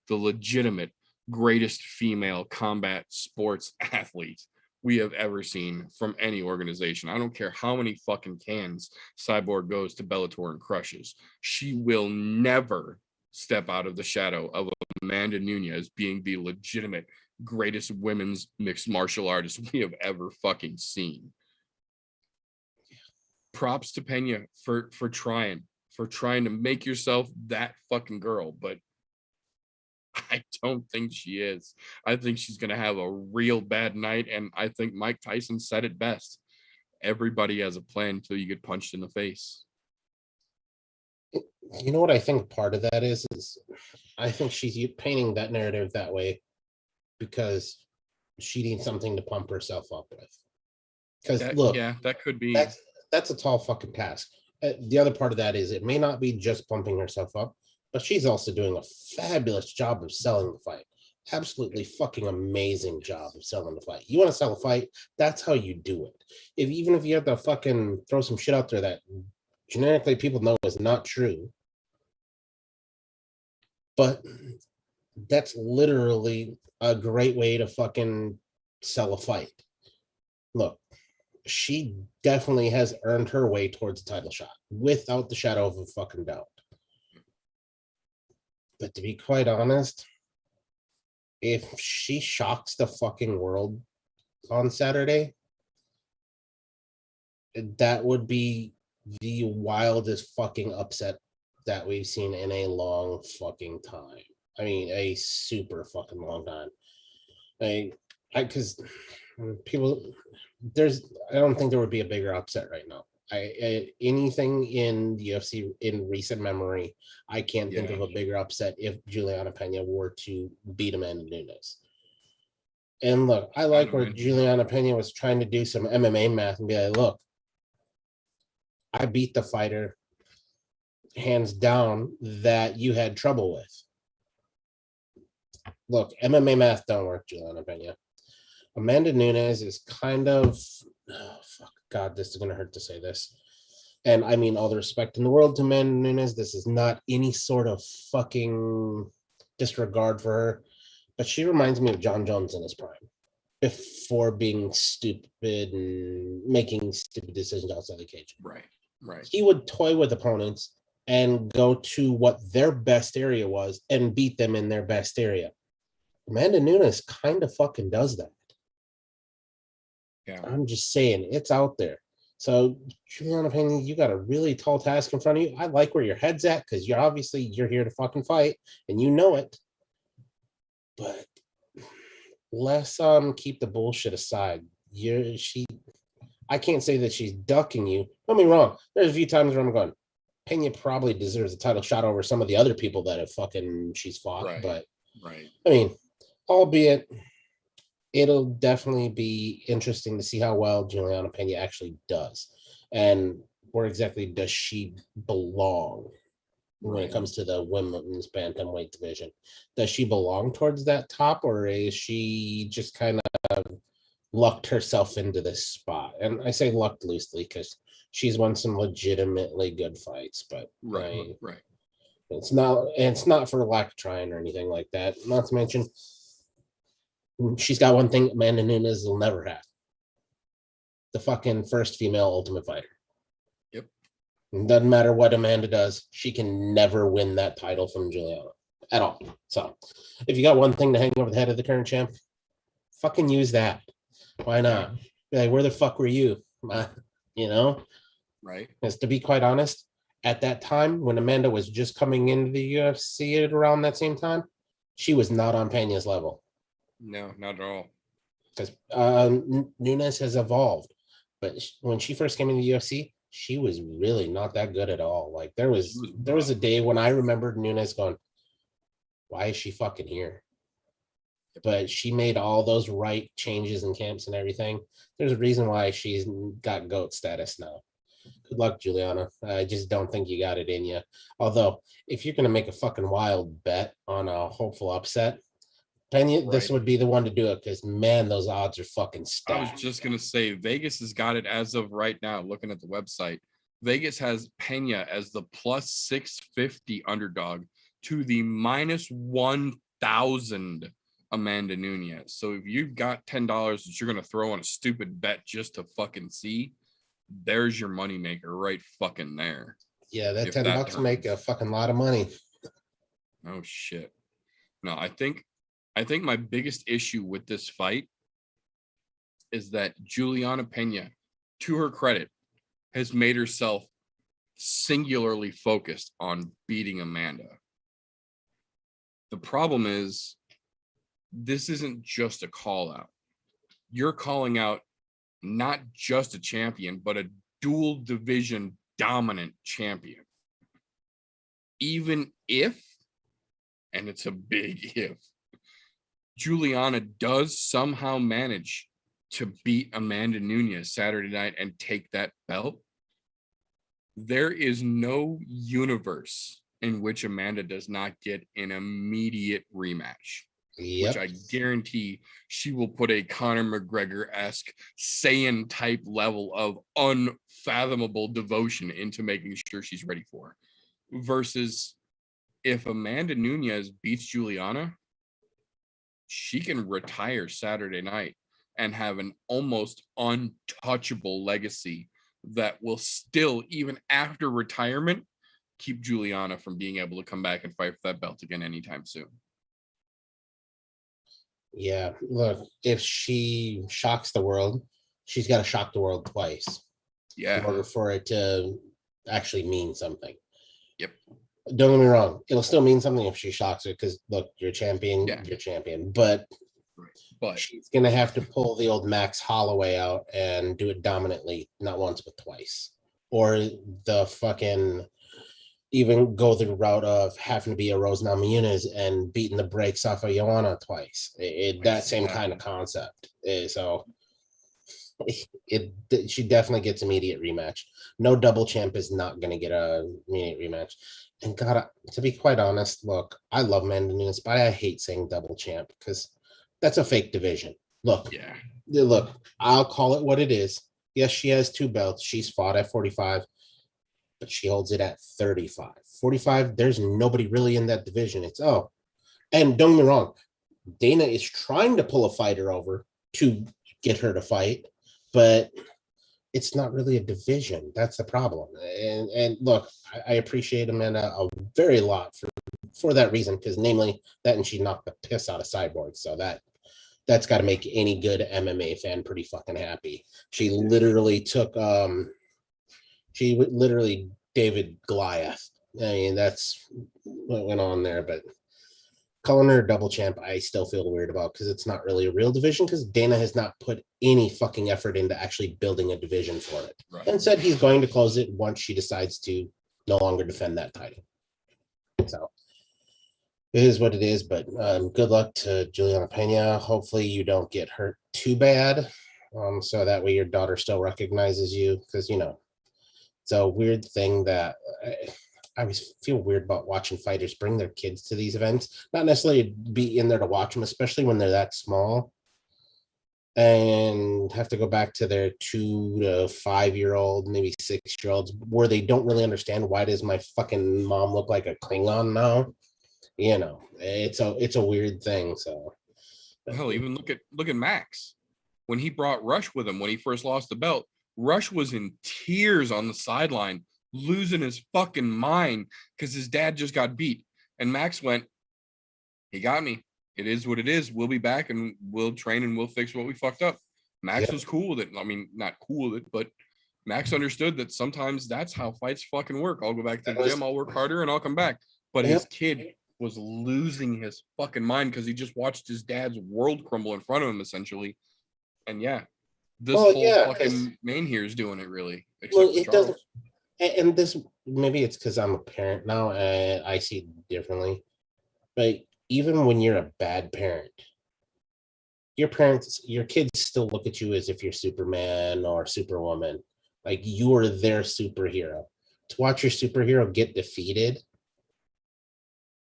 the legitimate greatest female combat sports athlete we have ever seen from any organization. I don't care how many fucking cans Cyborg goes to Bellator and crushes. She will never step out of the shadow of Amanda Nunes being the legitimate greatest women's mixed martial artist we have ever fucking seen. Props to Pena for trying to make yourself that fucking girl, but I don't think she is. I think she's going to have a real bad night, and I think Mike Tyson said it best. Everybody has a plan until you get punched in the face. You know what I think part of that is I think she's painting that narrative that way because she needs something to pump herself up with. Because look, yeah, that could be. That's a tall fucking task. The other part of that is it may not be just pumping herself up, but she's also doing a fabulous job of selling the fight. Absolutely fucking amazing job of selling the fight. You want to sell a fight? That's how you do it. Even if you have to fucking throw some shit out there that generically people know is not true, But that's literally a great way to fucking sell a fight. Look, she definitely has earned her way towards the title shot without the shadow of a fucking doubt. But to be quite honest, if she shocks the fucking world on Saturday, that would be the wildest fucking upset that we've seen in a long fucking time. I mean, a super fucking long time. Because people, I don't think there would be a bigger upset right now. Anything in the UFC in recent memory, I can't think of a bigger upset if Juliana Pena were to beat Amanda Nunes. And look, I like where Juliana Pena was trying to do some MMA math and be like, look, I beat the fighter hands down that you had trouble with. Look, MMA math don't work, Juliana Pena. Amanda Nunes is kind of, oh, fuck, God, this is going to hurt to say this. And I mean all the respect in the world to Amanda Nunes. This is not any sort of fucking disregard for her. But she reminds me of John Jones in his prime. Before being stupid and making stupid decisions outside the cage. Right. He would toy with opponents and go to what their best area was and beat them in their best area. Amanda Nunes kind of fucking does that. Yeah. I'm just saying, it's out there. So, Juliana Pena, you got a really tall task in front of you. I like where your head's at because you're here to fucking fight and you know it. But let's keep the bullshit aside. I can't say that she's ducking you. Don't be wrong. There's a few times where I'm going, Pena probably deserves a title shot over some of the other people that have she's fought. Right. But Right. I mean, albeit it'll definitely be interesting to see how well Juliana Pena actually does. And where exactly does she belong when it comes to the women's bantamweight division? Does she belong towards that top, or is she just kind of lucked herself into this spot? And I say lucked loosely because she's won some legitimately good fights, but right. it's not for lack of trying or anything like that. Not to mention, she's got one thing Amanda Nunes will never have: the fucking first female Ultimate Fighter. Yep. It doesn't matter what Amanda does, she can never win that title from Juliana at all. So if you got one thing to hang over the head of the current champ, fucking use that. Why not? Be like, where the fuck were you? You know? Right. Because to be quite honest, at that time when Amanda was just coming into the UFC at around that same time, she was not on Pena's level. No, not at all. Because Nunes has evolved. But when she first came into the UFC, she was really not that good at all. Like there was a day when I remembered Nunes going, why is she fucking here? But she made all those right changes in camps and everything. There's a reason why she's got GOAT status now. Good luck, Juliana. I just don't think you got it in you. Although, if you're going to make a fucking wild bet on a hopeful upset, Pena, this would be the one to do it because, man, those odds are fucking stacked. I was just going to say, Vegas has got it as of right now, looking at the website. Vegas has Pena as the plus 650 underdog to the minus 1,000 Amanda Nunes. So if you've got $10 that you're going to throw on a stupid bet just to fucking see, there's your moneymaker right fucking there. Yeah, that $10 make a fucking lot of money. Oh, shit. No, I think my biggest issue with this fight is that Juliana Pena, to her credit, has made herself singularly focused on beating Amanda. The problem is, this isn't just a call out. You're calling out not just a champion, but a dual division dominant champion. Even if, and it's a big if, Juliana does somehow manage to beat Amanda Nunes Saturday night and take that belt, there is no universe in which Amanda does not get an immediate rematch. Yep. Which I guarantee she will put a Conor McGregor-esque Saiyan type level of unfathomable devotion into making sure she's ready for. Versus if Amanda Nunes beats Juliana, she can retire Saturday night and have an almost untouchable legacy that will still, even after retirement, keep Juliana from being able to come back and fight for that belt again anytime soon. Yeah, look, if she shocks the world, she's got to shock the world twice in order for it to actually mean something. Yep. Don't get me wrong, it'll still mean something if she shocks it, because look, you're champion, you're champion. But she's gonna have to pull the old Max Holloway out and do it dominantly, not once but twice. Or the fucking even go the route of having to be a Rose Namajunas and beating the brakes off of Joanna twice. That same kind of concept. So she definitely gets immediate rematch. No double champ is not going to get a immediate rematch. And God, to be quite honest, look, I love Amanda Nunes, but I hate saying double champ because that's a fake division. Look, I'll call it what it is. Yes, she has 2 belts. She's fought at 45, but she holds it at 35. 45, there's nobody really in that division. It's, and don't get me wrong, Dana is trying to pull a fighter over to get her to fight, but it's not really a division. That's the problem. And look, I appreciate Amanda a very lot for that reason, because namely that, and she knocked the piss out of Cyborg. So that's got to make any good MMA fan pretty fucking happy. She literally took David Goliath. I mean, that's what went on there. But calling her a double champ, I still feel weird about, because it's not really a real division, because Dana has not put any fucking effort into actually building a division for it. Right. And said he's going to close it once she decides to no longer defend that title. So it is what it is, but good luck to Juliana Pena. Hopefully you don't get hurt too bad, so that way your daughter still recognizes you, because, you know, it's a weird thing that I always feel weird about watching fighters bring their kids to these events, not necessarily be in there to watch them, especially when they're that small, and have to go back to their 2 to 5 year old, maybe 6-year-olds, where they don't really understand, why does my fucking mom look like a Klingon now? You know, it's a weird thing. So hell, even look at Max when he brought Rush with him when he first lost the belt. Rush was in tears on the sideline, losing his fucking mind because his dad just got beat. And Max went, he got me. It is what it is. We'll be back and we'll train and we'll fix what we fucked up. Max was cool with it. I mean, not cool with it, but Max understood that sometimes that's how fights fucking work. I'll go back to the gym, I'll work harder, and I'll come back. But his kid was losing his fucking mind because he just watched his dad's world crumble in front of him, essentially. And this whole fucking main here is doing it, really. Well, it doesn't. And this, maybe it's because I'm a parent now and I see it differently. But even when you're a bad parent, your kids still look at you as if you're Superman or Superwoman. Like, you are their superhero. To watch your superhero get defeated,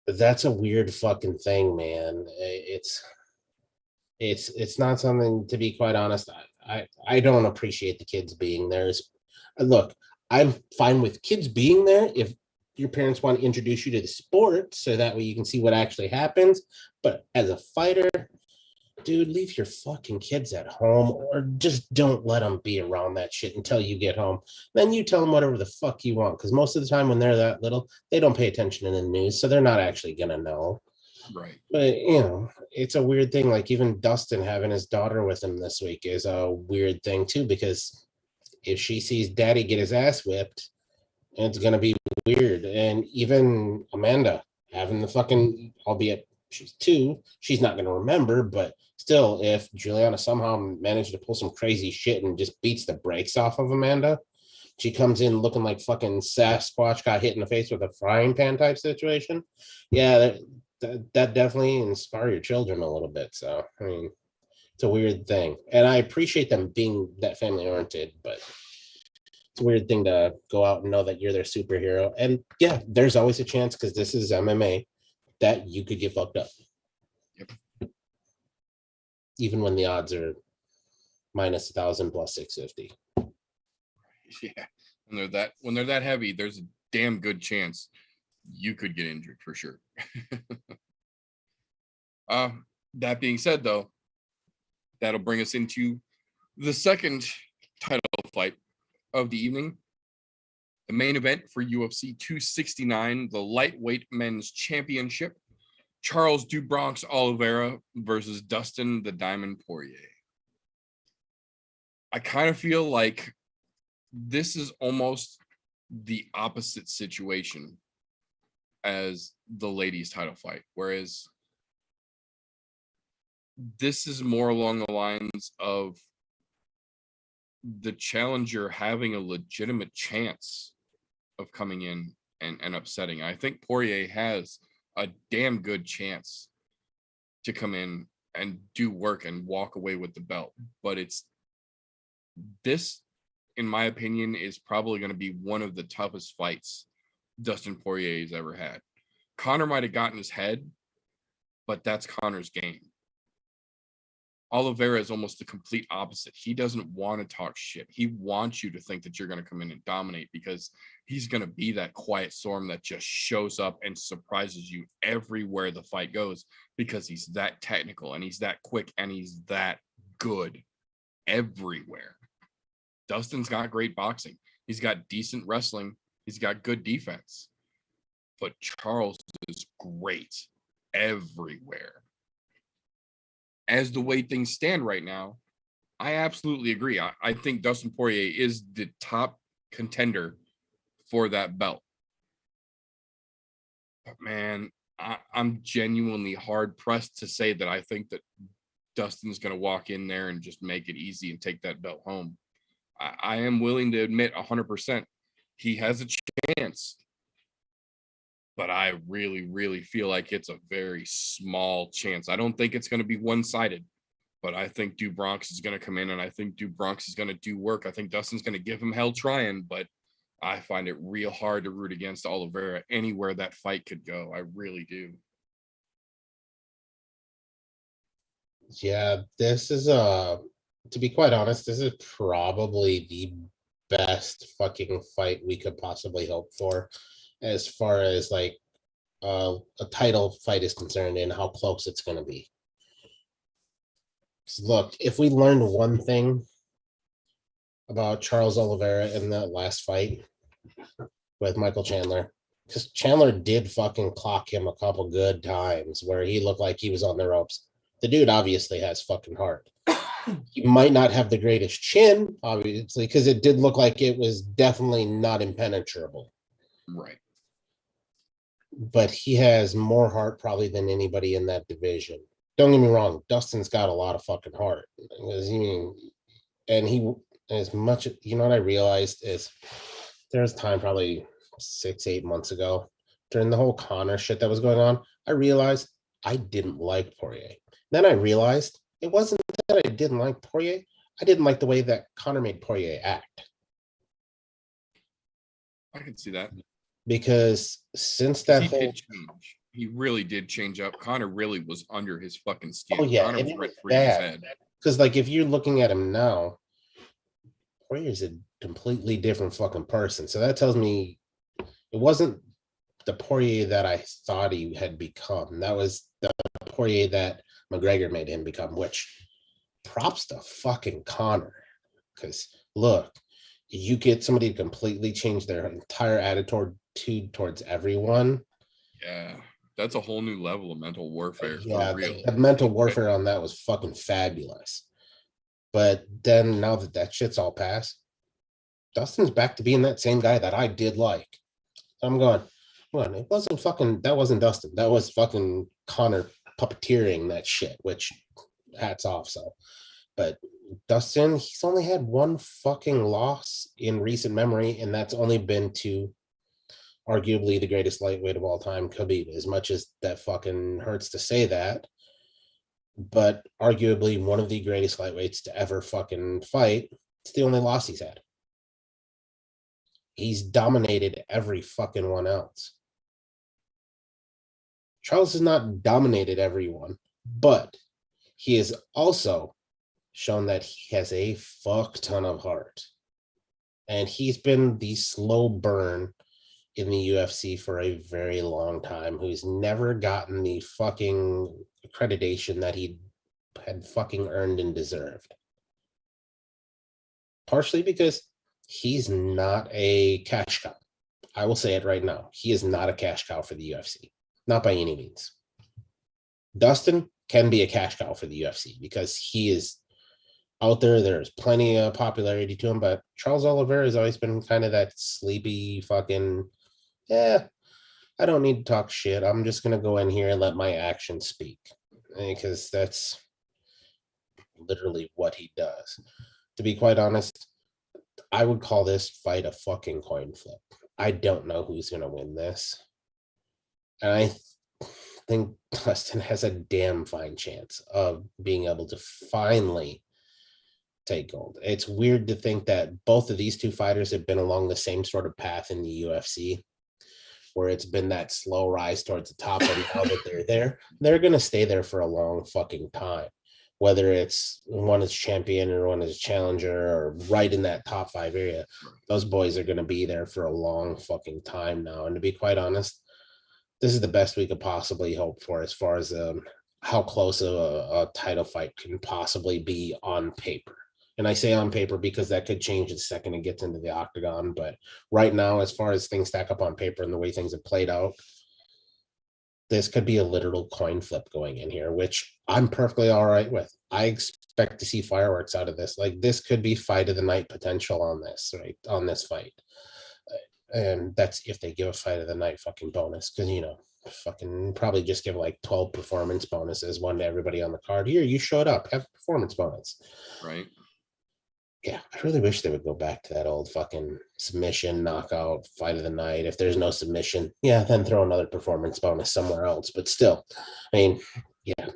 that's a weird fucking thing, man. It's not something, to be quite honest. I don't appreciate the kids being there. Look, I'm fine with kids being there if your parents want to introduce you to the sport, so that way you can see what actually happens. But as a fighter, dude, leave your fucking kids at home, or just don't let them be around that shit until you get home. Then you tell them whatever the fuck you want, because most of the time when they're that little, they don't pay attention in the news, so they're not actually gonna know. Right. But, you know, it's a weird thing. Like, even Dustin having his daughter with him this week is a weird thing too, because if she sees daddy get his ass whipped, it's gonna be weird. And even Amanda having the fucking, albeit she's 2, she's not gonna remember, but still, if Juliana somehow managed to pull some crazy shit and just beats the brakes off of Amanda, she comes in looking like fucking Sasquatch got hit in the face with a frying pan type situation. Yeah, that definitely inspire your children a little bit. So, I mean, it's a weird thing. And I appreciate them being that family oriented, but it's a weird thing to go out and know that you're their superhero. And yeah, there's always a chance, because this is MMA, that you could get fucked up. Yep. Even when the odds are minus 1,000 plus 650. Yeah. When they're that heavy, there's a damn good chance you could get injured for sure. That being said, though, that'll bring us into the second title fight of the evening. The main event for UFC 269, the lightweight men's championship. Charles do Bronx Oliveira versus Dustin the Diamond Poirier. I kind of feel like this is almost the opposite situation as the ladies' title fight, whereas this is more along the lines of the challenger having a legitimate chance of coming in and upsetting. I think Poirier has a damn good chance to come in and do work and walk away with the belt. But this, in my opinion, is probably going to be one of the toughest fights Dustin Poirier's ever had. Conor might have gotten his head, but that's Conor's game. Oliveira is almost the complete opposite. He doesn't want to talk shit. He wants you to think that you're going to come in and dominate, because he's going to be that quiet storm that just shows up and surprises you everywhere the fight goes, because he's that technical and he's that quick and he's that good everywhere. Dustin's got great boxing. He's got decent wrestling. He's got good defense. But Charles is great everywhere. As the way things stand right now, I absolutely agree. I think Dustin Poirier is the top contender for that belt. But man, I'm genuinely hard pressed to say that I think that Dustin's going to walk in there and just make it easy and take that belt home. I am willing to admit 100% he has a chance. But I really, really feel like it's a very small chance. I don't think it's going to be one-sided, but I think do Bronx is going to come in, and I think do Bronx is going to do work. I think Dustin's going to give him hell trying, but I find it real hard to root against Oliveira anywhere that fight could go. I really do. Yeah, this is to be quite honest, this is probably the best fucking fight we could possibly hope for, as far as like a title fight is concerned and how close it's going to be. Look, if we learned one thing about Charles Oliveira in that last fight with Michael Chandler, because Chandler did fucking clock him a couple good times where he looked like he was on the ropes. The dude obviously has fucking heart. He might not have the greatest chin, obviously, because it did look like it was definitely not impenetrable. Right. But he has more heart probably than anybody in that division. Don't get me wrong, Dustin's got a lot of fucking heart. And he, as much, you know what I realized is there's time probably 6-8 months ago during the whole Conor shit that was going on, I realized I didn't like Poirier. Then I realized it wasn't that I didn't like Poirier. I didn't like the way that Conor made Poirier act. I can see that. Because since that whole did change. He really did change up. Conor really was under his fucking skin. Oh yeah, Conor was through his head. Because like if you're looking at him now, Poirier's a completely different fucking person. So that tells me it wasn't the Poirier that I thought he had become. That was the Poirier that McGregor made him become, which props to fucking Conor. Because look, you get somebody to completely change their entire attitude towards everyone. Yeah, that's a whole new level of mental warfare. Yeah, for real. the mental warfare on that was fucking fabulous. But then now that shit's all past, Dustin's back to being that same guy that I did like. I'm going, well, it wasn't fucking, that wasn't Dustin. That was fucking Conor puppeteering that shit, which hats off. So, but Dustin, he's only had one fucking loss in recent memory, and that's only been to arguably the greatest lightweight of all time, Khabib. As much as that fucking hurts to say that, but arguably one of the greatest lightweights to ever fucking fight. It's the only loss he's had. He's dominated every fucking one else. Charles has not dominated everyone, but he has also shown that he has a fuck ton of heart. And he's been the slow burn in the UFC for a very long time who's never gotten the fucking accreditation that he had fucking earned and deserved. Partially because he's not a cash cow. I will say it right now. He is not a cash cow for the UFC. Not by any means. Dustin can be a cash cow for the UFC because he is out there. There's plenty of popularity to him, but Charles Oliveira has always been kind of that sleepy fucking, I don't need to talk shit. I'm just going to go in here and let my actions speak, because that's literally what he does. To be quite honest, I would call this fight a fucking coin flip. I don't know who's going to win this. And I think Dustin has a damn fine chance of being able to finally take gold. It's weird to think that both of these two fighters have been along the same sort of path in the UFC, where it's been that slow rise towards the top, and now that they're there, they're going to stay there for a long fucking time. Whether it's one is champion or one is challenger or right in that top 5 area, those boys are going to be there for a long fucking time now. And to be quite honest, this is the best we could possibly hope for as far as how close a title fight can possibly be on paper. And I say on paper because that could change the second it gets into the octagon. But right now, as far as things stack up on paper and the way things have played out, this could be a literal coin flip going in here, which I'm perfectly all right with. I expect to see fireworks out of this. Like, this could be fight of the night potential on this, right? On this fight. And that's if they give a fight of the night fucking bonus, because, you know, fucking probably just give like 12 performance bonuses, one to everybody on the card. Here, you showed up, have a performance bonus. Right. Yeah, I really wish they would go back to that old fucking submission, knockout, fight of the night. If there's no submission, yeah, then throw another performance bonus somewhere else. But still, I mean, yeah,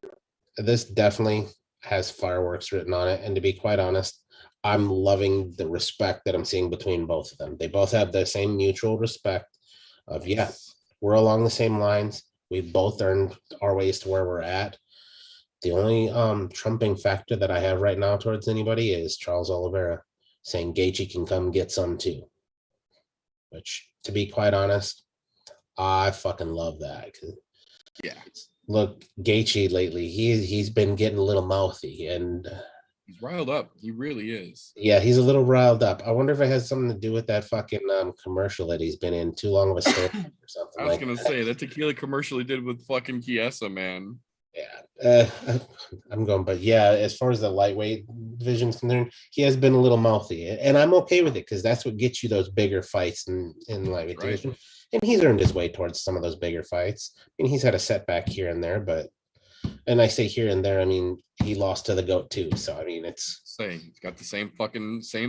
this definitely has fireworks written on it. And to be quite honest, I'm loving the respect that I'm seeing between both of them. They both have the same mutual respect of, yeah, we're along the same lines. We've both earned our ways to where we're at. The only trumping factor that I have right now towards anybody is Charles Oliveira saying Gaethje can come get some too. Which, to be quite honest, I fucking love that. Yeah. Look, Gaethje lately, he's been getting a little mouthy, and he's riled up. He really is. Yeah, he's a little riled up. I wonder if it has something to do with that fucking commercial that he's been in, too long of a story or something. I was gonna say that tequila commercial he did with fucking Chiesa, man. Yeah, I'm going, but yeah, as far as the lightweight division is concerned, he has been a little mouthy, and I'm okay with it because that's what gets you those bigger fights in lightweight division. And he's earned his way towards some of those bigger fights. I mean, he's had a setback here and there, but, and I say here and there, I mean, he lost to the GOAT too. So I mean, it's he's got the same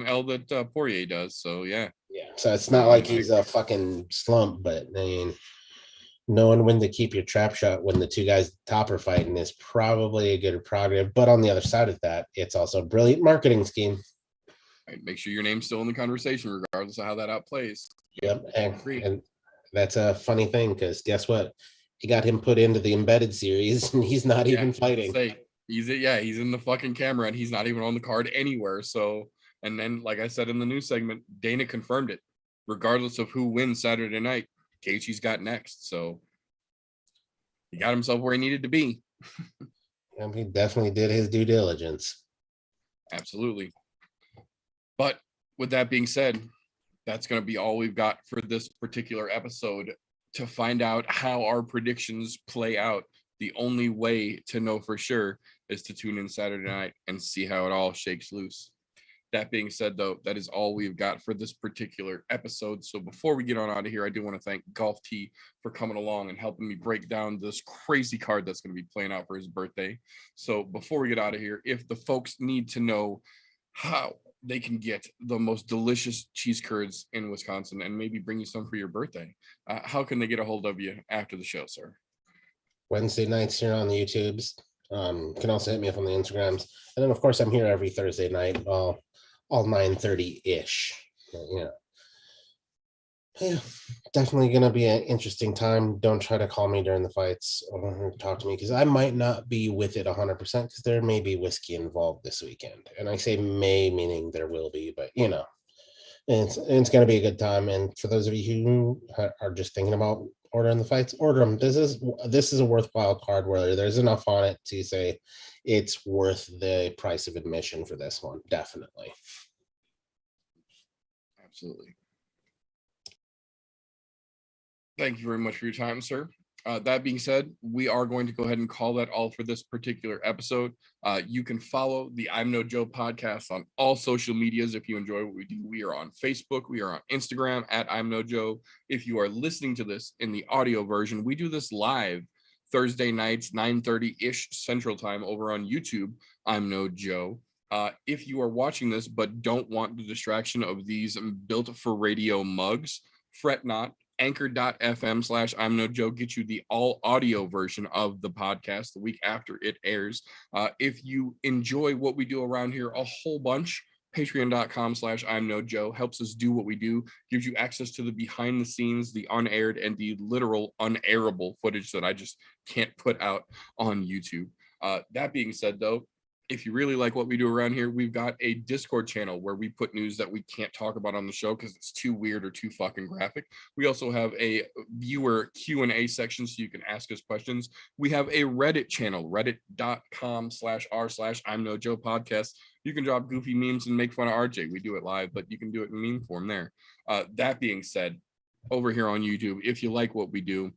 L that Poirier does. So yeah. So it's not like he's a fucking slump, but I mean, knowing when to keep your trap shot when the two guys top are fighting is probably a good prerogative. But on the other side of that, it's also a brilliant marketing scheme. Right, make sure your name's still in the conversation, regardless of how that outplays. Yep, and that's a funny thing because guess what? He got him put into the embedded series, and he's not even fighting. He's in the fucking camera, and he's not even on the card anywhere. So, and then, like I said in the news segment, Dana confirmed it. Regardless of who wins Saturday night, Gaethje's got next, so he got himself where he needed to be. He definitely did his due diligence. Absolutely. But with that being said, that's going to be all we've got for this particular episode. To find out how our predictions play out, the only way to know for sure is to tune in Saturday night and see how it all shakes loose. That being said, though, that is all we've got for this particular episode. So before we get on out of here, I do want to thank GolfTee's for coming along and helping me break down this crazy card that's going to be playing out for his birthday. So before we get out of here, if the folks need to know how they can get the most delicious cheese curds in Wisconsin and maybe bring you some for your birthday, how can they get a hold of you after the show, sir? Wednesday nights here on the YouTubes. Can also hit me up on the Instagrams. And then, of course, I'm here every Thursday night. All 9:30-ish. Yeah, definitely going to be an interesting time. Don't try to call me during the fights or talk to me because I might not be with it 100% because there may be whiskey involved this weekend. And I say may, meaning there will be, but And it's going to be a good time. And for those of you who are just thinking about ordering the fights, order them. This is a worthwhile card where there's enough on it to say it's worth the price of admission for this one. Definitely. Absolutely. Thank you very much for your time, sir. That being said, we are going to go ahead and call that all for this particular episode. You can follow the I'm No Joe podcast on all social medias if you enjoy what we do. We are on Facebook. We are on Instagram at I'm No Joe. If you are listening to this in the audio version, we do this live Thursday nights, 9:30-ish Central Time over on YouTube, I'm No Joe. If you are watching this but don't want the distraction of these built for radio mugs, fret not. Anchor.fm/I'm No Joe get you the all audio version of the podcast the week after it airs. If you enjoy what we do around here a whole bunch, patreon.com/I'm No Joe helps us do what we do, gives you access to the behind the scenes, the unaired, and the literal unairable footage that I just can't put out on YouTube. That being said, though, if you really like what we do around here, we've got a Discord channel where we put news that we can't talk about on the show because it's too weird or too fucking graphic. We also have a viewer Q&A section so you can ask us questions. We have a Reddit channel, reddit.com/r/I'm No Joe podcast. You can drop goofy memes and make fun of RJ. We do it live, but you can do it in meme form there. That being said, over here on YouTube, if you like what we do,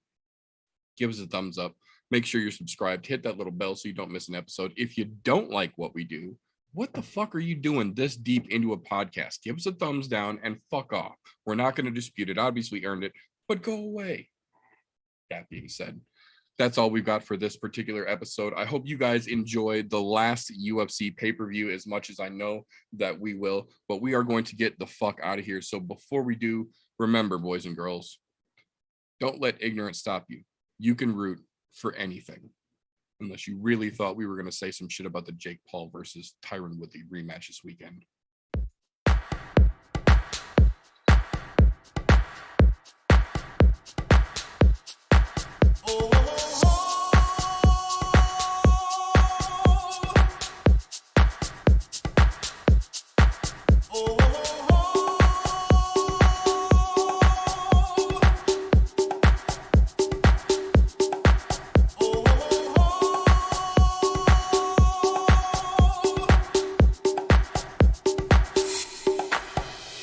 give us a thumbs up. Make sure you're subscribed. Hit that little bell so you don't miss an episode. If you don't like what we do, what the fuck are you doing this deep into a podcast? Give us a thumbs down and fuck off. We're not going to dispute it. Obviously earned it, but go away. That being said, that's all we've got for this particular episode. I hope you guys enjoyed the last UFC pay-per-view as much as I know that we will, but we are going to get the fuck out of here. So before we do, remember, boys and girls, don't let ignorance stop you. You can root for anything, unless you really thought we were going to say some shit about the Jake Paul versus Tyron Woodley rematch this weekend.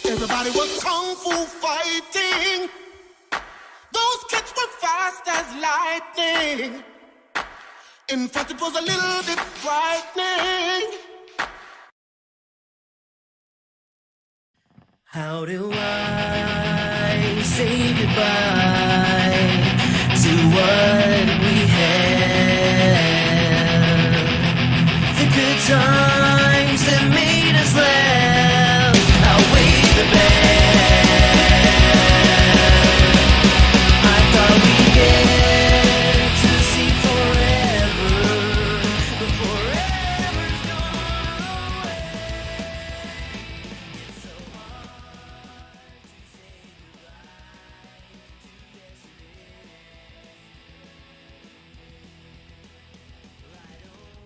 Everybody was kung fu fighting. Those kids were fast as lightning. In fact, it was a little bit frightening. How do I say goodbye to what we had? The good times.